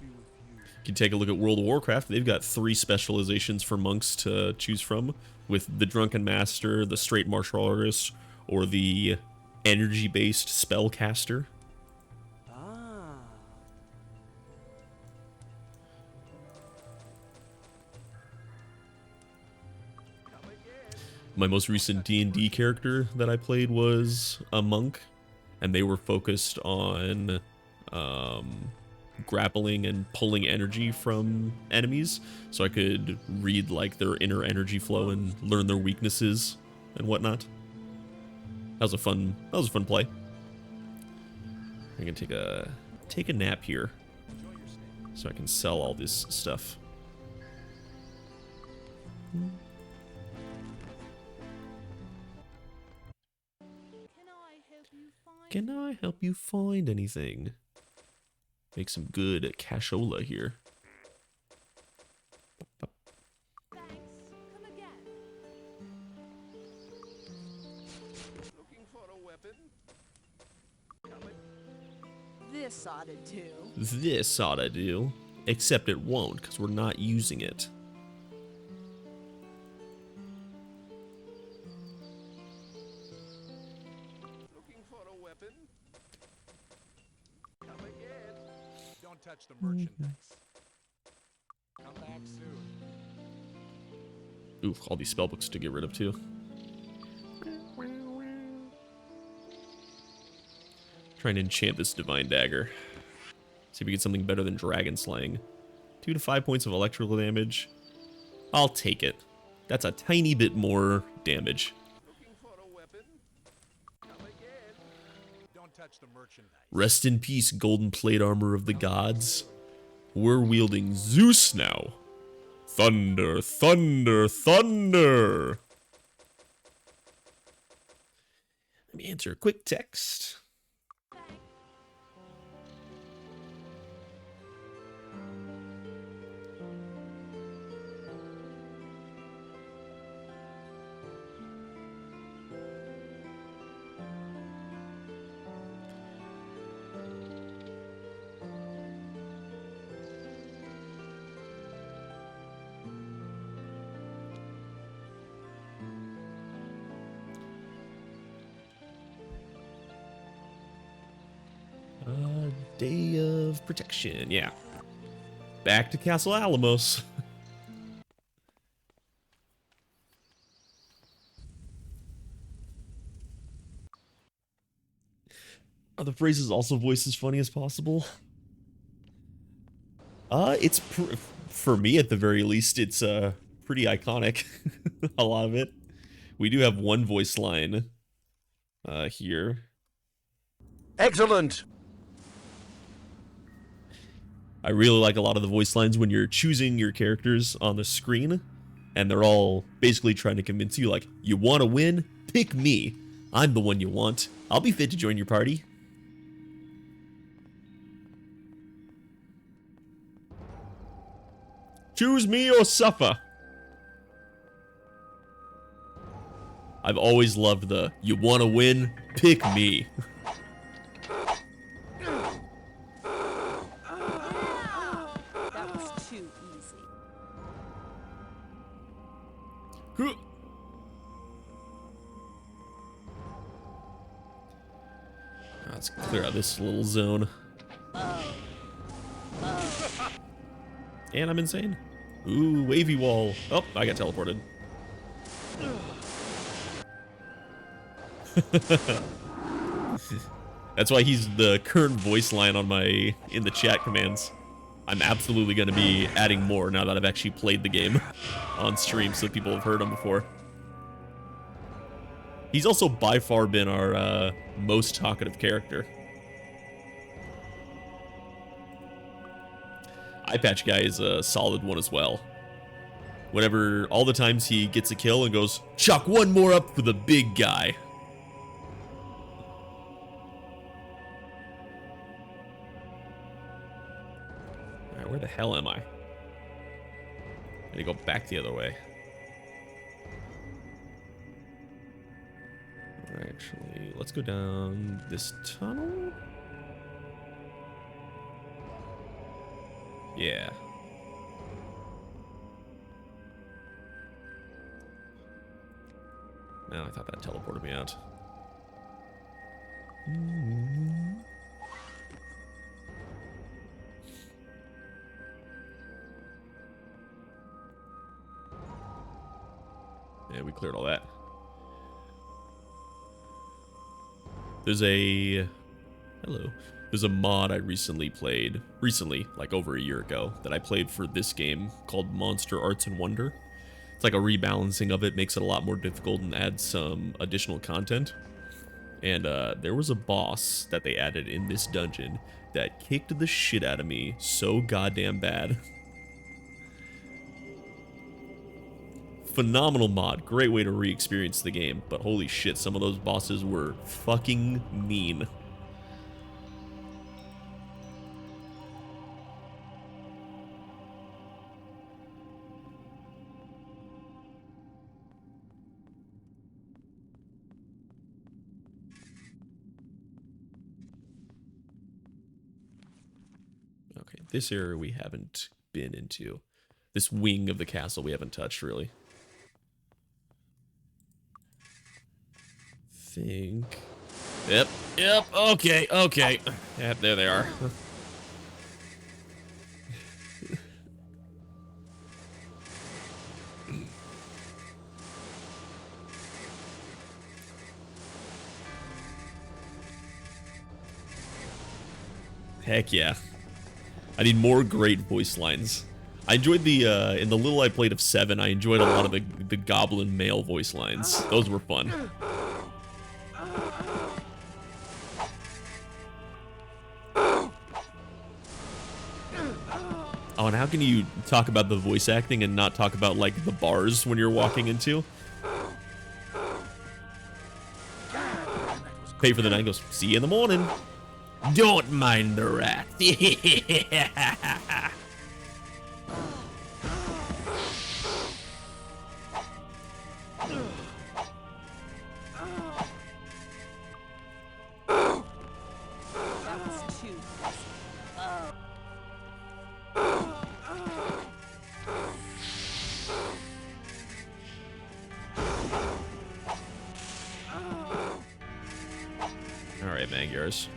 Be with you. You can take a look at World of Warcraft. They've got 3 specializations for monks to choose from, with the Drunken Master, the Straight Martial Artist, or the energy-based Spellcaster. Ah. My most recent D&D character that I played was a monk, and they were focused on grappling and pulling energy from enemies, so I could read like their inner energy flow and learn their weaknesses and whatnot. That was a fun play. I'm gonna take a nap here, so I can sell all this stuff. Can I help you find anything? Make some good cashola here. Thanks. Come again. Looking for a weapon? This ought to do. This ought to do. Except it won't, because we're not using it. Looking for a weapon? Come again. Don't touch the merchandise. Come back soon. Ooh, all these spellbooks to get rid of too. Trying to enchant this Divine Dagger. See if we get something better than Dragon Slaying. 2 to 5 points of electrical damage. I'll take it. That's a tiny bit more damage. Looking for a weapon? Come again. Don't touch the merchandise. Rest in peace, golden plate armor of the gods. We're wielding Zeus now. Thunder, thunder, thunder. Let me answer a quick text. Day of Protection, yeah. Back to Castle Alamos. Are the phrases also voiced as funny as possible? It's for me at the very least, it's pretty iconic. A lot of it. We do have one voice line here. Excellent. I really like a lot of the voice lines when you're choosing your characters on the screen, and they're all basically trying to convince you, like, you want to win? Pick me. I'm the one you want. I'll be fit to join your party. Choose me or suffer. I've always loved the, you want to win? Pick me. That was too easy. Let's clear out this little zone. And I'm insane. Ooh, wavy wall. Oh, I got teleported. That's why he's the current voice line on my in the chat commands. I'm absolutely going to be adding more now that I've actually played the game on stream, so people have heard him before. He's also by far been our most talkative character. Eye patch guy is a solid one as well. Whenever, all the times he gets a kill and goes, "Chuck one more up for the big guy." Alright, where the hell am I? I need to go back the other way. Alright, actually, let's go down this tunnel. Yeah. No, I thought that teleported me out. Yeah, we cleared all that. There's a... Hello. There's a mod I recently played, like over a year ago, that I played for this game called Monster Arts and Wonder. It's like a rebalancing of it, makes it a lot more difficult and adds some additional content. And there was a boss that they added in this dungeon that kicked the shit out of me so goddamn bad. Phenomenal mod, great way to re-experience the game, but holy shit, some of those bosses were fucking mean. Okay, this area we haven't been into. This wing of the castle we haven't touched, really. Think... Yep, okay. Yep, there they are. Heck yeah. I need more great voice lines. I enjoyed the, in the little I played of 7, I enjoyed a lot of the goblin male voice lines. Those were fun. Oh, and how can you talk about the voice acting and not talk about, like, the bars when you're walking into? Pay for the night, goes, see you in the morning. Don't mind the rat. Alright, Magyars.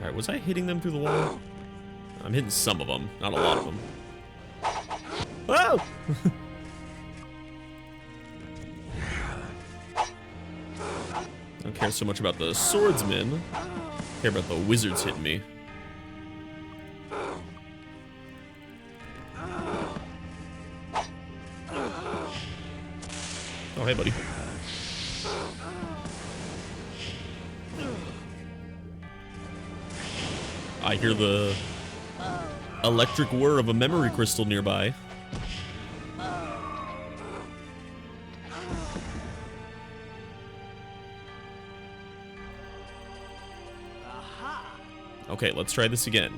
Alright, was I hitting them through the wall? I'm hitting some of them, not a lot of them. Whoa! I don't care so much about the swordsmen. I care about the wizards hitting me. Oh, hey, buddy. I hear the electric whir of a memory crystal nearby. Okay, let's try this again.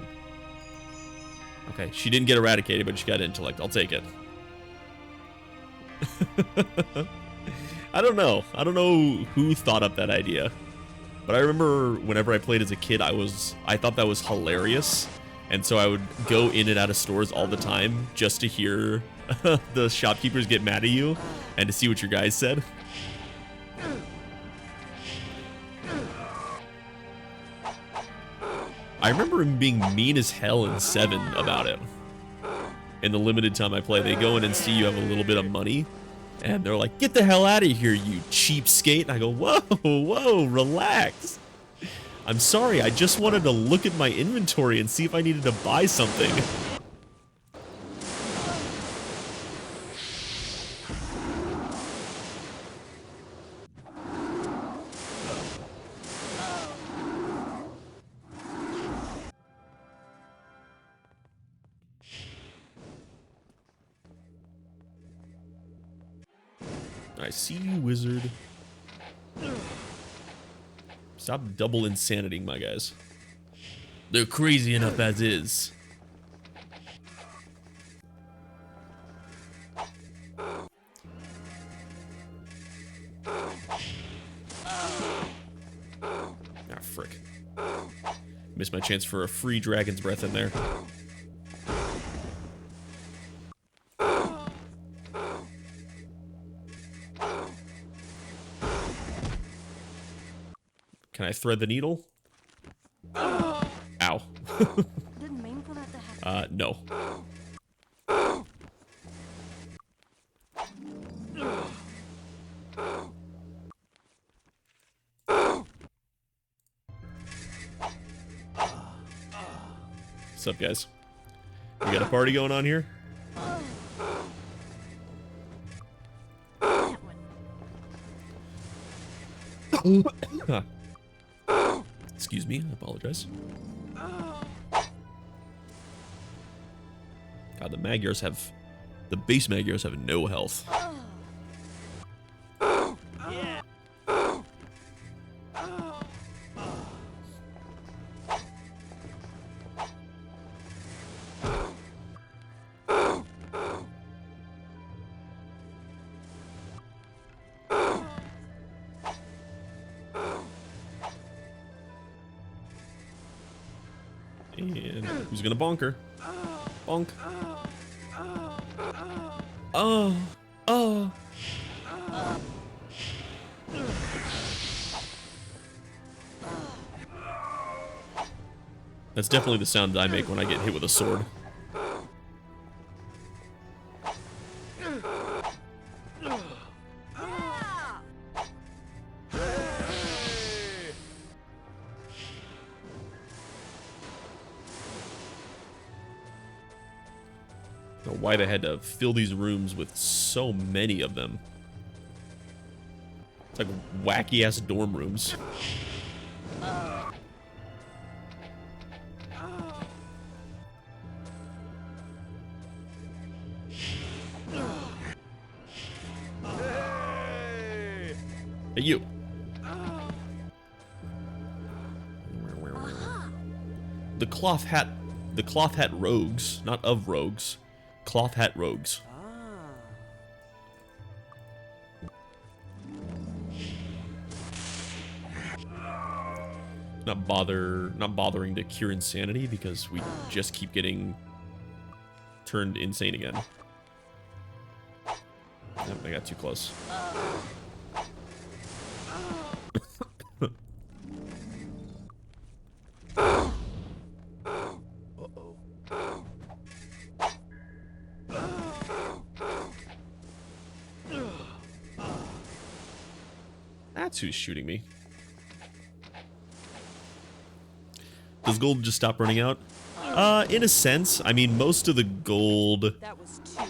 Okay, she didn't get eradicated, but she got intellect. I'll take it. I don't know. I don't know who thought up that idea. But I remember whenever I played as a kid, I thought that was hilarious. And so I would go in and out of stores all the time just to hear the shopkeepers get mad at you and to see what your guys said. I remember him being mean as hell in 7 about it. In the limited time I play, they go in and see you have a little bit of money. And they're like, get the hell out of here, you cheapskate. And I go, whoa, relax. I'm sorry, I just wanted to look at my inventory and see if I needed to buy something. I see you, wizard. Stop double insanitying my guys. They're crazy enough as is. Ah, frick. Missed my chance for a free dragon's breath in there. Can I thread the needle? Ow. Didn't mean for that to happen. No. What's up, guys? We got a party going on here? That one. Excuse me, I apologize. God, the Magyars have... The base Magyars have no health. Yeah. And who's gonna bonk her? Bonk. Oh. Oh. That's definitely the sound I make when I get hit with a sword. Don't know why they had to fill these rooms with so many of them. It's like wacky ass dorm rooms. Hey, you. The cloth hat rogues, not of rogues. Cloth hat rogues. Not bothering to cure insanity because we just keep getting turned insane again. Nope, I got too close. That's who's shooting me. Does gold just stop running out? In a sense. I mean, most of the gold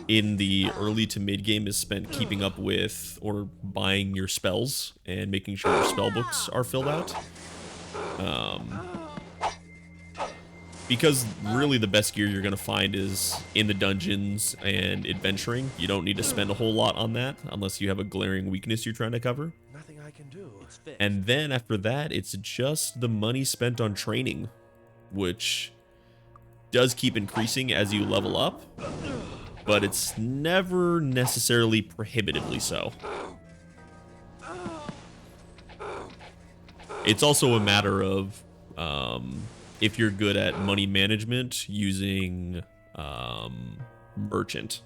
in the early to mid game is spent keeping up with or buying your spells and making sure your spell books are filled out. Because really the best gear you're going to find is in the dungeons and adventuring. You don't need to spend a whole lot on that unless you have a glaring weakness you're trying to cover. Nothing I can do. And then after that, it's just the money spent on training, which does keep increasing as you level up, but it's never necessarily prohibitively so. It's also a matter of if you're good at money management using merchant.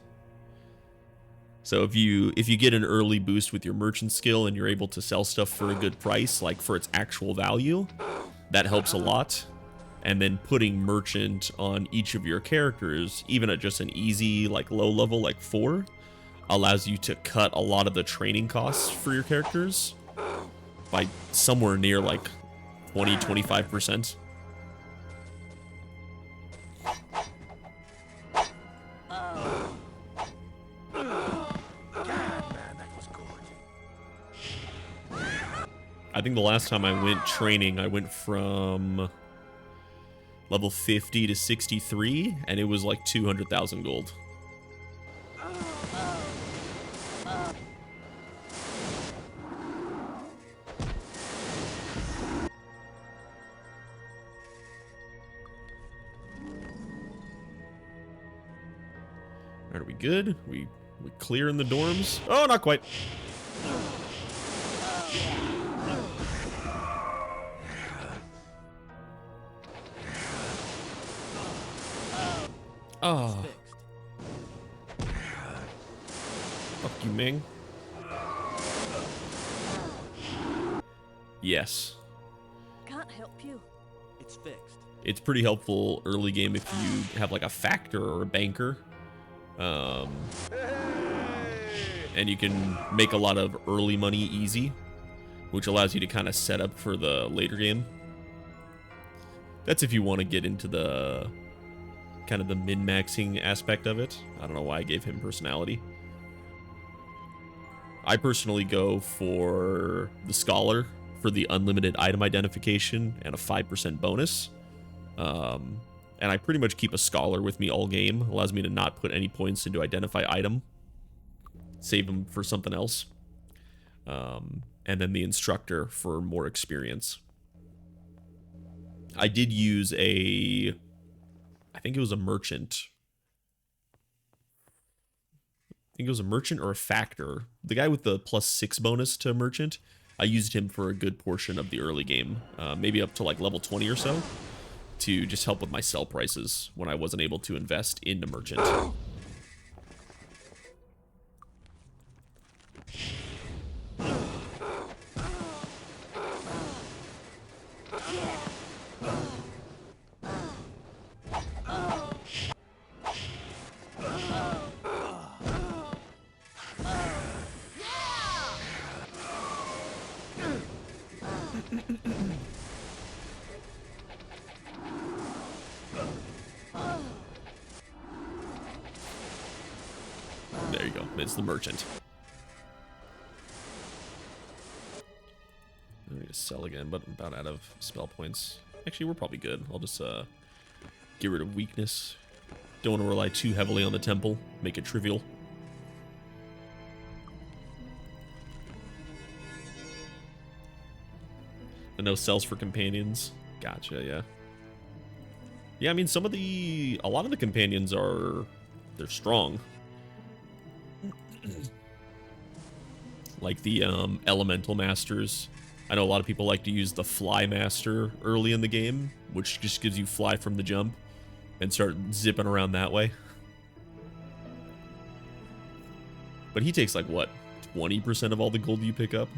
So if you get an early boost with your merchant skill and you're able to sell stuff for a good price, like for its actual value, that helps a lot. And then putting merchant on each of your characters, even at just an easy, like low level, like 4, allows you to cut a lot of the training costs for your characters by somewhere near like 20-25%. I think the last time I went training, I went from level 50 to 63, and it was like 200,000 gold. Alright, are we good? We clear in the dorms? Oh, not quite. Oh. Fuck you, Ming. Yes. Can't help you. It's fixed. It's pretty helpful early game if you have like a factor or a banker. And you can make a lot of early money easy, which allows you to kind of set up for the later game. That's if you want to get into the kind of the min-maxing aspect of it. I don't know why I gave him personality. I personally go for the Scholar for the unlimited item identification and a 5% bonus. And I pretty much keep a Scholar with me all game. Allows me to not put any points into identify item. Save them for something else. And then the Instructor for more experience. I did use I think it was a merchant. I think it was a merchant or a factor. The guy with the +6 bonus to merchant, I used him for a good portion of the early game. Maybe up to like level 20 or so. To just help with my sell prices when I wasn't able to invest into merchant. There you go. It's the merchant. I need to sell again, but I'm about out of spell points. Actually, we're probably good. I'll just get rid of weakness. Don't want to rely too heavily on the temple. Make it trivial. And no cells for companions. Gotcha, yeah. Yeah, I mean, a lot of the companions they're strong. Like the elemental masters. I know a lot of people like to use the fly master early in the game, which just gives you fly from the jump and start zipping around that way. But he takes like what, 20% of all the gold you pick up?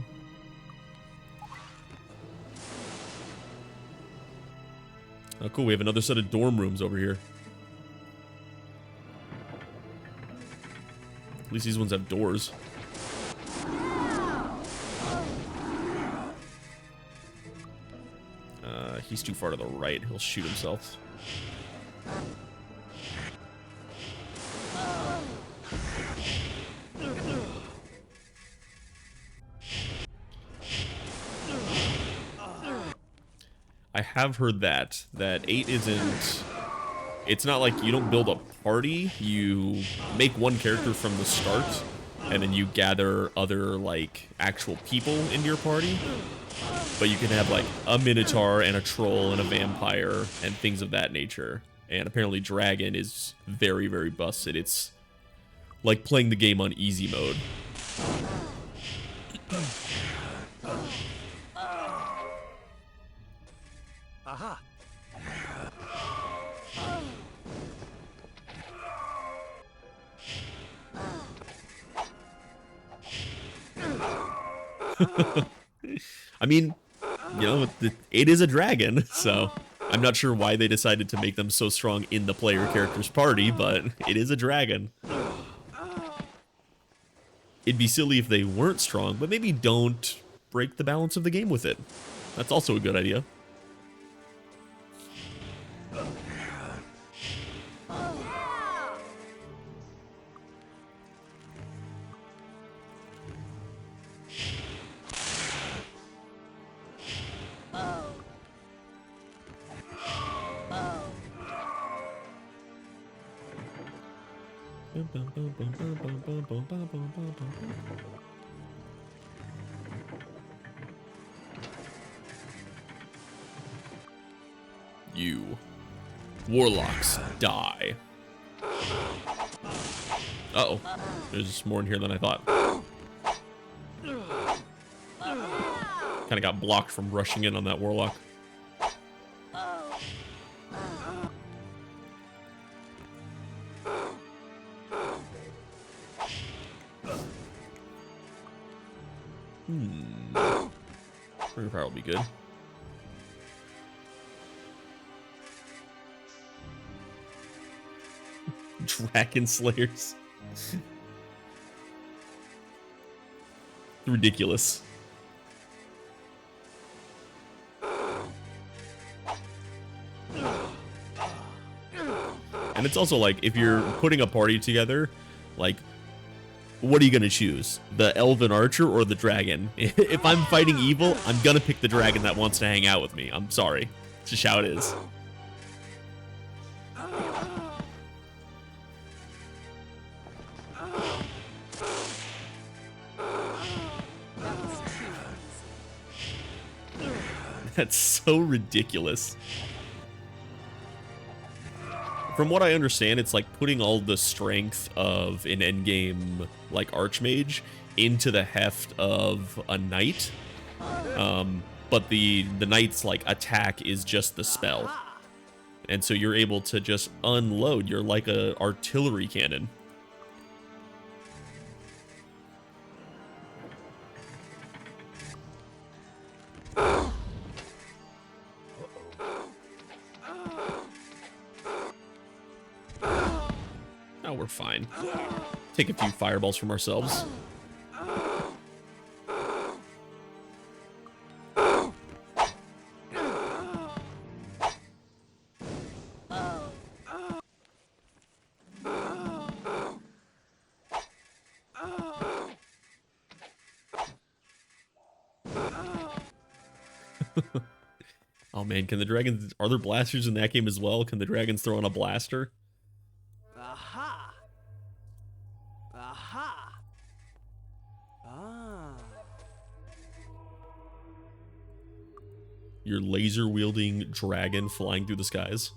Oh cool, we have another set of dorm rooms over here. At least these ones have doors. He's too far to the right. He'll shoot himself. I have heard that 8 isn't... It's not like you don't build a party. You make one character from the start, and then you gather other, like, actual people into your party. But you can have, like, a Minotaur and a Troll and a Vampire and things of that nature. And apparently Dragon is very, very busted. It's like playing the game on easy mode. Aha! I mean, you know, it is a dragon, so I'm not sure why they decided to make them so strong in the player character's party, but it is a dragon. It'd be silly if they weren't strong, but maybe don't break the balance of the game with it. That's also a good idea. You warlocks die. Uh-oh. There's more in here than I thought. Kind of got blocked from rushing in on that warlock. Trigger power will be good. Dragon Slayers. Ridiculous. And it's also like, if you're putting a party together, like, what are you gonna choose? The elven archer or the dragon? If I'm fighting evil, I'm gonna pick the dragon that wants to hang out with me. I'm sorry. It's just how it is. That's so ridiculous. From what I understand, it's like putting all the strength of an endgame, like, archmage into the heft of a knight. But the knight's, like, attack is just the spell. And so you're able to just unload. You're like a artillery cannon. Oh, we're fine. Take a few fireballs from ourselves. Oh man, can the dragons... Are there blasters in that game as well? Can the dragons throw on a blaster? Aha! Aha! Ah. Your laser-wielding dragon flying through the skies.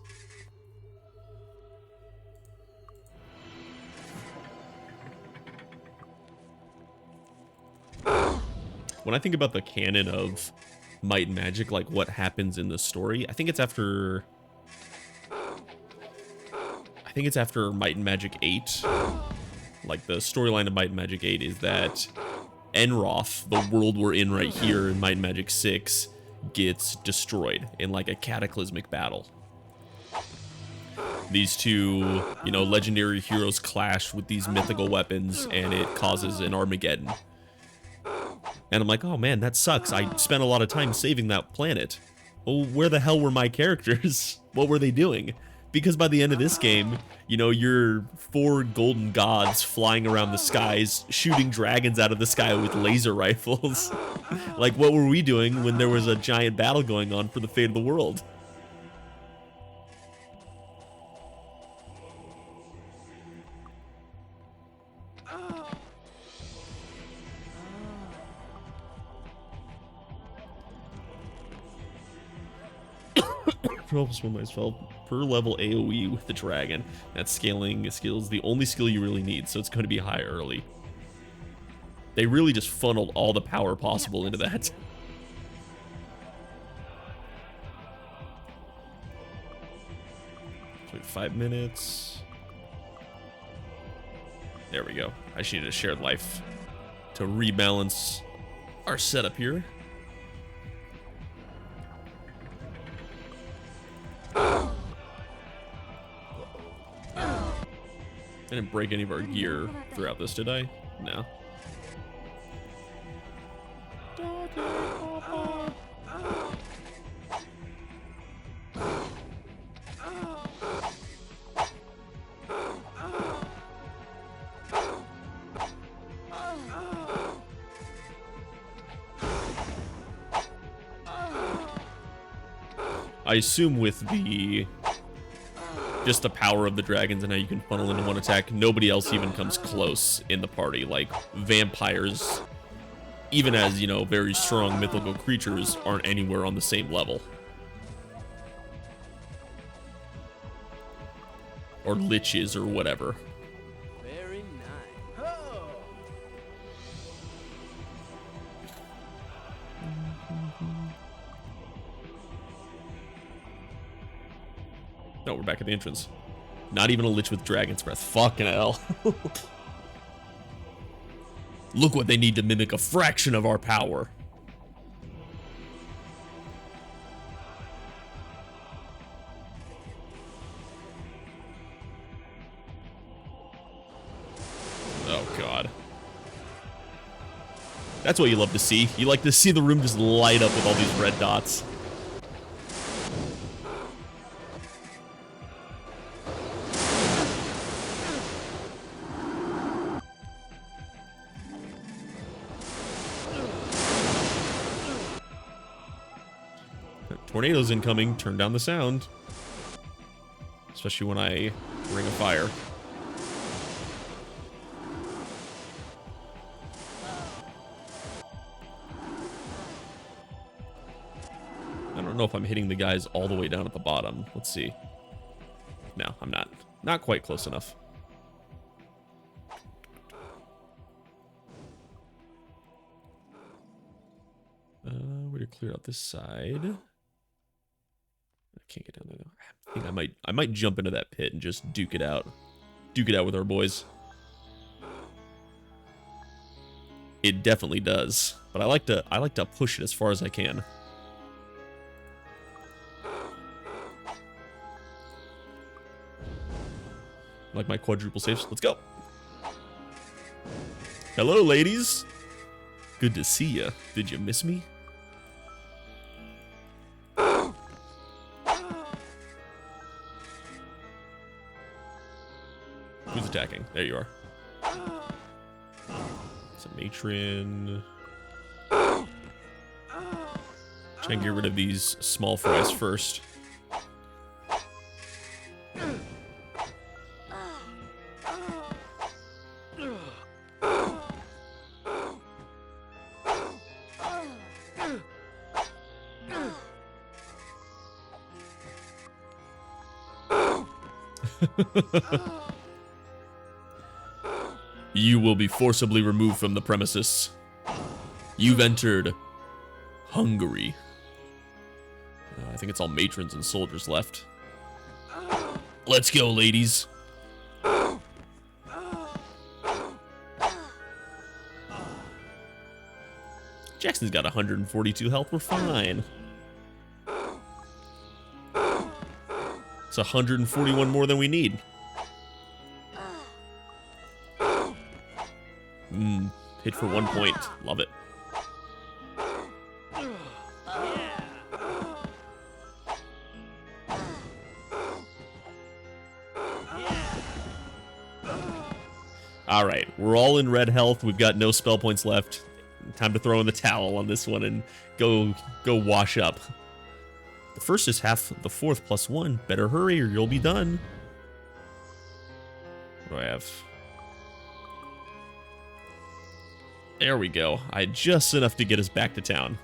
When I think about the canon of Might and Magic, like what happens in the story, I think it's after Might and Magic 8. Like, the storyline of Might and Magic 8 is that Enroth, the world we're in right here in Might and Magic 6, gets destroyed in, like, a cataclysmic battle. These two, you know, legendary heroes clash with these mythical weapons, and it causes an Armageddon. And I'm like, oh man, that sucks. I spent a lot of time saving that planet. Well, where the hell were my characters? What were they doing? Because by the end of this game, you know, you're 4 golden gods flying around the skies, shooting dragons out of the sky with laser rifles. Like, what were we doing when there was a giant battle going on for the fate of the world? Myself per level AoE with the dragon. That scaling skill is the only skill you really need, so it's going to be high early. They really just funneled all the power possible into that. 5 minutes. There we go. I just needed a shared life to rebalance our setup here. I didn't break any of our gear throughout this, did I? No. I assume with the... just the power of the dragons and how you can funnel into one attack, nobody else even comes close in the party. Like, vampires, even as, you know, very strong mythical creatures, aren't anywhere on the same level. Or liches or whatever. Very nice. No, we're back at the entrance. Not even a lich with dragon's breath. Fucking hell. Look what they need to mimic a fraction of our power. Oh, God. That's what you love to see. You like to see the room just light up with all these red dots. Tornadoes incoming. Turn down the sound. Especially when I ring a fire. I don't know if I'm hitting the guys all the way down at the bottom. Let's see. No, I'm not. Not quite close enough. We're gonna clear out this side. I can't get down there though. I think I might jump into that pit and just duke it out. Duke it out with our boys. It definitely does. But I like to push it as far as I can. Like my quadruple saves. Let's go. Hello, ladies. Good to see ya. Did you miss me? Who's attacking? There you are. It's a matron. Try and get rid of these small fries first. You will be forcibly removed from the premises. You've entered Hungary. I think it's all matrons and soldiers left. Let's go, ladies. Jackson's got 142 health. We're fine. It's 141 more than we need. Hit for 1 point. Love it. Alright, we're all in red health. We've got no spell points left. Time to throw in the towel on this one and go wash up. The first is half the fourth plus 1. Better hurry or you'll be done. What do I have? There we go. I had just enough to get us back to town.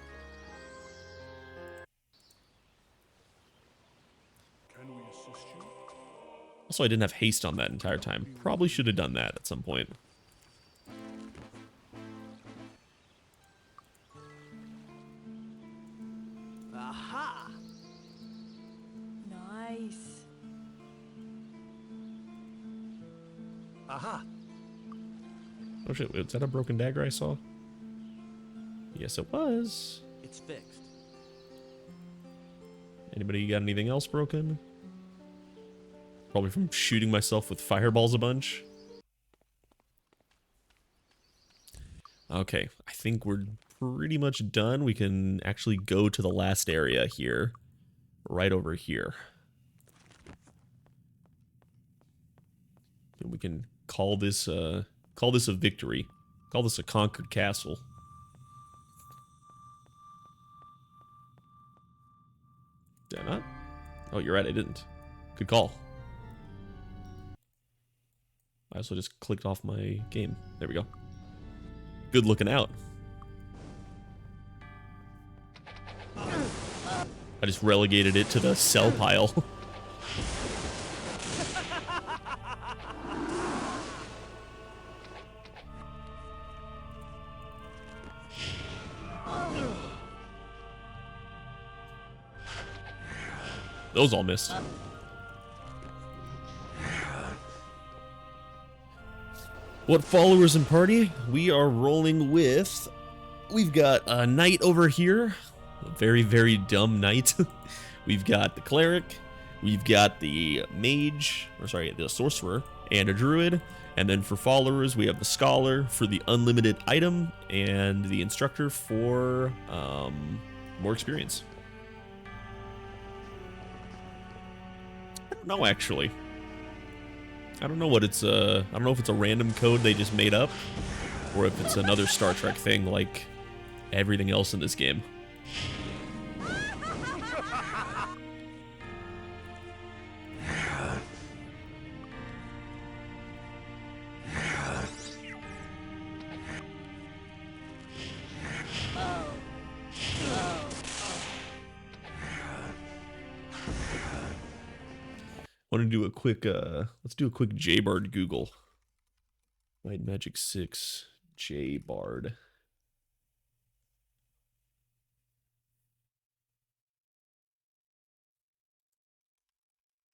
Can we assist you? Also, I didn't have haste on that entire time. Probably should have done that at some point. Aha! Nice. Aha! Oh shit, is that a broken dagger I saw? Yes, it was. It's fixed. Anybody got anything else broken? Probably from shooting myself with fireballs a bunch. Okay, I think we're pretty much done. We can actually go to the last area here. Right over here. And we can call this a victory. Call this a conquered castle. Did I not? Oh, you're right, I didn't. Good call. I also just clicked off my game. There we go. Good looking out. I just relegated it to the sell pile. Those all missed. What followers and party? We are rolling with... We've got a knight over here. A very, very dumb knight. We've got the cleric. We've got the mage, or sorry, the sorcerer, and a druid. And then for followers, we have the scholar for the unlimited item, and the instructor for more experience. I don't know, actually. I don't know what it's I don't know if it's a random code they just made up, or if it's another Star Trek thing like everything else in this game. Want to do a quick let's do a quick J-Bard Google. Might Magic 6 J-Bard.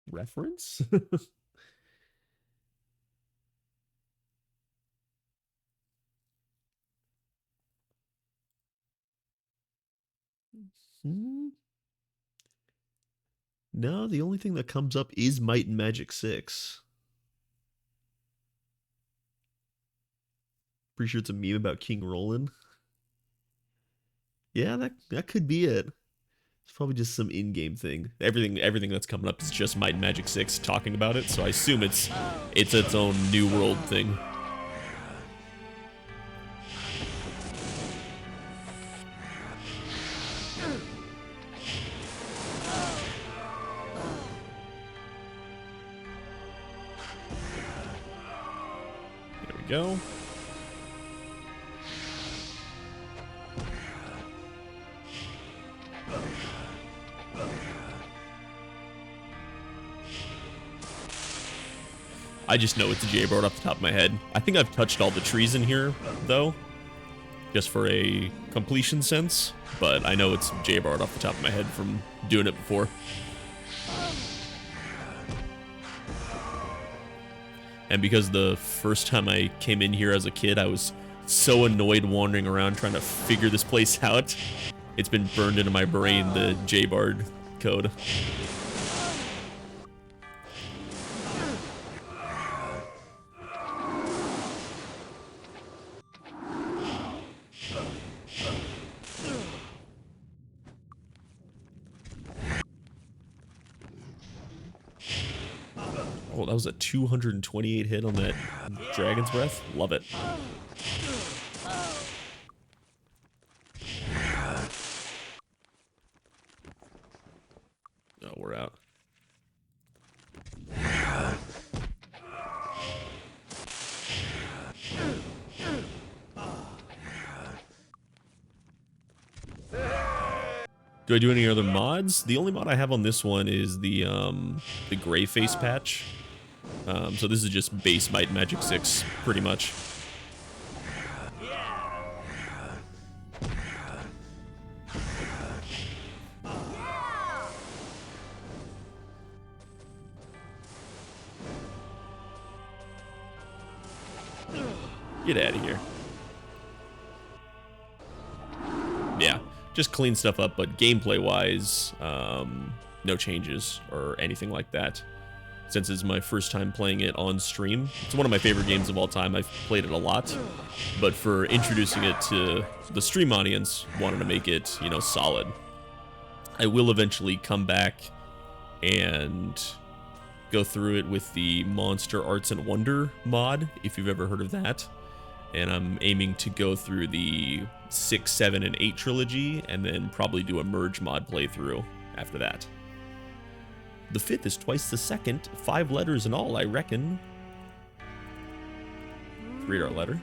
Reference? No, the only thing that comes up is Might and Magic 6. Pretty sure it's a meme about King Roland. Yeah, that could be it. It's probably just some in-game thing. Everything that's coming up is just Might and Magic 6 talking about it, so I assume it's its own New World thing. There we go. I just know it's a J-Bard off the top of my head. I think I've touched all the trees in here, though, just for a completion sense, but I know it's J-Bard off the top of my head from doing it before. And because the first time I came in here as a kid, I was so annoyed wandering around trying to figure this place out, it's been burned into my brain, the J-Bard code. Oh, that was a 228 hit on that Dragon's Breath. Love it. Oh, we're out. Do I do any other mods? The only mod I have on this one is the gray face patch. So this is just base Might and Magic 6, pretty much. Get out of here. Yeah, just clean stuff up, but gameplay-wise, no changes or anything like that. Since it's my first time playing it on stream. It's one of my favorite games of all time. I've played it a lot. But for introducing it to the stream audience, wanted to make it, you know, solid. I will eventually come back and go through it with the Monster Arts and Wonder mod, if you've ever heard of that. And I'm aiming to go through the 6, 7, and 8 trilogy, and then probably do a merge mod playthrough after that. The 5th is twice the 2nd, 5 letters in all, I reckon. Read our letter.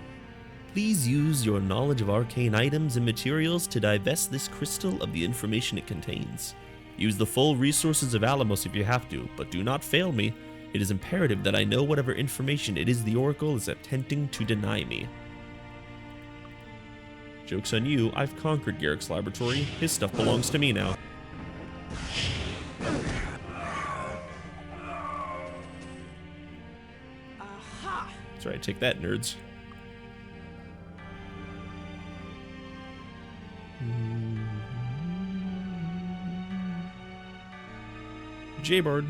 Please use your knowledge of arcane items and materials to divest this crystal of the information it contains. Use the full resources of Alamos if you have to, but do not fail me. It is imperative that I know whatever information it is the Oracle is attempting to deny me. Joke's on you, I've conquered Garrick's laboratory. His stuff belongs to me now. That's right, take that, nerds. J-Bard.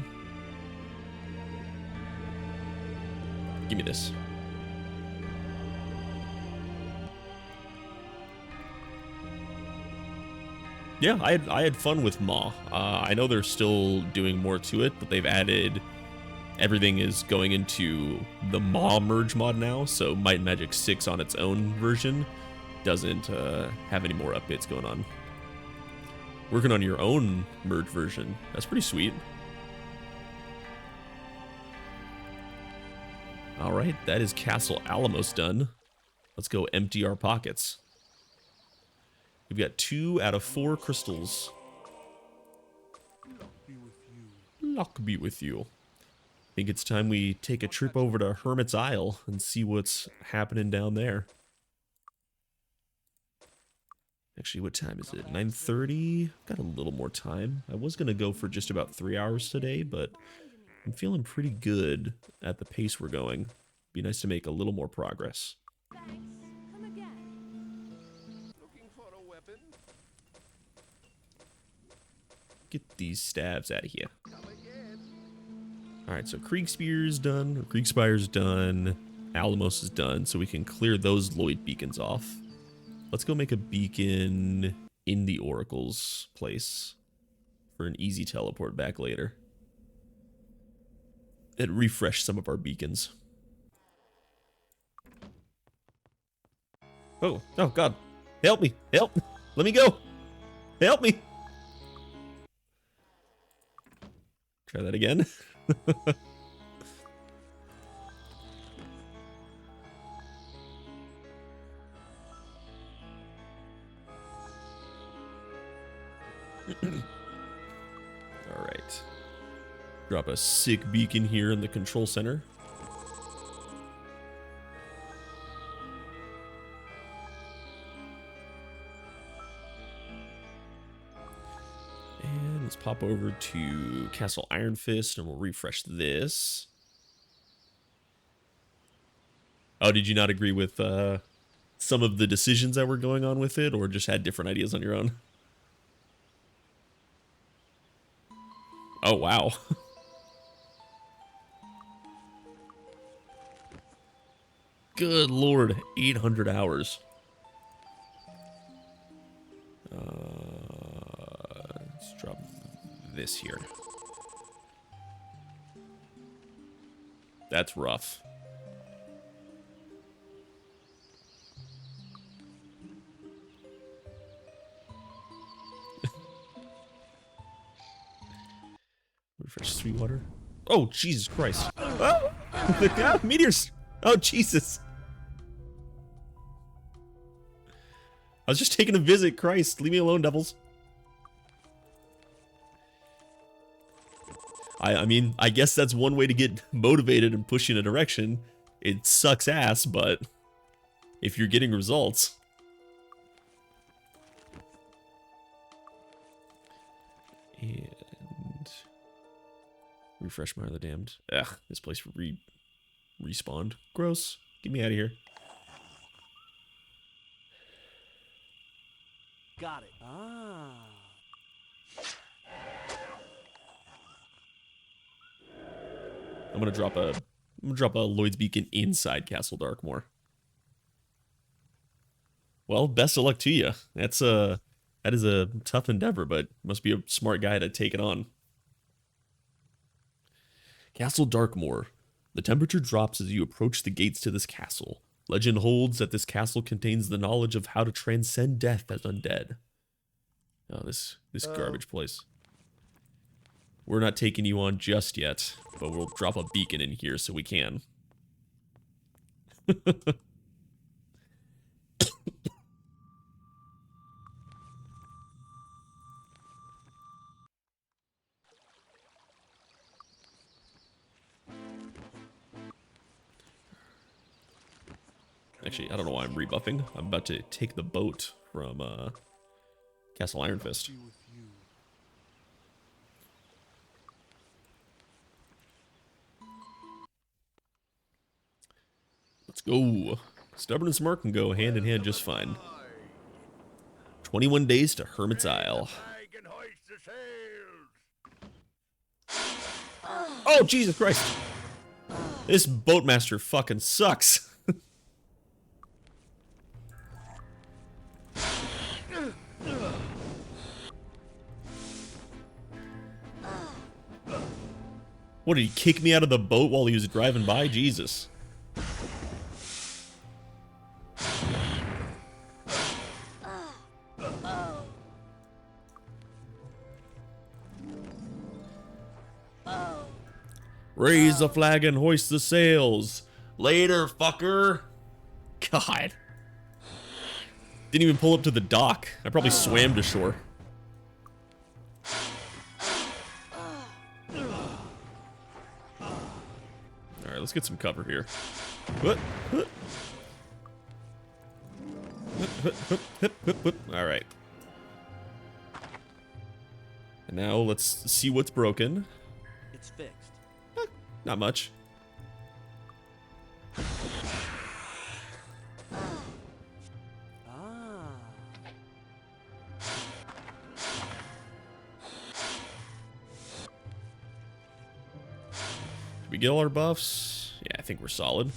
Give me this. Yeah, I had fun with Maw. I know they're still doing more to it, but they've added... Everything is going into the Maw merge mod now, so Might and Magic 6 on its own version doesn't have any more updates going on. Working on your own merge version. That's pretty sweet. Alright, that is Castle Alamos done. Let's go empty our pockets. We've got 2 out of 4 crystals. Luck be with you. I think it's time we take a trip over to Hermit's Isle and see what's happening down there. Actually, what time is it? 9:30? Got a little more time. I was going to go for just about 3 hours today, but I'm feeling pretty good at the pace we're going. Be nice to make a little more progress. Thanks. Come again. Looking for a weapon? Get these stabs out of here. Come again. Alright, so Kriegspier's done, Kriegspire's done, Alamos is done, so we can clear those Lloyd beacons off. Let's go make a beacon in the Oracle's place for an easy teleport back later. And refresh some of our beacons. Oh God. Help me. Help. Let me go. Help me. Try that again. All right. Drop a sick beacon here in the control center. And let's pop over to Castle Iron Fist and we'll refresh this. Oh, did you not agree with some of the decisions that were going on with it, or just had different ideas on your own? Oh, wow. Good lord, 800 hours. Let's drop this here. That's rough. Refresh Sweetwater. Oh, Jesus Christ. Oh! Ah, meteors! Oh, Jesus. I was just taking a visit. Christ, leave me alone, devils. I mean, I guess that's one way to get motivated and push in a direction. It sucks ass, but if you're getting results. And refresh Mire of the Damned. Ugh, this place respawned. Gross. Get me out of here. Got it. Ah. I'm gonna drop a Lloyd's Beacon inside Castle Darkmoor. Well, best of luck to you. That is a tough endeavor, but must be a smart guy to take it on. Castle Darkmoor. The temperature drops as you approach the gates to this castle. Legend holds that this castle contains the knowledge of how to transcend death as undead. Oh, this garbage place. We're not taking you on just yet, but we'll drop a beacon in here so we can. Actually, I don't know why I'm rebuffing. I'm about to take the boat from Castle Iron Fist. Oh, Stubborn and Smart can go hand in hand just fine. 21 days to Hermit's Isle. Oh, Jesus Christ. This boatmaster fucking sucks. What, did he kick me out of the boat while he was driving by? Jesus. Raise the flag and hoist the sails. Later, fucker. God. Didn't even pull up to the dock. I probably swam to shore. Alright, let's get some cover here. Alright. And now let's see what's broken. It's fixed. Not much. Did we get all our buffs? Yeah, I think we're solid.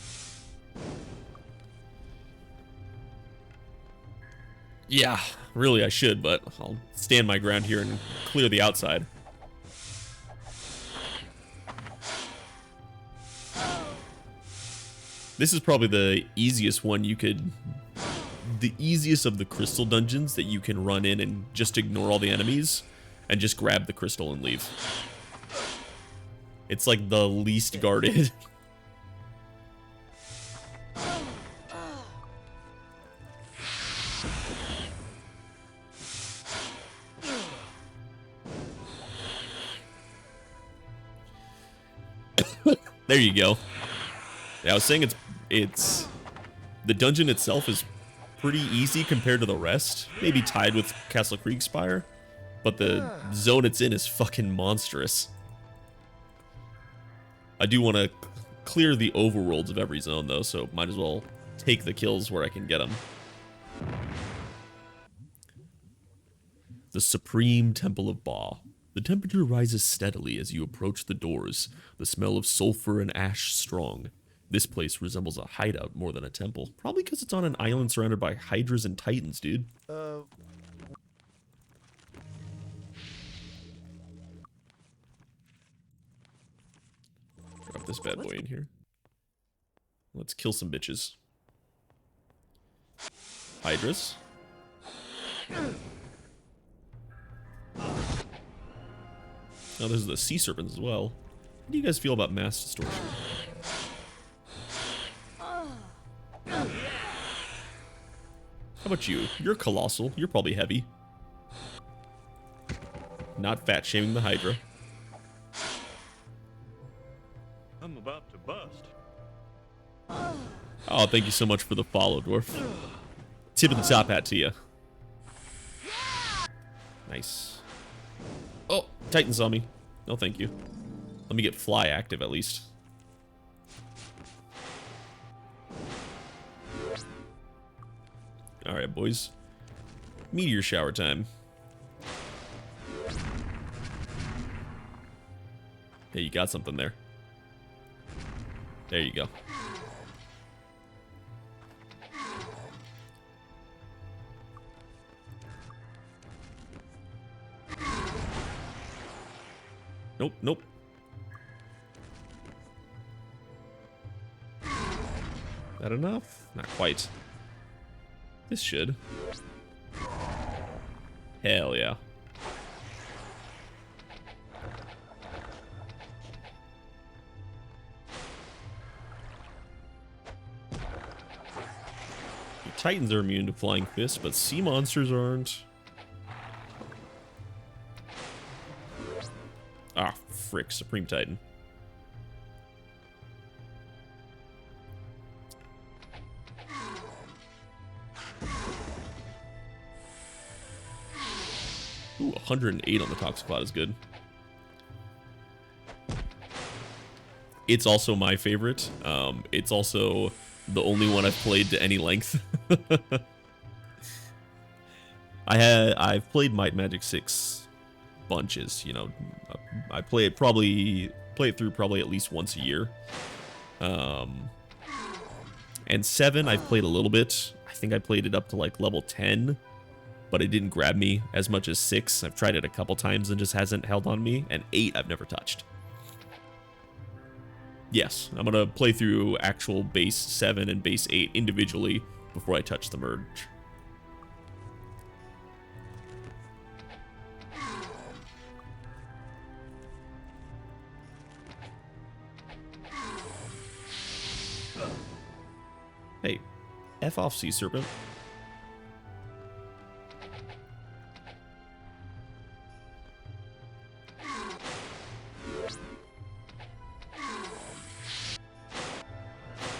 Yeah, really I should, but I'll stand my ground here and clear the outside. This is probably the easiest one you could... The easiest of the crystal dungeons that you can run in and just ignore all the enemies and just grab the crystal and leave. It's like the least guarded. There you go. Yeah, I was saying it's the dungeon itself is pretty easy compared to the rest. Maybe tied with Castle Kriegspire, but the zone it's in is fucking monstrous. I do want to clear the overworlds of every zone though, so might as well take the kills where I can get them. The Supreme Temple of Ba. The temperature rises steadily as you approach the doors, the smell of sulfur and ash strong. This place resembles a hideout more than a temple. Probably because it's on an island surrounded by hydras and titans, dude. Drop this bad boy in here. Let's kill some bitches. Hydras. Oh, there's the sea serpents as well. How do you guys feel about mass distortion? How about you? You're colossal. You're probably heavy. Not fat shaming the Hydra. I'm about to bust. Oh, thank you so much for the follow, dwarf. Tip of the top hat to you. Nice. Oh, Titan saw me. No, thank you. Let me get fly active at least. Alright, boys. Meteor shower time. Hey, you got something there. There you go. Nope, nope. That enough? Not quite. This should. Hell yeah. The Titans are immune to flying fists, but sea monsters aren't. Ah, frick, Supreme Titan. Ooh, 108 on the Toxic Cloud is good. It's also my favorite. It's also The only one I've played to any length. I've played Might and Magic 6 bunches, you know. I play it through probably at least once a year. And 7 I've played a little bit. I think I played it up to like level 10, but it didn't grab me as much as 6. I've tried it a couple times and just hasn't held on me. And 8 I've never touched. Yes, I'm gonna play through actual base 7 and base 8 individually before I touch the merge. Hey, F off, Sea Serpent.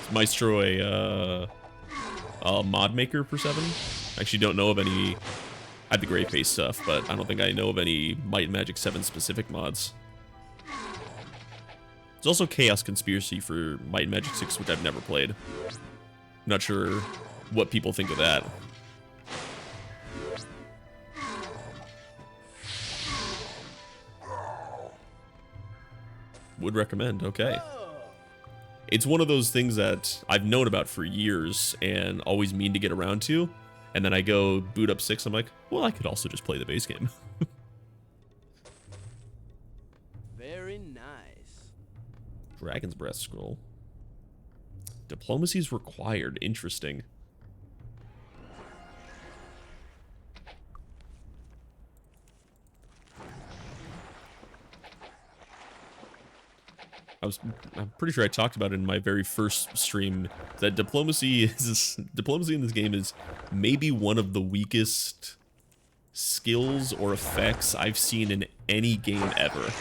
Is Maestro a mod maker for 7? I actually don't know of any. I have the Grey Face stuff, but I don't think I know of any Might and Magic 7 specific mods. There's also Chaos Conspiracy for Might and Magic 6, which I've never played. Not sure what people think of that. Would recommend, okay. It's one of those things that I've known about for years and always mean to get around to. And then I go boot up 6, I'm like, well, I could also just play the base game. Very nice. Dragon's Breath Scroll. Diplomacy is required. Interesting. I'm pretty sure I talked about it in my very first stream that diplomacy in this game is maybe one of the weakest skills or effects I've seen in any game ever.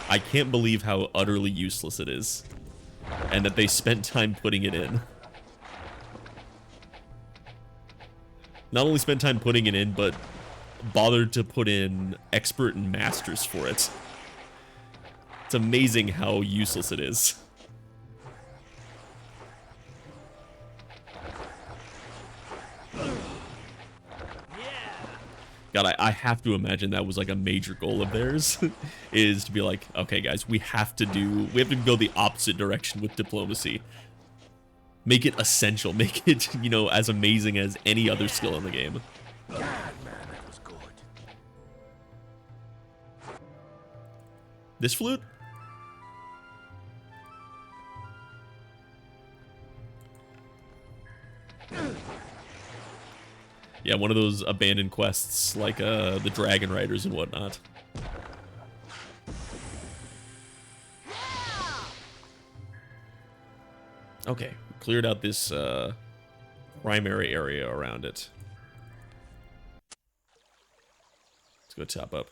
I can't believe how utterly useless it is. And that they spent time putting it in. Not only spent time putting it in, but bothered to put in expert and masters for it. It's amazing how useless it is. God, I have to imagine that was like a major goal of theirs, is to be like, okay guys, we have to go the opposite direction with diplomacy. Make it essential, make it, you know, as amazing as any other skill in the game. God, man, that was good. This flute? Yeah, one of those abandoned quests like the Dragon Riders and whatnot. Okay, cleared out this primary area around it. Let's go top up.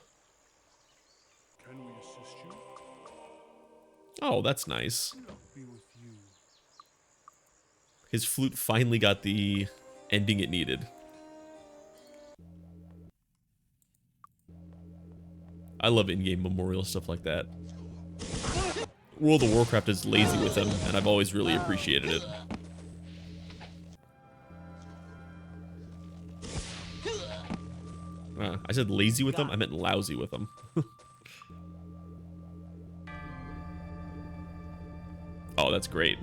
Can we assist you? Oh, that's nice. Be with you. His flute finally got the ending it needed. I love in-game memorial stuff like that. World of Warcraft is lazy with them, and I've always really appreciated it. I said lazy with them, I meant lousy with them. Oh, that's great.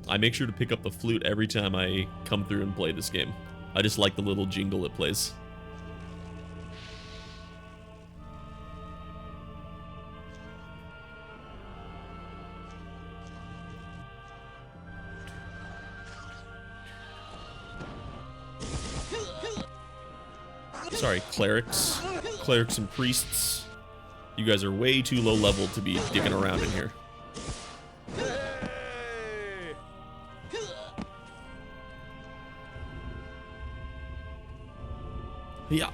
I make sure to pick up the flute every time I come through and play this game. I just like the little jingle it plays. Sorry, clerics. Clerics and priests. You guys are way too low level to be digging around in here. Yeah.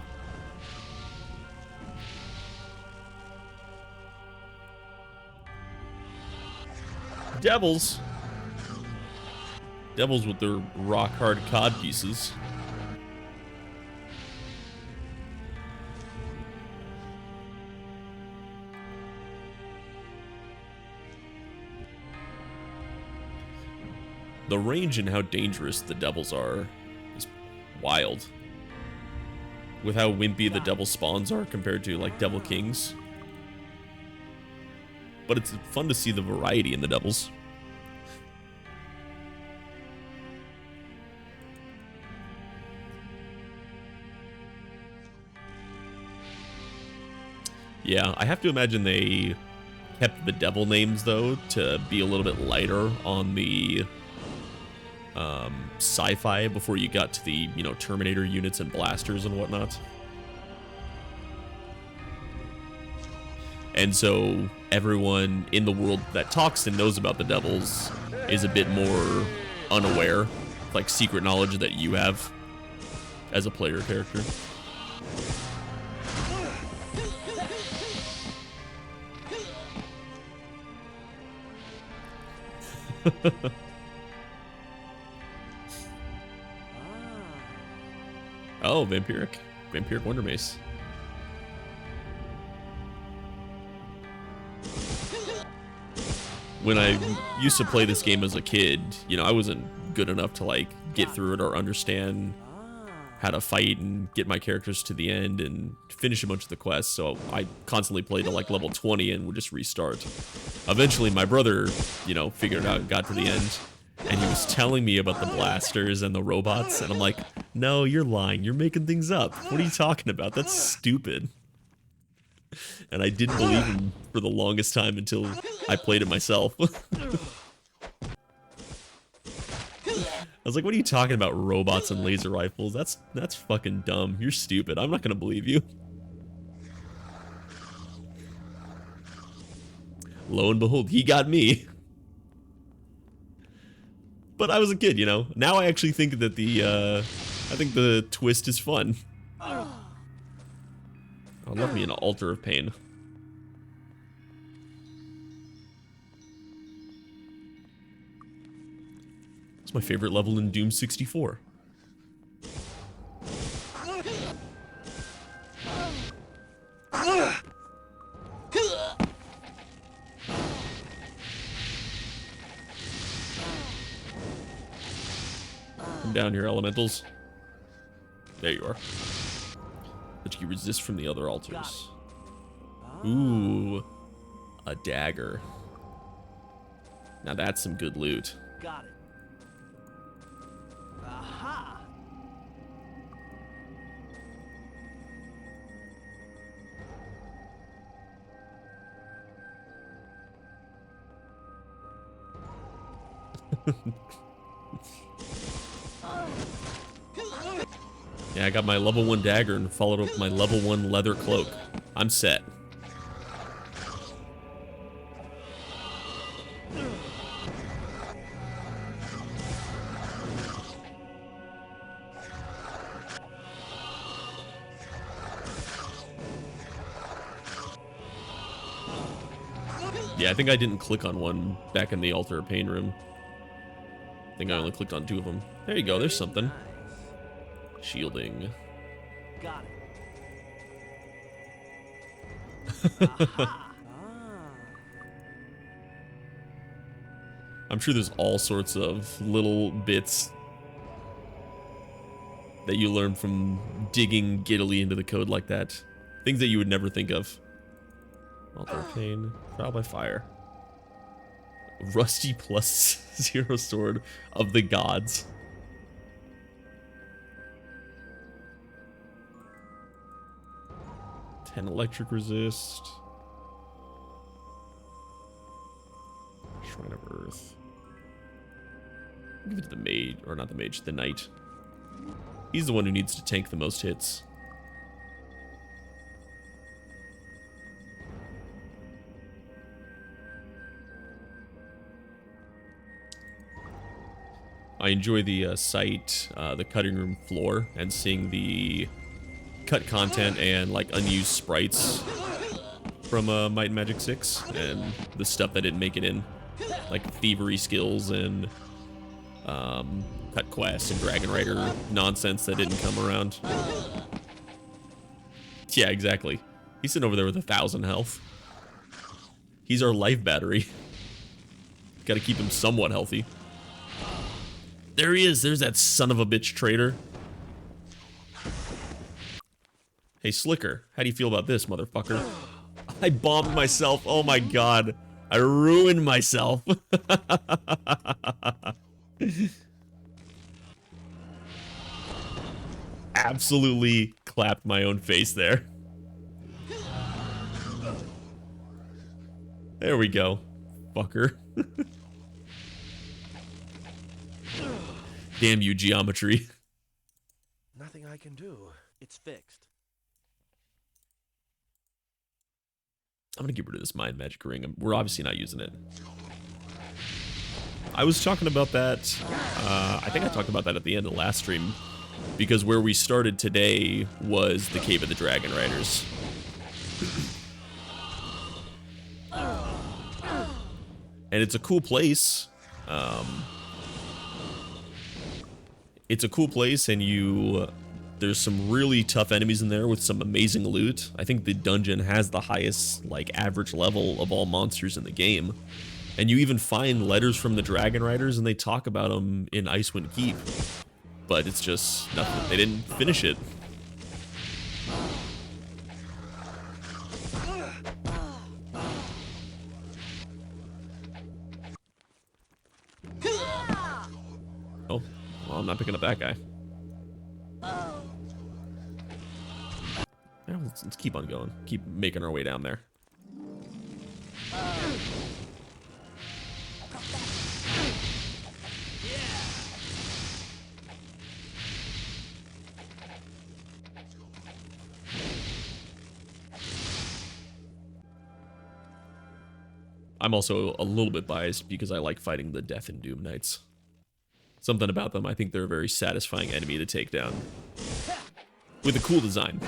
Devils. Devils with their rock hard cod pieces. The range and how dangerous the devils are is wild. With how wimpy the devil spawns are compared to like devil kings. But it's fun to see the variety in the devils. Yeah, I have to imagine they kept the devil names, though, to be a little bit lighter on the sci-fi before you got to the, you know, Terminator units and blasters and whatnot. And so everyone in the world that talks and knows about the devils is a bit more unaware, like secret knowledge that you have as a player character. Oh, Vampiric Wonder Mace. When I used to play this game as a kid, you know, I wasn't good enough to like get through it or understand how to fight and get my characters to the end and finish a bunch of the quests, so I constantly played to like level 20 and would just restart. Eventually my brother, you know, figured it out and got to the end, and he was telling me about the blasters and the robots, and I'm like, no, you're lying, you're making things up. What are you talking about? That's stupid. And I didn't believe him for the longest time until I played it myself. I was like, what are you talking about, robots and laser rifles? That's fucking dumb. You're stupid. I'm not gonna believe you. Lo and behold, he got me. But I was a kid, you know. Now I actually think that I think the twist is fun. Oh, love me an altar of pain. It's my favorite level in Doom 64. Come down here, elementals. There you are. But you resist from the other altars. Ooh, a dagger. Now that's some good loot. Got it. Aha! Yeah, I got my level 1 dagger and followed up with my level 1 leather cloak. I'm set. Yeah, I think I didn't click on one back in the Altar of Pain room. I think I only clicked on 2 of them. There you go, there's something. Shielding. Got it. Aha. I'm sure there's all sorts of little bits that you learn from digging giddily into the code like that. Things that you would never think of. Altar of Pain. Trial by Fire. Rusty plus 0 sword of the gods. And electric resist. Shrine of Earth. Give it to the mage, or not the mage, the knight. He's the one who needs to tank the most hits. I enjoy the site, the cutting room floor, and seeing the cut content and like unused sprites from Might and Magic 6 and the stuff that didn't make it in, like thievery skills and cut quests and Dragon Rider nonsense that didn't come around. Yeah, exactly. He's sitting over there with 1,000 health. He's our life battery. Got to keep him somewhat healthy. There he is. There's that son of a bitch traitor. Hey, Slicker, how do you feel about this, motherfucker? I bombed myself. Oh my god. I ruined myself. Absolutely clapped my own face there. There we go, fucker. Damn you, geometry. Nothing I can do. It's fixed. I'm gonna get rid of this mind magic ring. We're obviously not using it. I was talking about that, I think I talked about that at the end of the last stream, because where we started today was the Cave of the Dragon Riders. And it's a cool place. It's a cool place, and there's some really tough enemies in there with some amazing loot. I think the dungeon has the highest, like, average level of all monsters in the game. And you even find letters from the Dragon Riders, and they talk about them in Icewind Keep. But it's just nothing. They didn't finish it. Oh, well, I'm not picking up that guy. Yeah, let's keep on going. Keep making our way down there. I'm also a little bit biased because I like fighting the Death and Doom Knights. Something about them, I think they're a very satisfying enemy to take down. With a cool design.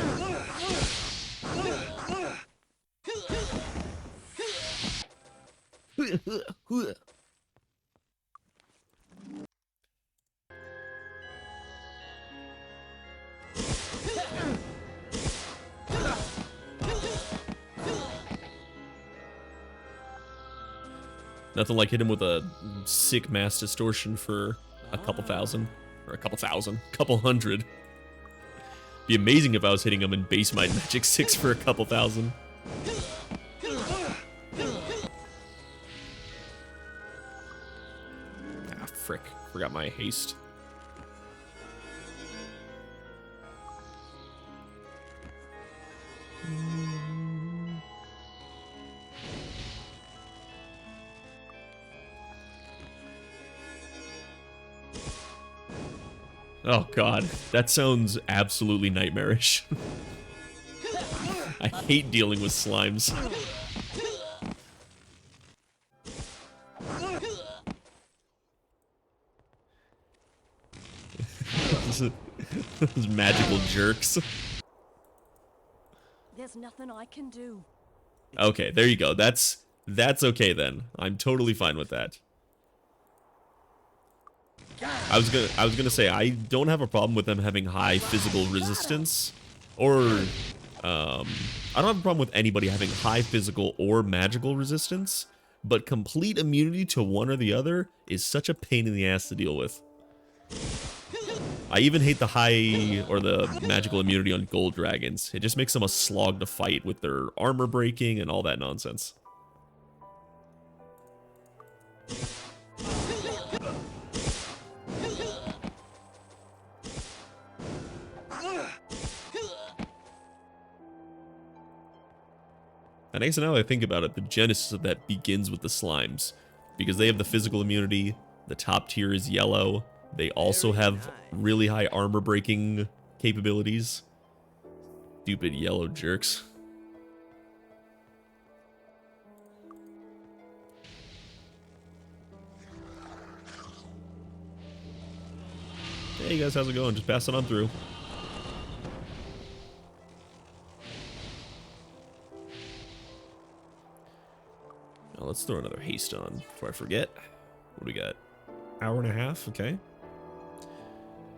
Nothing like hit him with a sick mass distortion for a couple thousand. Or a couple thousand. Couple hundred. Be amazing if I was hitting him in base Might Magic 6 for a couple thousand. Ah, frick. Forgot my haste. Oh god, that sounds absolutely nightmarish. I hate dealing with slimes. Those magical jerks. There's nothing I can do. Okay, there you go. That's okay then. I'm totally fine with that. I was gonna say I don't have a problem with them having high physical resistance, or I don't have a problem with anybody having high physical or magical resistance, but complete immunity to one or the other is such a pain in the ass to deal with. I even hate the high or the magical immunity on gold dragons. It just makes them a slog to fight with their armor breaking and all that nonsense. And I guess now that I think about it, the genesis of that begins with the slimes. Because they have the physical immunity, the top tier is yellow, they also have really high armor breaking capabilities. Stupid yellow jerks. Hey guys, how's it going? Just pass it on through. Now let's throw another haste on before I forget. What do we got? Hour and a half, okay.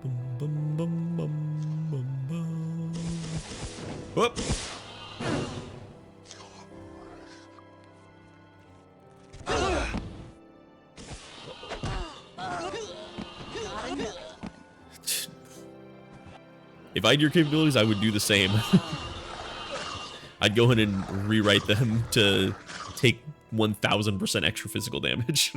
Boom, boom, boom, boom, boom, boom. Whoop! If I had your capabilities, I would do the same. I'd go in and rewrite them to take 1000% extra physical damage.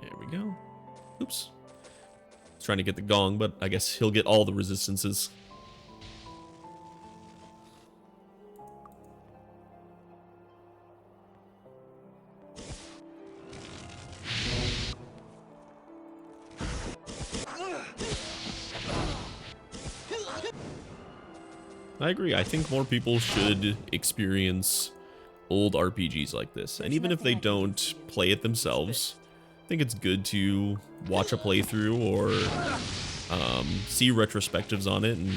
There we go. Oops. Trying to get the gong, but I guess he'll get all the resistances. I agree. I think more people should experience old RPGs like this. And even if they don't play it themselves, I think it's good to watch a playthrough or see retrospectives on it and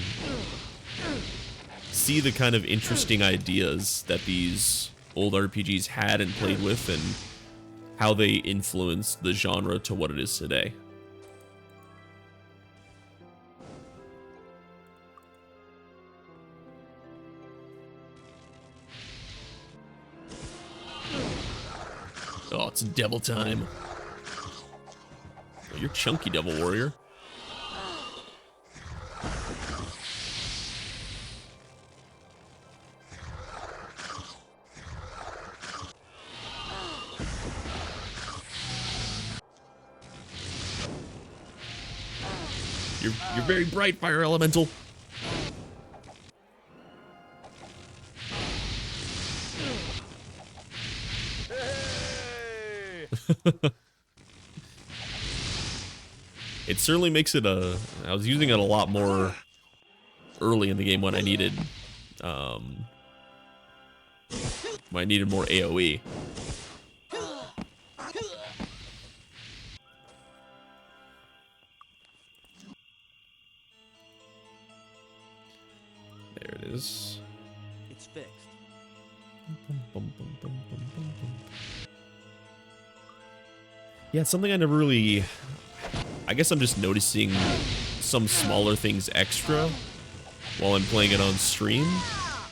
see the kind of interesting ideas that these old RPGs had and played with and how they influenced the genre to what it is today. Oh, it's devil time. Oh, you're chunky, Devil Warrior. You're very bright, Fire Elemental. It certainly makes it a... I was using it a lot more early in the game when I needed more AoE. There it is. It's fixed. Yeah, it's something I never really... I guess I'm just noticing some smaller things extra while I'm playing it on stream.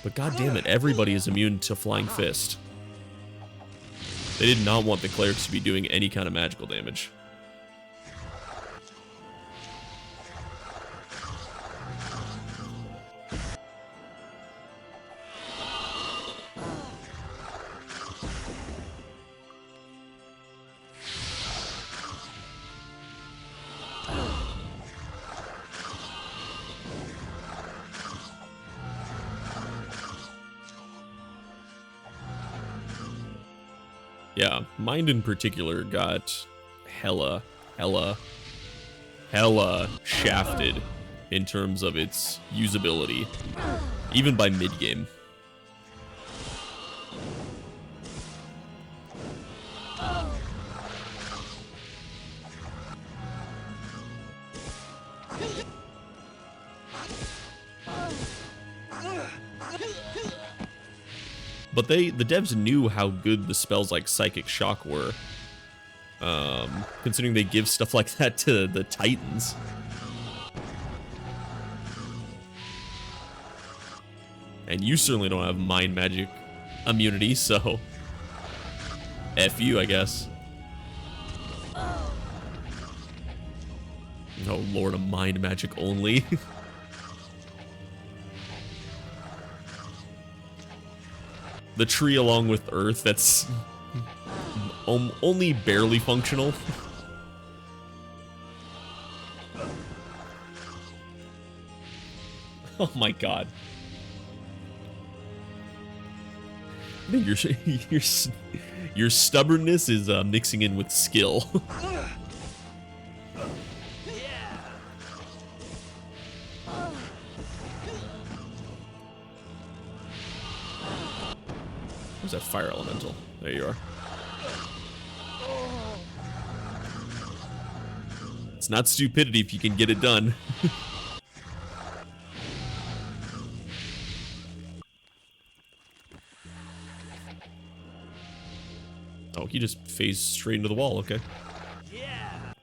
But god damn it, everybody is immune to Flying Fist. They did not want the clerics to be doing any kind of magical damage. Yeah, Mind in particular got hella shafted in terms of its usability, even by mid-game. But the devs knew how good the spells like Psychic Shock were, considering they give stuff like that to the Titans. And you certainly don't have Mind Magic immunity, so F you, I guess. Oh lord, a Mind Magic only. The tree along with Earth that's only barely functional. Oh my god. I think your stubbornness is mixing in with skill. Where's that Fire Elemental? There you are. It's not stupidity if you can get it done. Oh, he just phased straight into the wall. Okay. Yeah.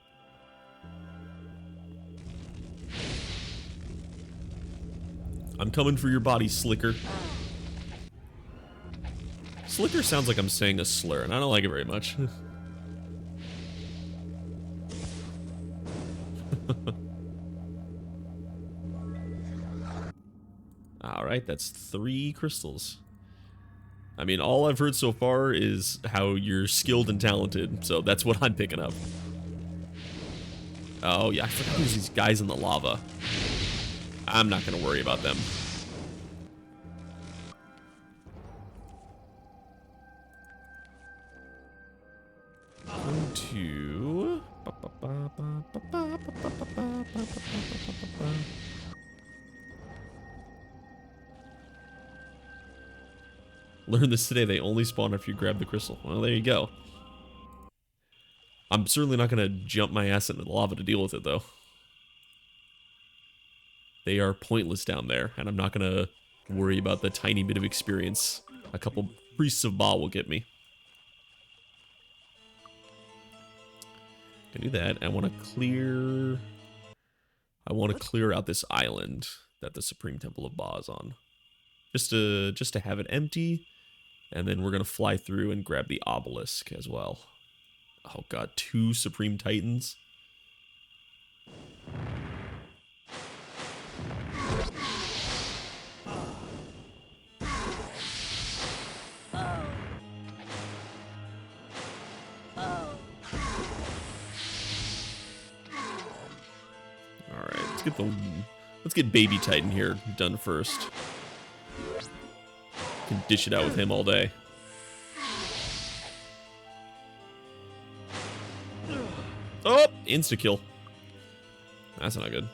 I'm coming for your body, Slicker. Slicker sounds like I'm saying a slur, and I don't like it very much. Alright, that's 3 crystals. I mean, all I've heard so far is how you're skilled and talented, so that's what I'm picking up. Oh, yeah, I forgot there's these guys in the lava. I'm not gonna worry about them. To... Learn this today, they only spawn after you grab the crystal. Well, there you go. I'm certainly not gonna jump my ass into the lava to deal with it, though. They are pointless down there, and I'm not gonna worry about the tiny bit of experience a couple priests of Ba will get me. Can do that. I want to clear out this island that the Supreme Temple of Ba is on. Just to have it empty, and then we're gonna fly through and grab the obelisk as well. Oh god, 2 Supreme Titans. Let's get Baby Titan here done first. Can dish it out with him all day. Oh, insta kill. That's not good.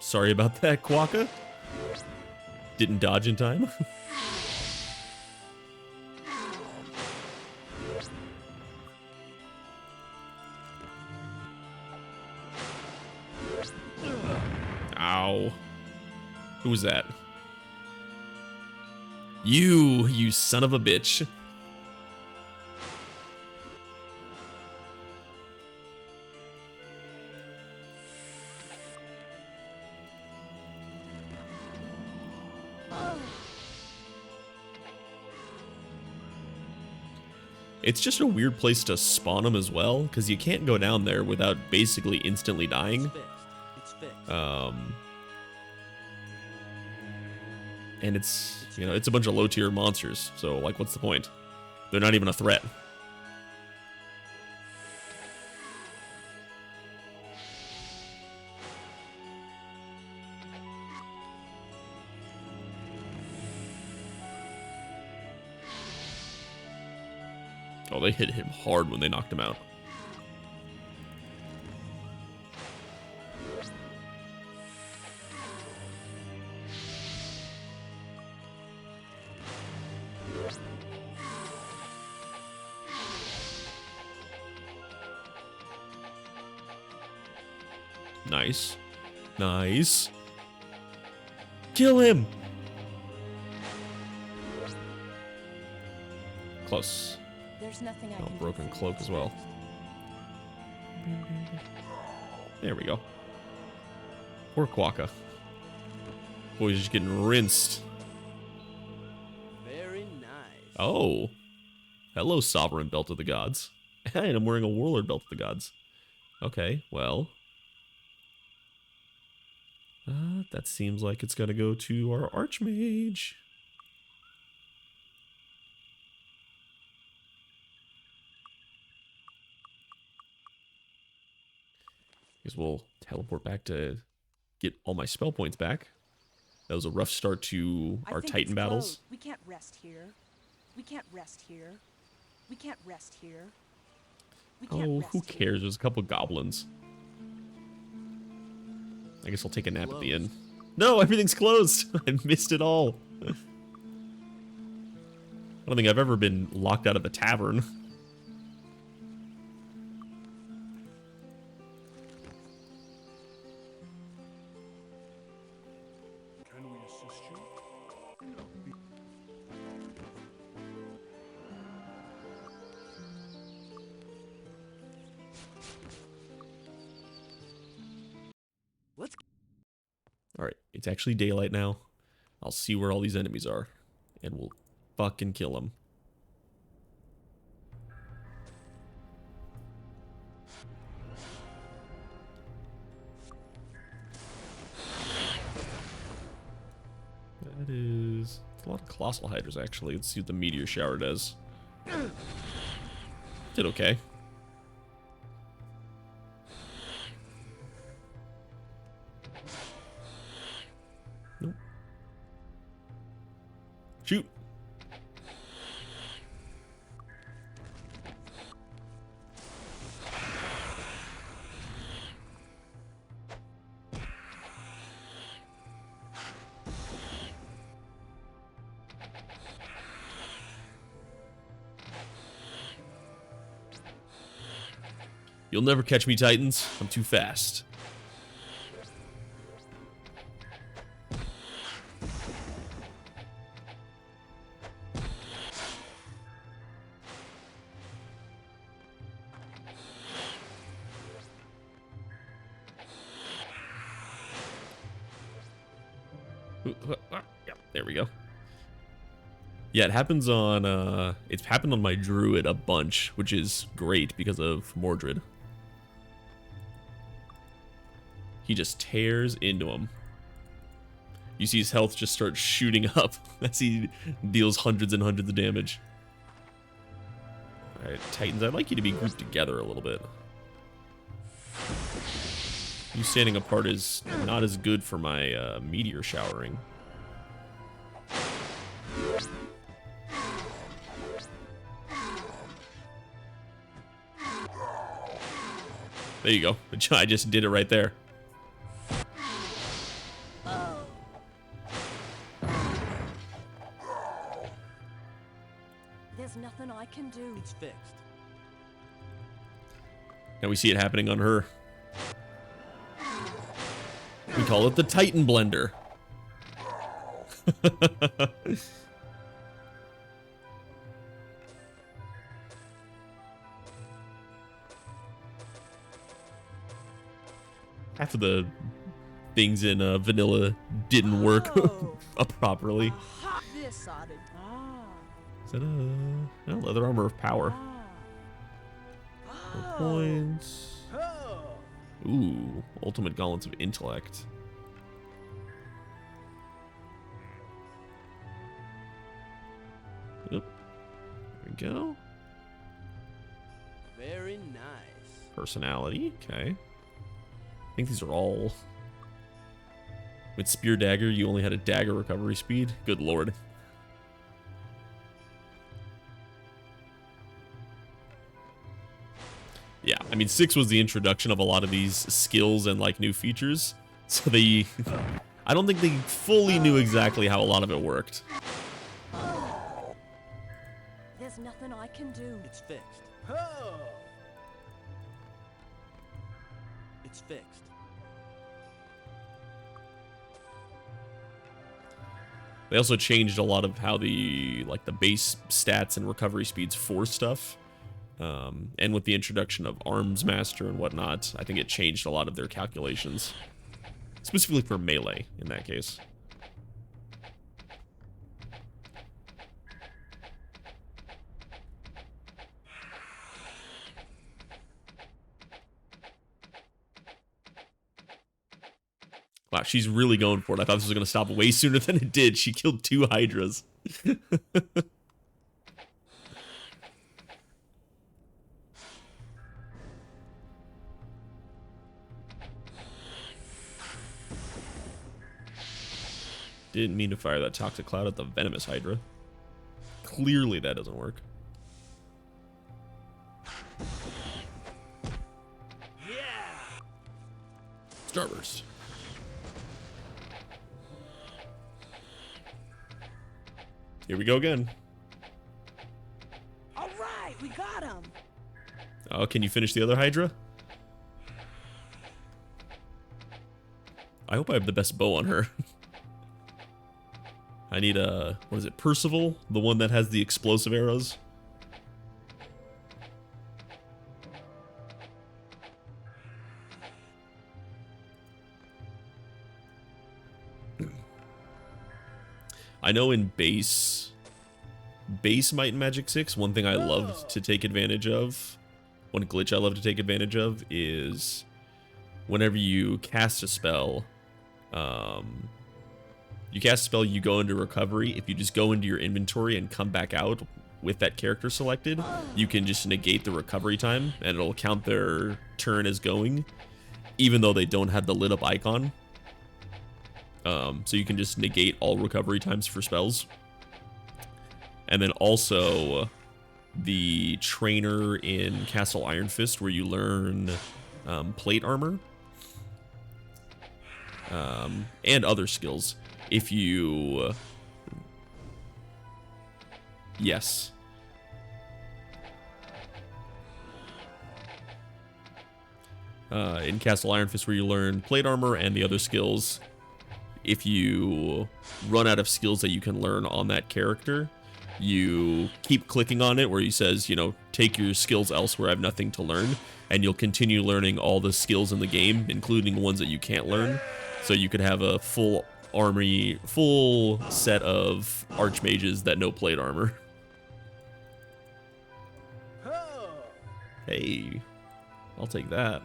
Sorry about that, Quokka. Didn't dodge in time. Ow. Who was that? You son of a bitch. Oh. It's just a weird place to spawn them as well, because you can't go down there without basically instantly dying. It's fixed. And it's, you know, it's a bunch of low-tier monsters, so, like, what's the point? They're not even a threat. Oh, they hit him hard when they knocked him out. Nice. Nice. Kill him! Close. There's nothing I Oh, can do broken for you cloak as well. There we go. Poor Quokka. Boy, he's just getting rinsed. Very nice. Oh. Hello, Sovereign Belt of the Gods. And I'm wearing a Warlord Belt of the Gods. Okay, well. That seems like it's gonna go to our Archmage. Guess we'll teleport back to get all my spell points back. That was a rough start to I our think Titan it's battles. closed. We can't rest here. We can't rest here. We can't rest here. We can't Oh, rest who here. cares? There's a couple goblins. I guess I'll take a nap at the end. No, everything's closed. I missed it all. I don't think I've ever been locked out of the tavern. Can we assist you? Alright, it's actually daylight now. I'll see where all these enemies are. And we'll fucking kill them. That is... It's a lot of colossal hydras, actually. Let's see what the meteor shower does. Did okay. Nope. Shoot! You'll never catch me, Titans. I'm too fast. Yeah, there we go. Yeah, it happens on, it's happened on my druid a bunch, which is great because of Mordred. He just tears into him. You see his health just start shooting up as he deals hundreds and hundreds of damage. Alright, Titans, I'd like you to be grouped together a little bit. You standing apart is not as good for my meteor showering. There you go. I just did it right there. There's nothing I can do. It's fixed. Now we see it happening on her. We call it the Titan Blender. Half of the things in vanilla didn't work properly. This oughta. Is that a leather armor of power? Ah. Points. Oh. Ooh, ultimate gauntlets of intellect. Oop. There we go. Very nice. Personality, okay. I think these are all... With Spear Dagger, you only had a dagger recovery speed? Good lord. Yeah, I mean, 6 was the introduction of a lot of these skills and, like, new features. So they... I don't think they fully knew exactly how a lot of it worked. There's nothing I can do. It's fixed. Oh. It's fixed. They also changed a lot of how the, like, the base stats and recovery speeds for stuff. And with the introduction of Arms Master and whatnot, I think it changed a lot of their calculations. Specifically for melee, in that case. Wow, she's really going for it. I thought this was going to stop way sooner than it did. She killed 2 Hydras. Didn't mean to fire that toxic cloud at the venomous Hydra. Clearly that doesn't work. Yeah. Starburst. Here we go again. All right, we got him. Oh, can you finish the other Hydra? I hope I have the best bow on her. I need a, what is it, Percival? The one that has the explosive arrows? I know in base Might and Magic 6, one thing I love to take advantage of, one glitch I love to take advantage of is whenever you cast a spell, you go into recovery. If you just go into your inventory and come back out with that character selected, you can just negate the recovery time and it'll count their turn as going, even though they don't have the lit up icon. So you can just negate all recovery times for spells. And then also the trainer in Castle Iron Fist, where you learn plate armor and other skills. If you yes. In Castle Iron Fist, where you learn plate armor and the other skills, if you run out of skills that you can learn on that character, you keep clicking on it where he says, you know, take your skills elsewhere, I have nothing to learn, and you'll continue learning all the skills in the game, including ones that you can't learn. So you could have a full set of archmages that know plate armor. Hey, I'll take that.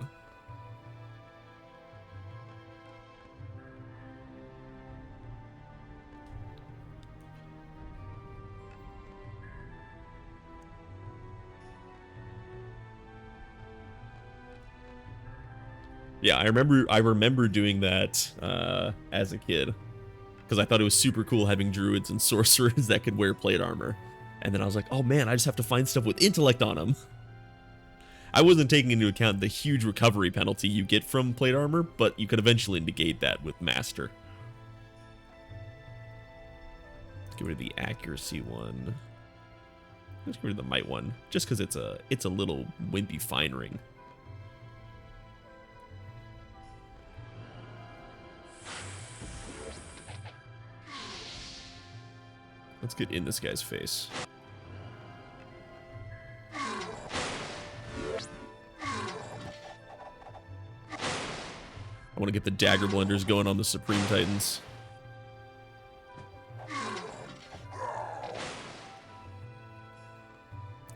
Yeah, I remember doing that as a kid, because I thought it was super cool having druids and sorcerers that could wear plate armor. And then I was like, oh man, I just have to find stuff with intellect on them. I wasn't taking into account the huge recovery penalty you get from plate armor, but you could eventually negate that with master. Let's get rid of the accuracy one. Let's get rid of the might one, just because it's a little wimpy fine ring. Let's get in this guy's face. I want to get the dagger blenders going on the Supreme Titans.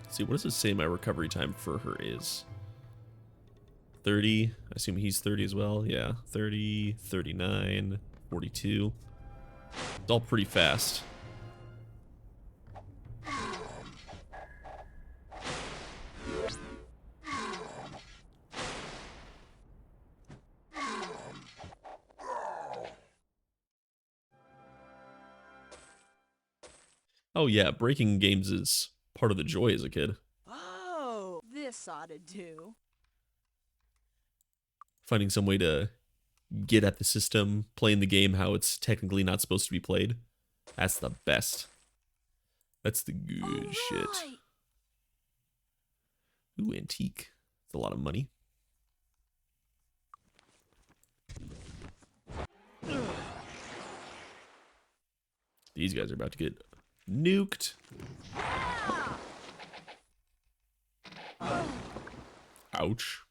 Let's see, what does it say my recovery time for her is? 30. I assume he's 30 as well. Yeah, 30, 39, 42. It's all pretty fast. Oh yeah, breaking games is part of the joy as a kid. Oh, this ought to do. Finding some way to get at the system, playing the game how it's technically not supposed to be played. That's the best. That's the good shit. Ooh, antique. It's a lot of money. These guys are about to get nuked. Ouch.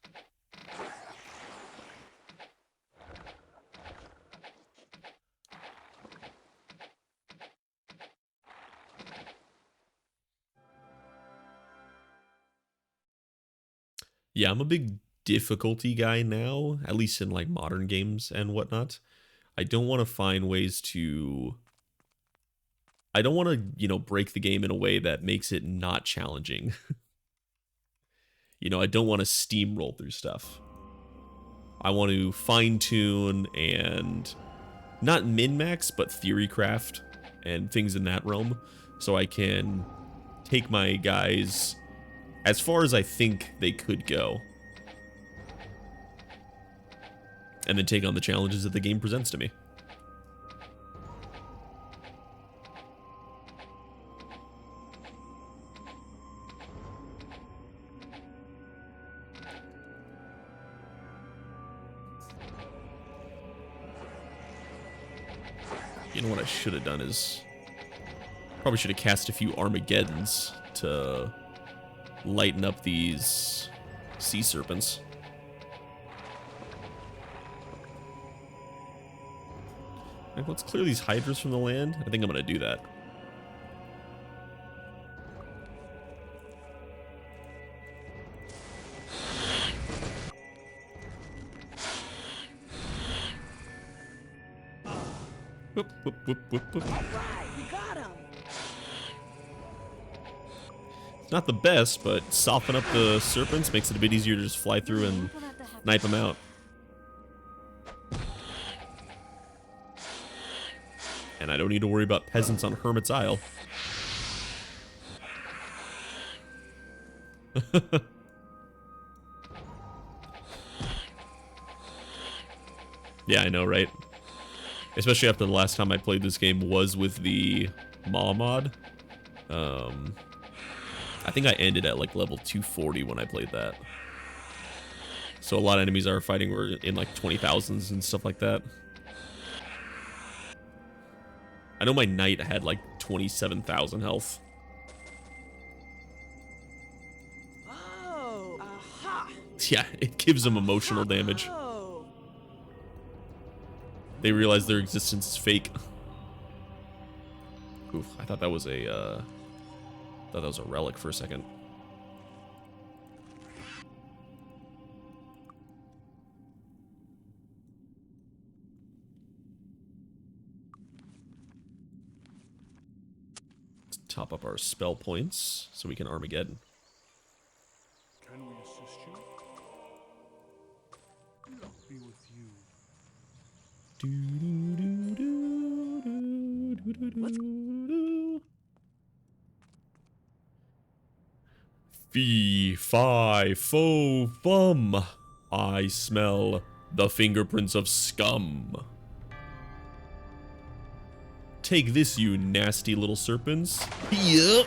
Yeah, I'm a big difficulty guy now, at least in like modern games and whatnot. I don't want to find ways to... I don't want to, you know, break the game in a way that makes it not challenging. You know, I don't want to steamroll through stuff. I want to fine-tune and not min-max, but theory craft and things in that realm, so I can take my guys as far as I think they could go, and then take on the challenges that the game presents to me. You know what I should have done is probably should have cast a few Armageddons to lighten up these sea serpents. Right, let's clear these hydras from the land. I think I'm gonna do that. Whoop, whoop, whoop, whoop, whoop. Right, we got him. It's not the best, but soften up the serpents makes it a bit easier to just fly through and snipe them out. And I don't need to worry about peasants on Hermit's Isle. Yeah, I know, right? Especially after the last time I played this game was with the Maw mod. I think I ended at like level 240 when I played that. So a lot of enemies are fighting were in like 20,000s and stuff like that. I know my knight had like 27,000 health. Oh, aha. Yeah, it gives them emotional damage. Oh. They realize their existence is fake. Oof, I thought that was a relic for a second. Let's top up our spell points so we can Armageddon. Can we assist you? Luck be with you. Fee, fi, fo, fum. I smell the fingerprints of scum. Take this, you nasty little serpents. Yep.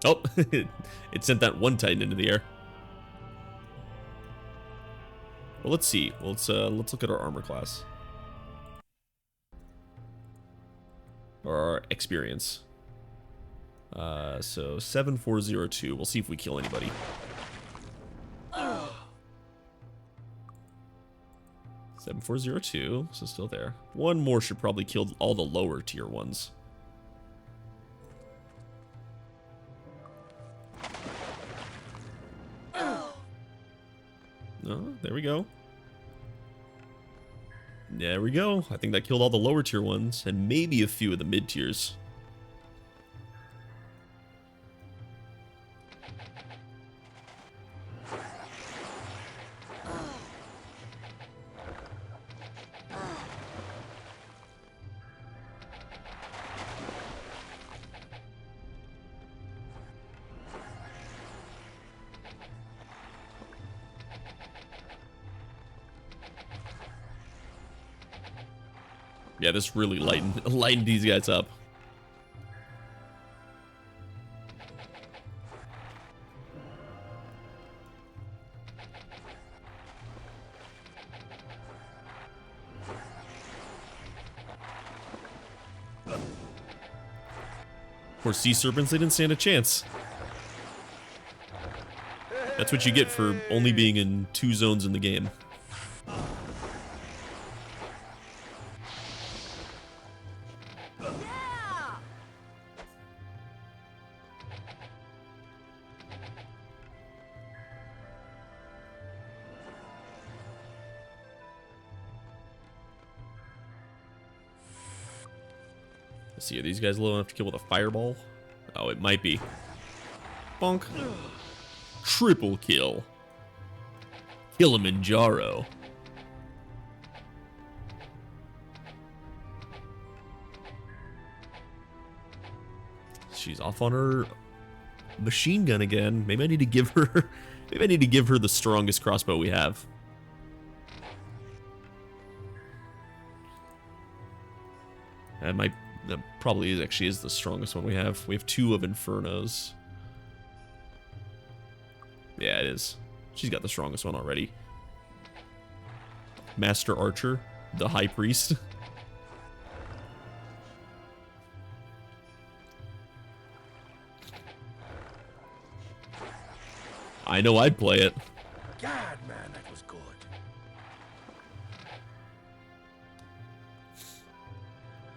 Oh, it sent that one Titan into the air. Well, let's see. Let's look at our armor class. Or our experience. So 7402. We'll see if we kill anybody. 7402, so still there. One more should probably kill all the lower tier ones. Oh, there we go. There we go. I think that killed all the lower tier ones, and maybe a few of the mid tiers. Yeah, this really lightened these guys up. Poor sea serpents, they didn't stand a chance. That's what you get for only being in 2 zones in the game. Let's see, are these guys low enough to kill with a fireball? Oh, it might be. Bonk. Triple kill. Kilimanjaro. She's off on her machine gun again. Maybe I need to give her the strongest crossbow we have. That probably actually is the strongest one we have. We have 2 of Infernos. Yeah, it is. She's got the strongest one already. Master Archer, the High Priest. I know I'd play it. God, man, that was good.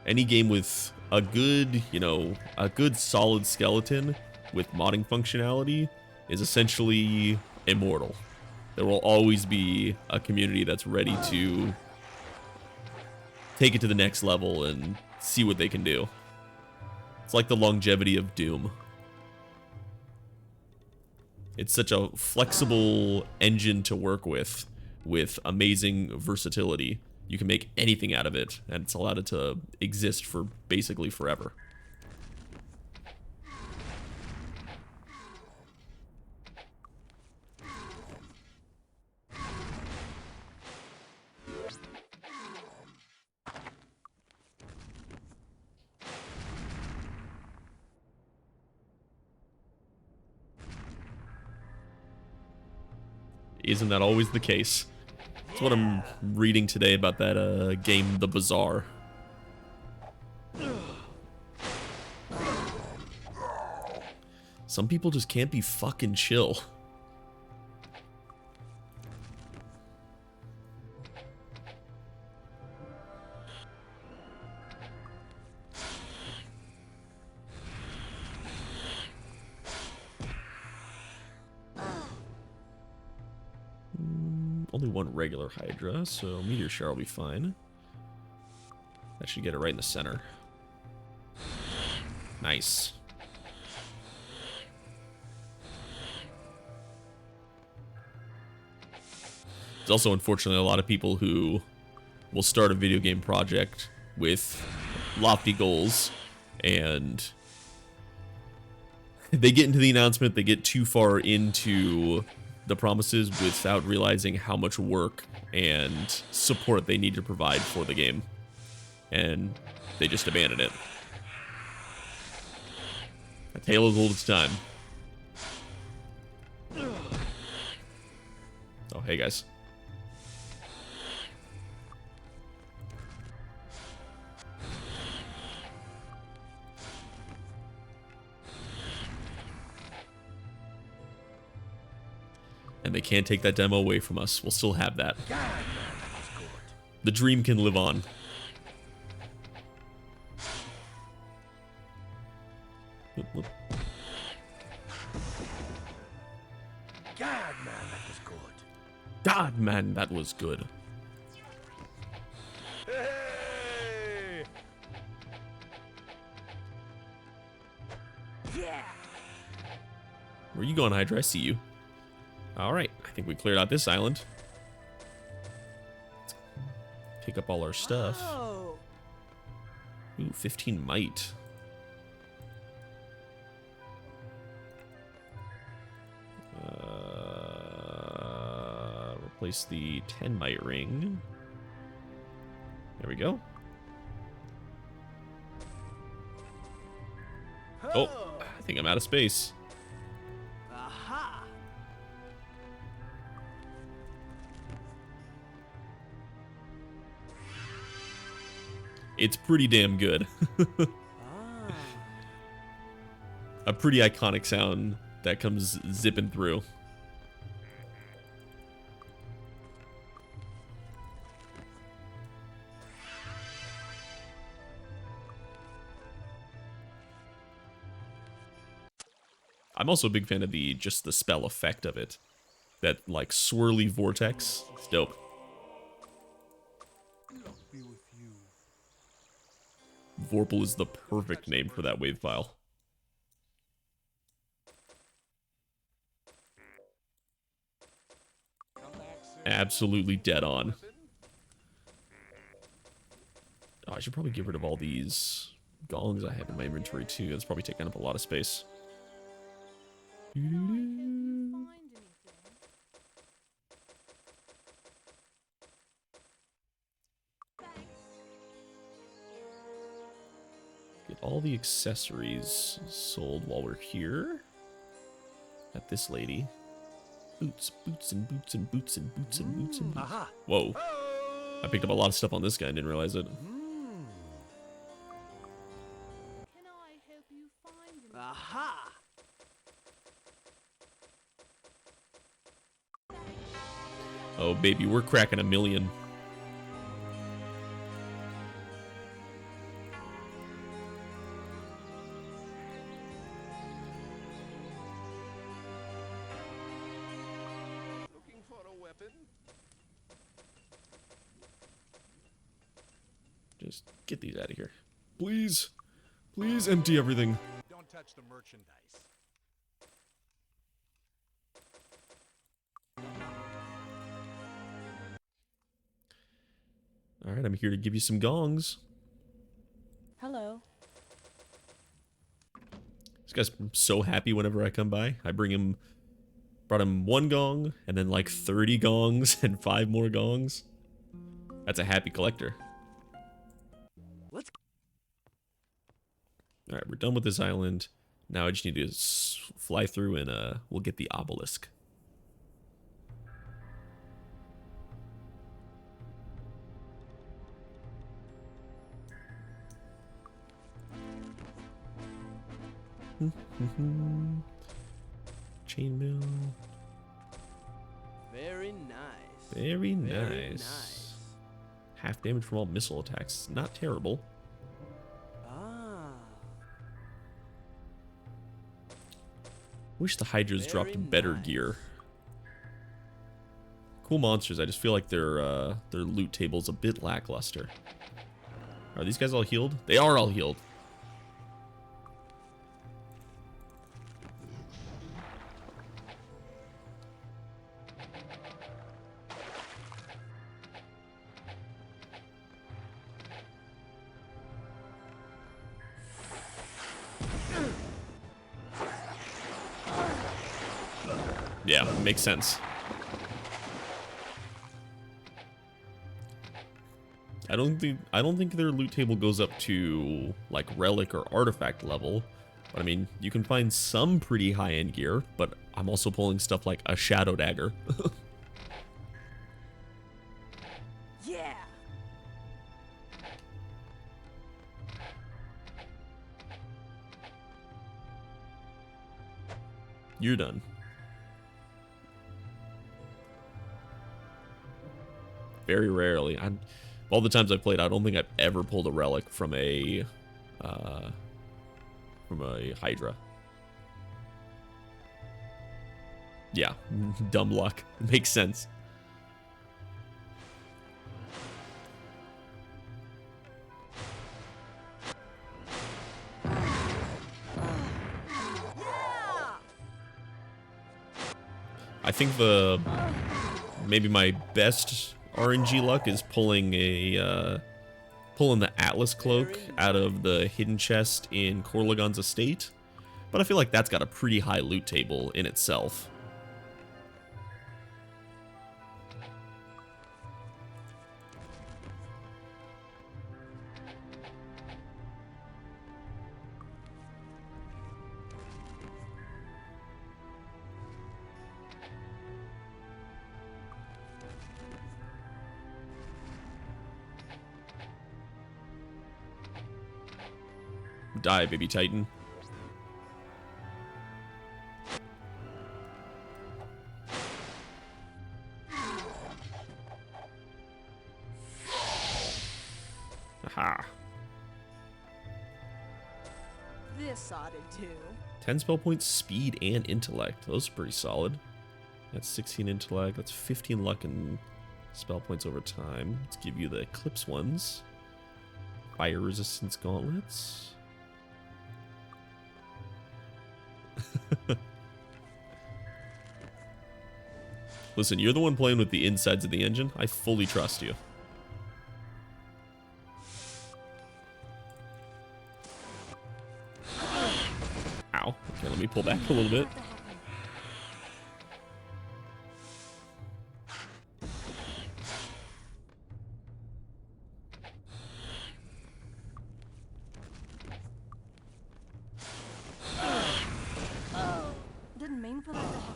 Any game with a good, you know, a good solid skeleton with modding functionality is essentially immortal. There will always be a community that's ready to take it to the next level and see what they can do. It's like the longevity of Doom. It's such a flexible engine to work with amazing versatility. You can make anything out of it, and it's allowed it to exist for basically forever. Isn't that always the case? That's what I'm reading today about that game, The Bazaar. Some people just can't be fucking chill. Only one regular Hydra, so Meteor Shower will be fine. That should get it right in the center. Nice. There's also, unfortunately, a lot of people who will start a video game project with lofty goals, and they get into the announcement, they get too far into the promises without realizing how much work and support they need to provide for the game. And they just abandon it. A tale as old as time. Oh, hey guys. And they can't take that demo away from us. We'll still have that. The dream can live on. Whoop, whoop. God, man, that was good. God, man, that was good. Hey! Yeah. Where you going, Hydra? I see you. Alright, I think we cleared out this island. Let's pick up all our stuff. Oh. Ooh, 15 might. Replace the 10 might ring. There we go. Oh, I think I'm out of space. Aha! It's pretty damn good. Ah. A pretty iconic sound that comes zipping through. I'm also a big fan of just the spell effect of it. That like swirly vortex. It's dope. Be with you. Vorpal is the perfect name for that wave file. Come back soon. Absolutely dead on. Oh, I should probably get rid of all these gongs I have in my inventory too. That's probably taking up a lot of space. Find anything? Get all the accessories sold while we're here. At this lady. Boots, boots, and boots, and boots, and boots, and boots, and boots. Aha. Whoa. I picked up a lot of stuff on this guy and didn't realize it. Can I help you find anything? Aha! Oh, baby, we're cracking 1,000,000. Looking for a weapon? Just get these out of here. Please. Please empty everything. Don't touch the merchandise. Alright, I'm here to give you some gongs. Hello. This guy's so happy whenever I come by. I brought him 1 gong, and then like 30 gongs, and 5 more gongs. That's a happy collector. Let's Alright, we're done with this island. Now I just need to fly through and we'll get the obelisk. Chainmail. Very nice. Very nice. Very nice. Half damage from all missile attacks. Not terrible. Ah. Wish the Hydras dropped Very better nice. gear. Cool monsters. I just feel like their loot table's a bit lackluster. Are these guys all healed? They are all healed. Yeah, makes sense. I don't think their loot table goes up to like relic or artifact level. But I mean, you can find some pretty high-end gear, but I'm also pulling stuff like a shadow dagger. Yeah. You're done. Very rarely. All the times I've played, I don't think I've ever pulled a relic from a Hydra. Yeah, dumb luck. Makes sense. I think maybe my best RNG luck is pulling the Atlas cloak out of the hidden chest in Corlegon's estate, but I feel like that's got a pretty high loot table in itself. Die, baby Titan. Aha. This ought to do. 10 spell points, speed, and intellect. Those are pretty solid. That's 16 intellect. That's 15 luck and spell points over time. Let's give you the Eclipse ones. Fire resistance gauntlets. Listen, you're the one playing with the insides of the engine. I fully trust you. Ow. Okay, let me pull back a little bit. Didn't mean for that to happen.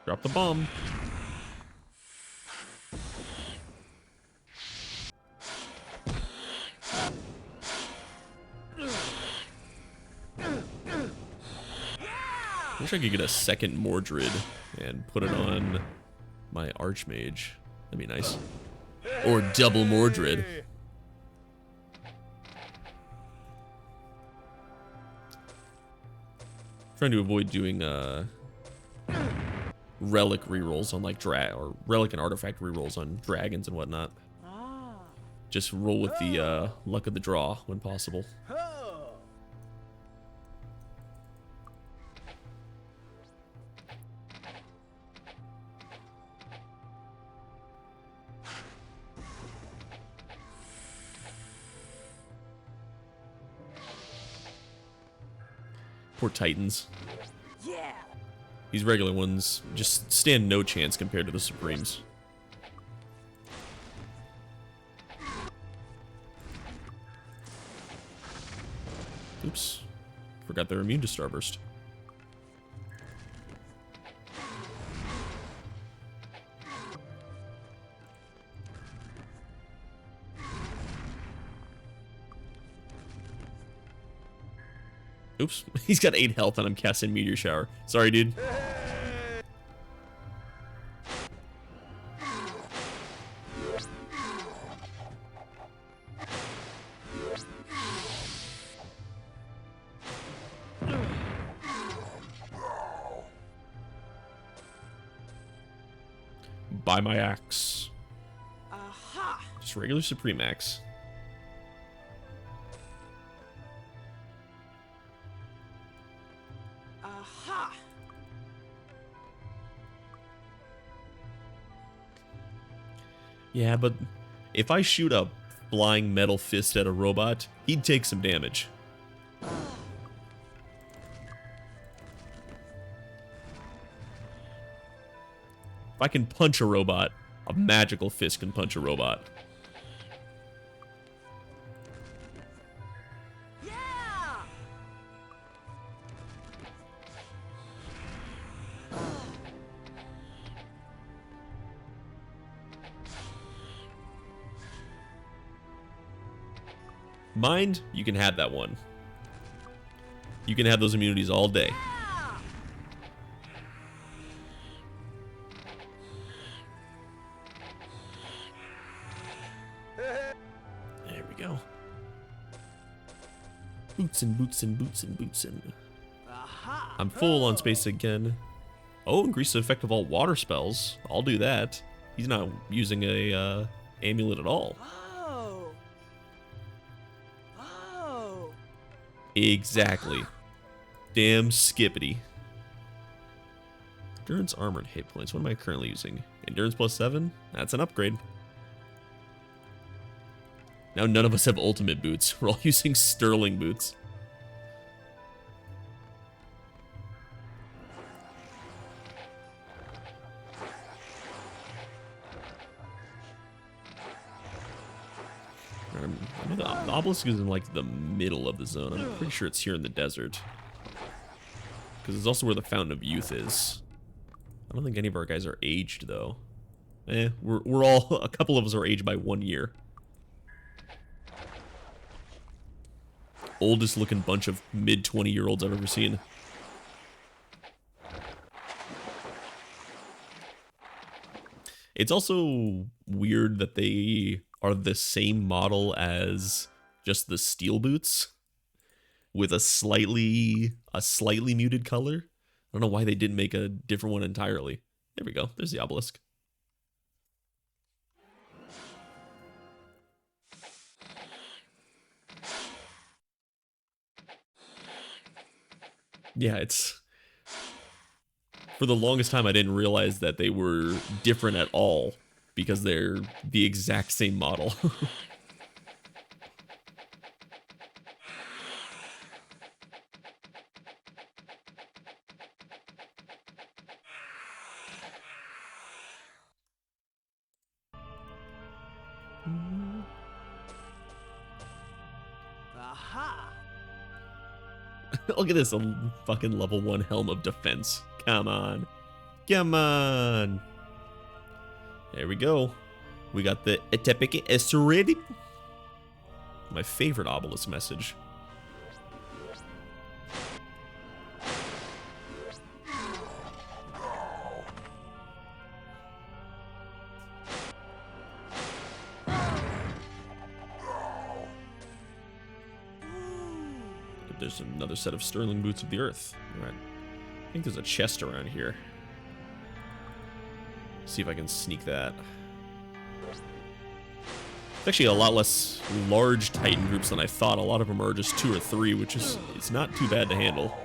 Drop the bomb. Wish I could get a second Mordred and put it on my Archmage. That'd be nice. Or double Mordred. Trying to avoid doing relic rerolls on like or relic and artifact rerolls on dragons and whatnot. Ah. Just roll with the luck of the draw when possible. Poor Titans. Yeah. These regular ones just stand no chance compared to the Supremes. Oops. Forgot they're immune to Starburst. Oops. He's got 8 health and I'm casting Meteor Shower. Sorry, dude. Buy my axe. Aha. Just regular Supreme axe. Aha. Yeah, but if I shoot a flying metal fist at a robot, he'd take some damage. If I can punch a robot, a magical fist can punch a robot. Yeah. Mind, you can have that one. You can have those immunities all day. There we go. Boots and boots and boots and boots and. I'm full on space again. Oh, increase the effect of all water spells. I'll do that. He's not using a amulet at all. Oh. Oh. Exactly. Damn skippity. Endurance armored hit points. What am I currently using? Endurance plus 7? That's an upgrade. Now none of us have ultimate boots. We're all using sterling boots. I know the obelisk is in like the middle of the zone. I'm pretty sure it's here in the desert. Because it's also where the Fountain of Youth is. I don't think any of our guys are aged though. We're all, a couple of us are aged by 1 year. Oldest looking bunch of mid 20-year-olds I've ever seen. It's also weird that they are the same model as just the steel boots with a slightly muted color. I don't know why they didn't make a different one entirely. There we go. There's the obelisk. Yeah, it's... For the longest time, I didn't realize that they were different at all because they're the exact same model. Aha! Look at this, a fucking level 1 Helm of Defense. Come on. Come on. There we go. We got the Etepike Esredi. My favorite obelisk message. there's another set of sterling boots of the earth. All right. I think there's a chest around here. See if I can sneak that. It's actually a lot less large Titan groups than I thought. A lot of them are just 2 or 3, which is it's not too bad to handle.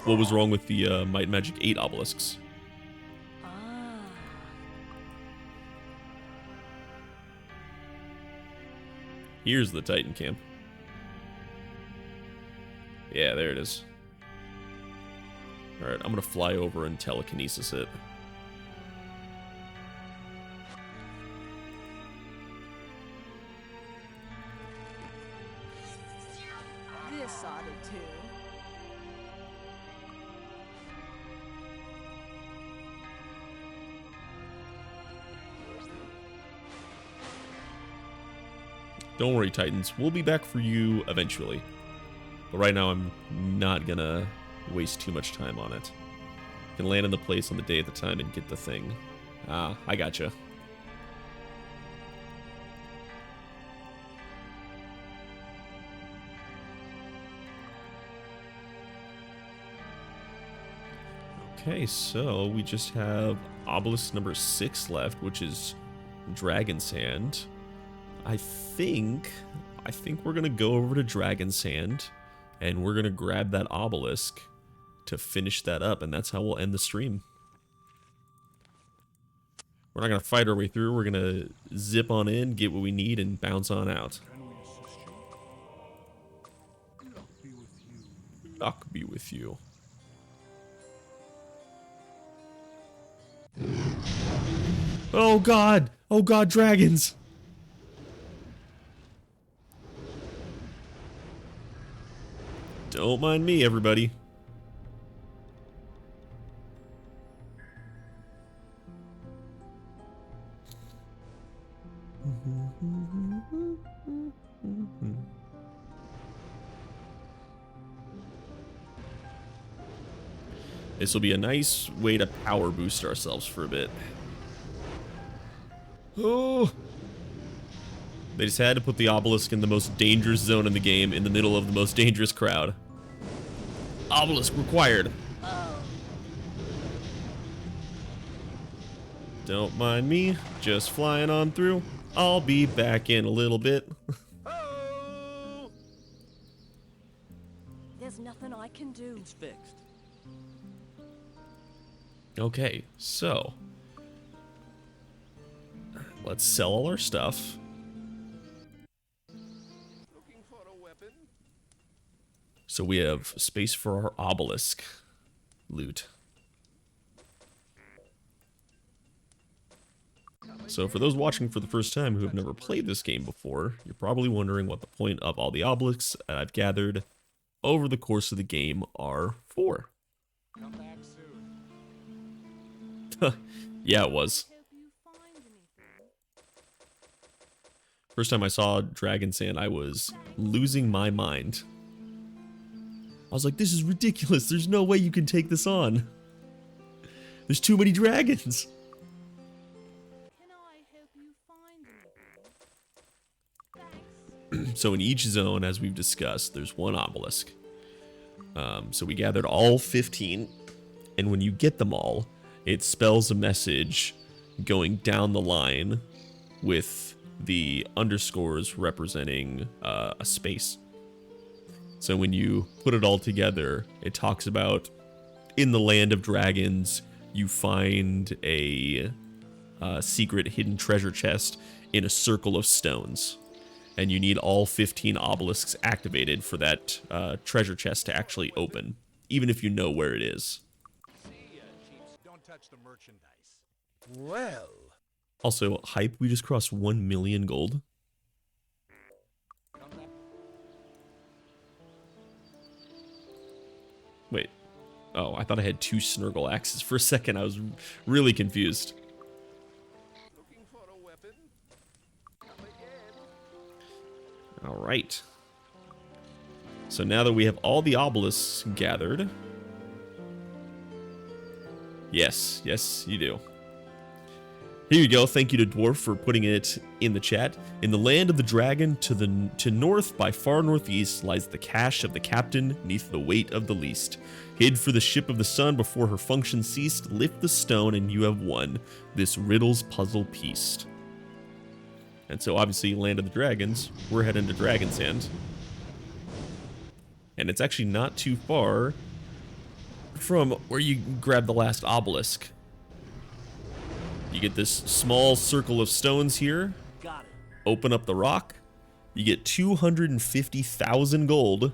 What was wrong with the Might and Magic 8 obelisks? Ah. Here's the Titan camp. Yeah, there it is. Alright, I'm gonna fly over and telekinesis it. This ought to do. Don't worry, Titans. We'll be back for you eventually. But right now, I'm not gonna waste too much time on it. Can land in the place on the day at the time and get the thing. Ah, I gotcha. Okay, so we just have obelisk number 6 left, which is Dragon's Hand. I think we're gonna go over to Dragon's Hand, and we're gonna grab that obelisk to finish that up, and that's how we'll end the stream. We're not gonna fight our way through. We're gonna zip on in, get what we need, and bounce on out. Luck be with you. Oh god! Oh god, dragons! Don't mind me, everybody. This will be a nice way to power boost ourselves for a bit. Oh! They just had to put the obelisk in the most dangerous zone in the game, in the middle of the most dangerous crowd. Obelisk required. Don't mind me, just flying on through. I'll be back in a little bit. There's nothing I can do. It's fixed. Okay, so let's sell all our stuff. Looking for a weapon? So we have space for our obelisk loot. So for those watching for the first time who have never played this game before, you're probably wondering what the point of all the obelisks that I've gathered over the course of the game are for. Come back soon. Yeah, it was. Hope you find anything. First time I saw Dragon's Hand, I was losing my mind. I was like, this is ridiculous. There's no way you can take this on. There's too many dragons. Can I help you find anything? Thanks. So in each zone, as we've discussed, there's one obelisk. So we gathered all 15, and when you get them all, it spells a message going down the line with the underscores representing a space. So when you put it all together, it talks about in the land of dragons, you find a secret hidden treasure chest in a circle of stones. And you need all 15 obelisks activated for that treasure chest to actually open, even if you know where it is. See ya, chiefs. Don't touch the merchandise. Well, Also, hype, we just crossed 1 million gold. Come back. Wait. Oh, I thought I had 2 Snurgle axes for a second. I was really confused. Looking for a weapon? Come again. Alright. So now that we have all the obelisks gathered... Yes, you do. Here you go. Thank you to Dwarf for putting it in the chat. In the land of the dragon, to north by far northeast lies the cache of the captain, neath the weight of the least. Hid for the ship of the sun before her function ceased. Lift the stone and you have won this riddle's puzzle piece. And so obviously, land of the dragons, we're heading to Dragon's End. And it's actually not too far from where you grab the last obelisk. You get this small circle of stones here. Got it. Open up the rock. You get 250,000 gold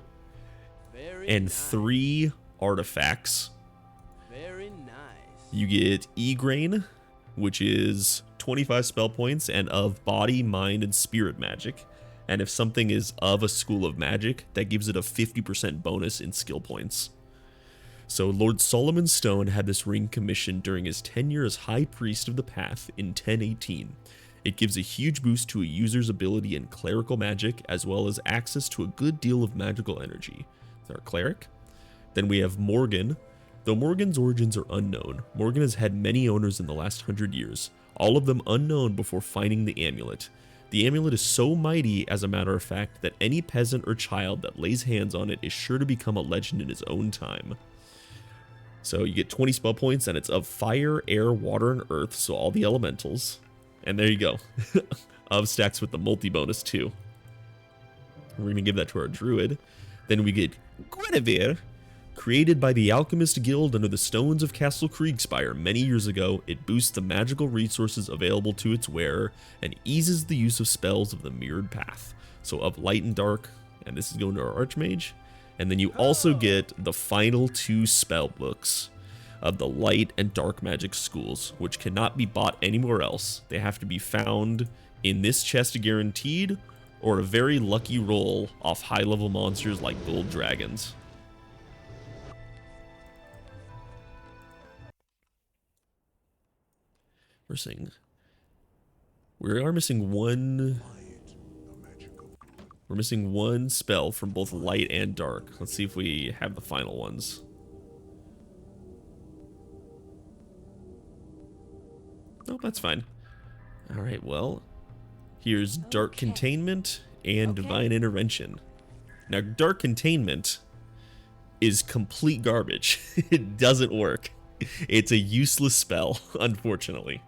Very and nice. 3 artifacts. Very nice. You get E-Grain, which is 25 spell points and of body, mind, and spirit magic. And if something is of a school of magic, that gives it a 50% bonus in skill points. So Lord Solomon Stone had this ring commissioned during his tenure as High Priest of the Path in 1018. It gives a huge boost to a user's ability in clerical magic, as well as access to a good deal of magical energy. That's our cleric. Then we have Morgan. Though Morgan's origins are unknown, Morgan has had many owners in the last 100 years, all of them unknown before finding the amulet. The amulet is so mighty, as a matter of fact, that any peasant or child that lays hands on it is sure to become a legend in his own time. So you get 20 spell points, and it's of fire, air, water, and earth, so all the elementals. And there you go. Of stacks with the multi-bonus too. We're going to give that to our druid. Then we get Guinevere. Created by the Alchemist Guild under the stones of Castle Kriegspire many years ago, it boosts the magical resources available to its wearer and eases the use of spells of the mirrored path. So of light and dark, and this is going to our Archmage. And then you also get the final 2 spell books of the light and dark magic schools, which cannot be bought anywhere else. They have to be found in this chest guaranteed, or a very lucky roll off high-level monsters like gold dragons. We are missing one. We're missing one spell from both light and dark. Let's see if we have the final ones. Nope, that's fine. All right, well, here's Dark Containment and Divine Intervention. Now, Dark Containment is complete garbage. It doesn't work. It's a useless spell, unfortunately.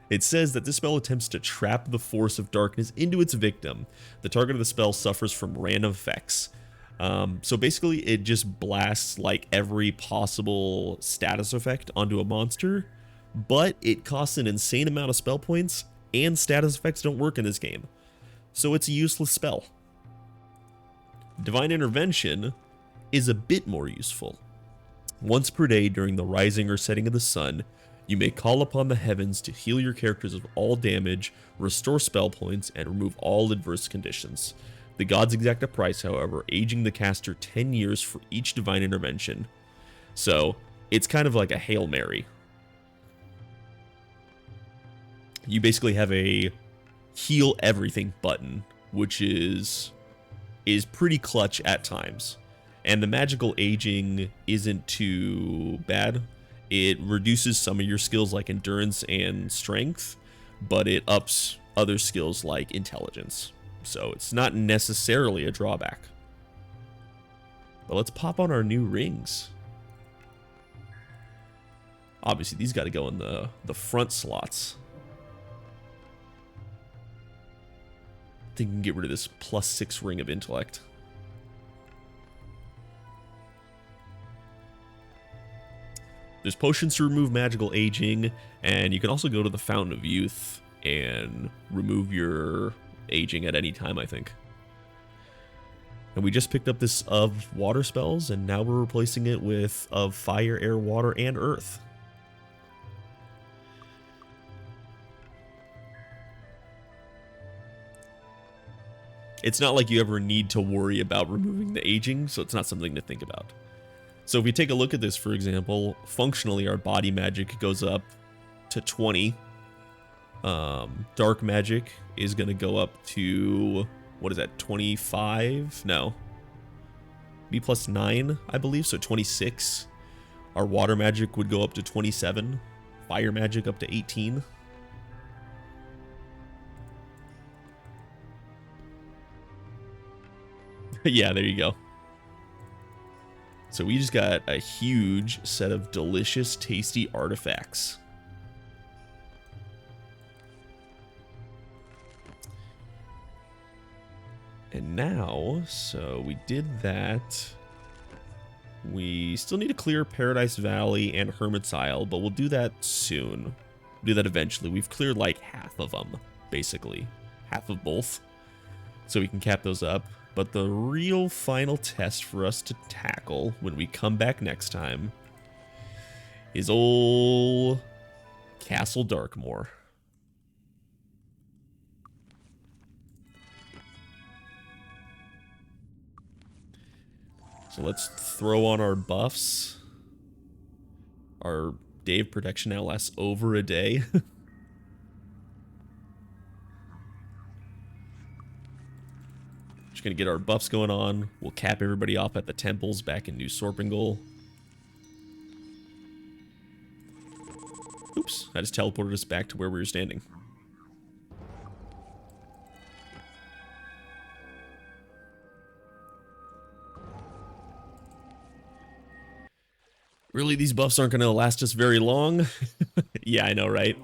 It says that this spell attempts to trap the force of darkness into its victim. The target of the spell suffers from random effects. So basically, it just blasts like every possible status effect onto a monster, but it costs an insane amount of spell points, and status effects don't work in this game. So it's a useless spell. Divine Intervention is a bit more useful. Once per day during the rising or setting of the sun, you may call upon the heavens to heal your characters of all damage, restore spell points, and remove all adverse conditions. The gods exact a price, however, aging the caster 10 years for each divine intervention. So, it's kind of like a Hail Mary. You basically have a heal everything button, which is pretty clutch at times. And the magical aging isn't too bad. It reduces some of your skills like endurance and strength, but it ups other skills like intelligence. So it's not necessarily a drawback. But let's pop on our new rings. Obviously, these got to go in the front slots. I think we can get rid of this +6 ring of intellect. There's potions to remove magical aging, and you can also go to the Fountain of Youth and remove your aging at any time, I think. And we just picked up this of water spells, and now we're replacing it with of fire, air, water, and earth. It's not like you ever need to worry about removing the aging, so it's not something to think about. So if we take a look at this, for example, functionally our body magic goes up to 20. Dark magic is going to go up to, what is that, 25? No. B plus 9, I believe, so 26. Our water magic would go up to 27. fire magic up to 18. Yeah, there you go. So we just got a huge set of delicious, tasty artifacts. And now, so we did that. We still need to clear Paradise Valley and Hermit's Isle, but we'll do that soon. We'll do that eventually. We've cleared like half of them, basically. Half of both. So we can cap those up. But the real final test for us to tackle when we come back next time is old Castle Darkmoor. So let's throw on our buffs. Our day of protection now lasts over a day. Just gonna get our buffs going on. We'll cap everybody off at the temples back in New Sorpingal. Oops, I just teleported us back to where we were standing. Really, these buffs aren't going to last us very long. Yeah, I know, right?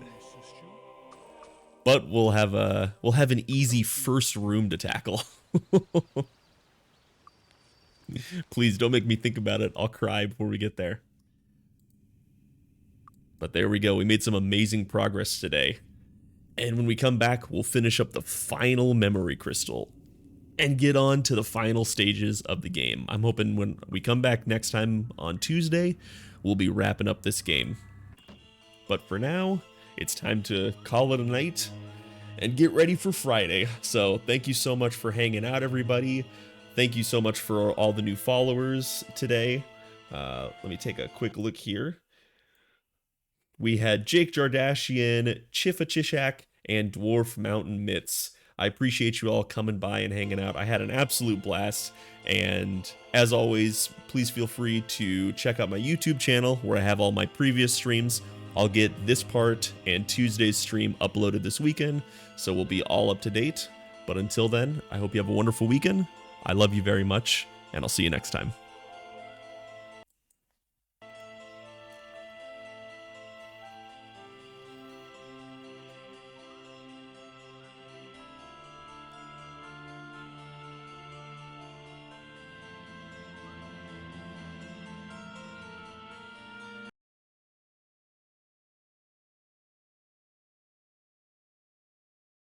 But we'll have an easy first room to tackle. Please don't make me think about it. I'll cry before we get there. But there we go. We made some amazing progress today. And when we come back, we'll finish up the final memory crystal and get on to the final stages of the game. I'm hoping when we come back next time on Tuesday, we'll be wrapping up this game. But for now, it's time to call it a night and get ready for Friday. So thank you so much for hanging out, everybody. Thank you so much for all the new followers today. Let me take a quick look here. We had Jake Jardashian, Chifa Chishak, and Dwarf Mountain Mitts. I appreciate you all coming by and hanging out. I had an absolute blast. And as always, please feel free to check out my YouTube channel where I have all my previous streams. I'll get this part and Tuesday's stream uploaded this weekend, so we'll be all up to date. But until then, I hope you have a wonderful weekend. I love you very much, and I'll see you next time.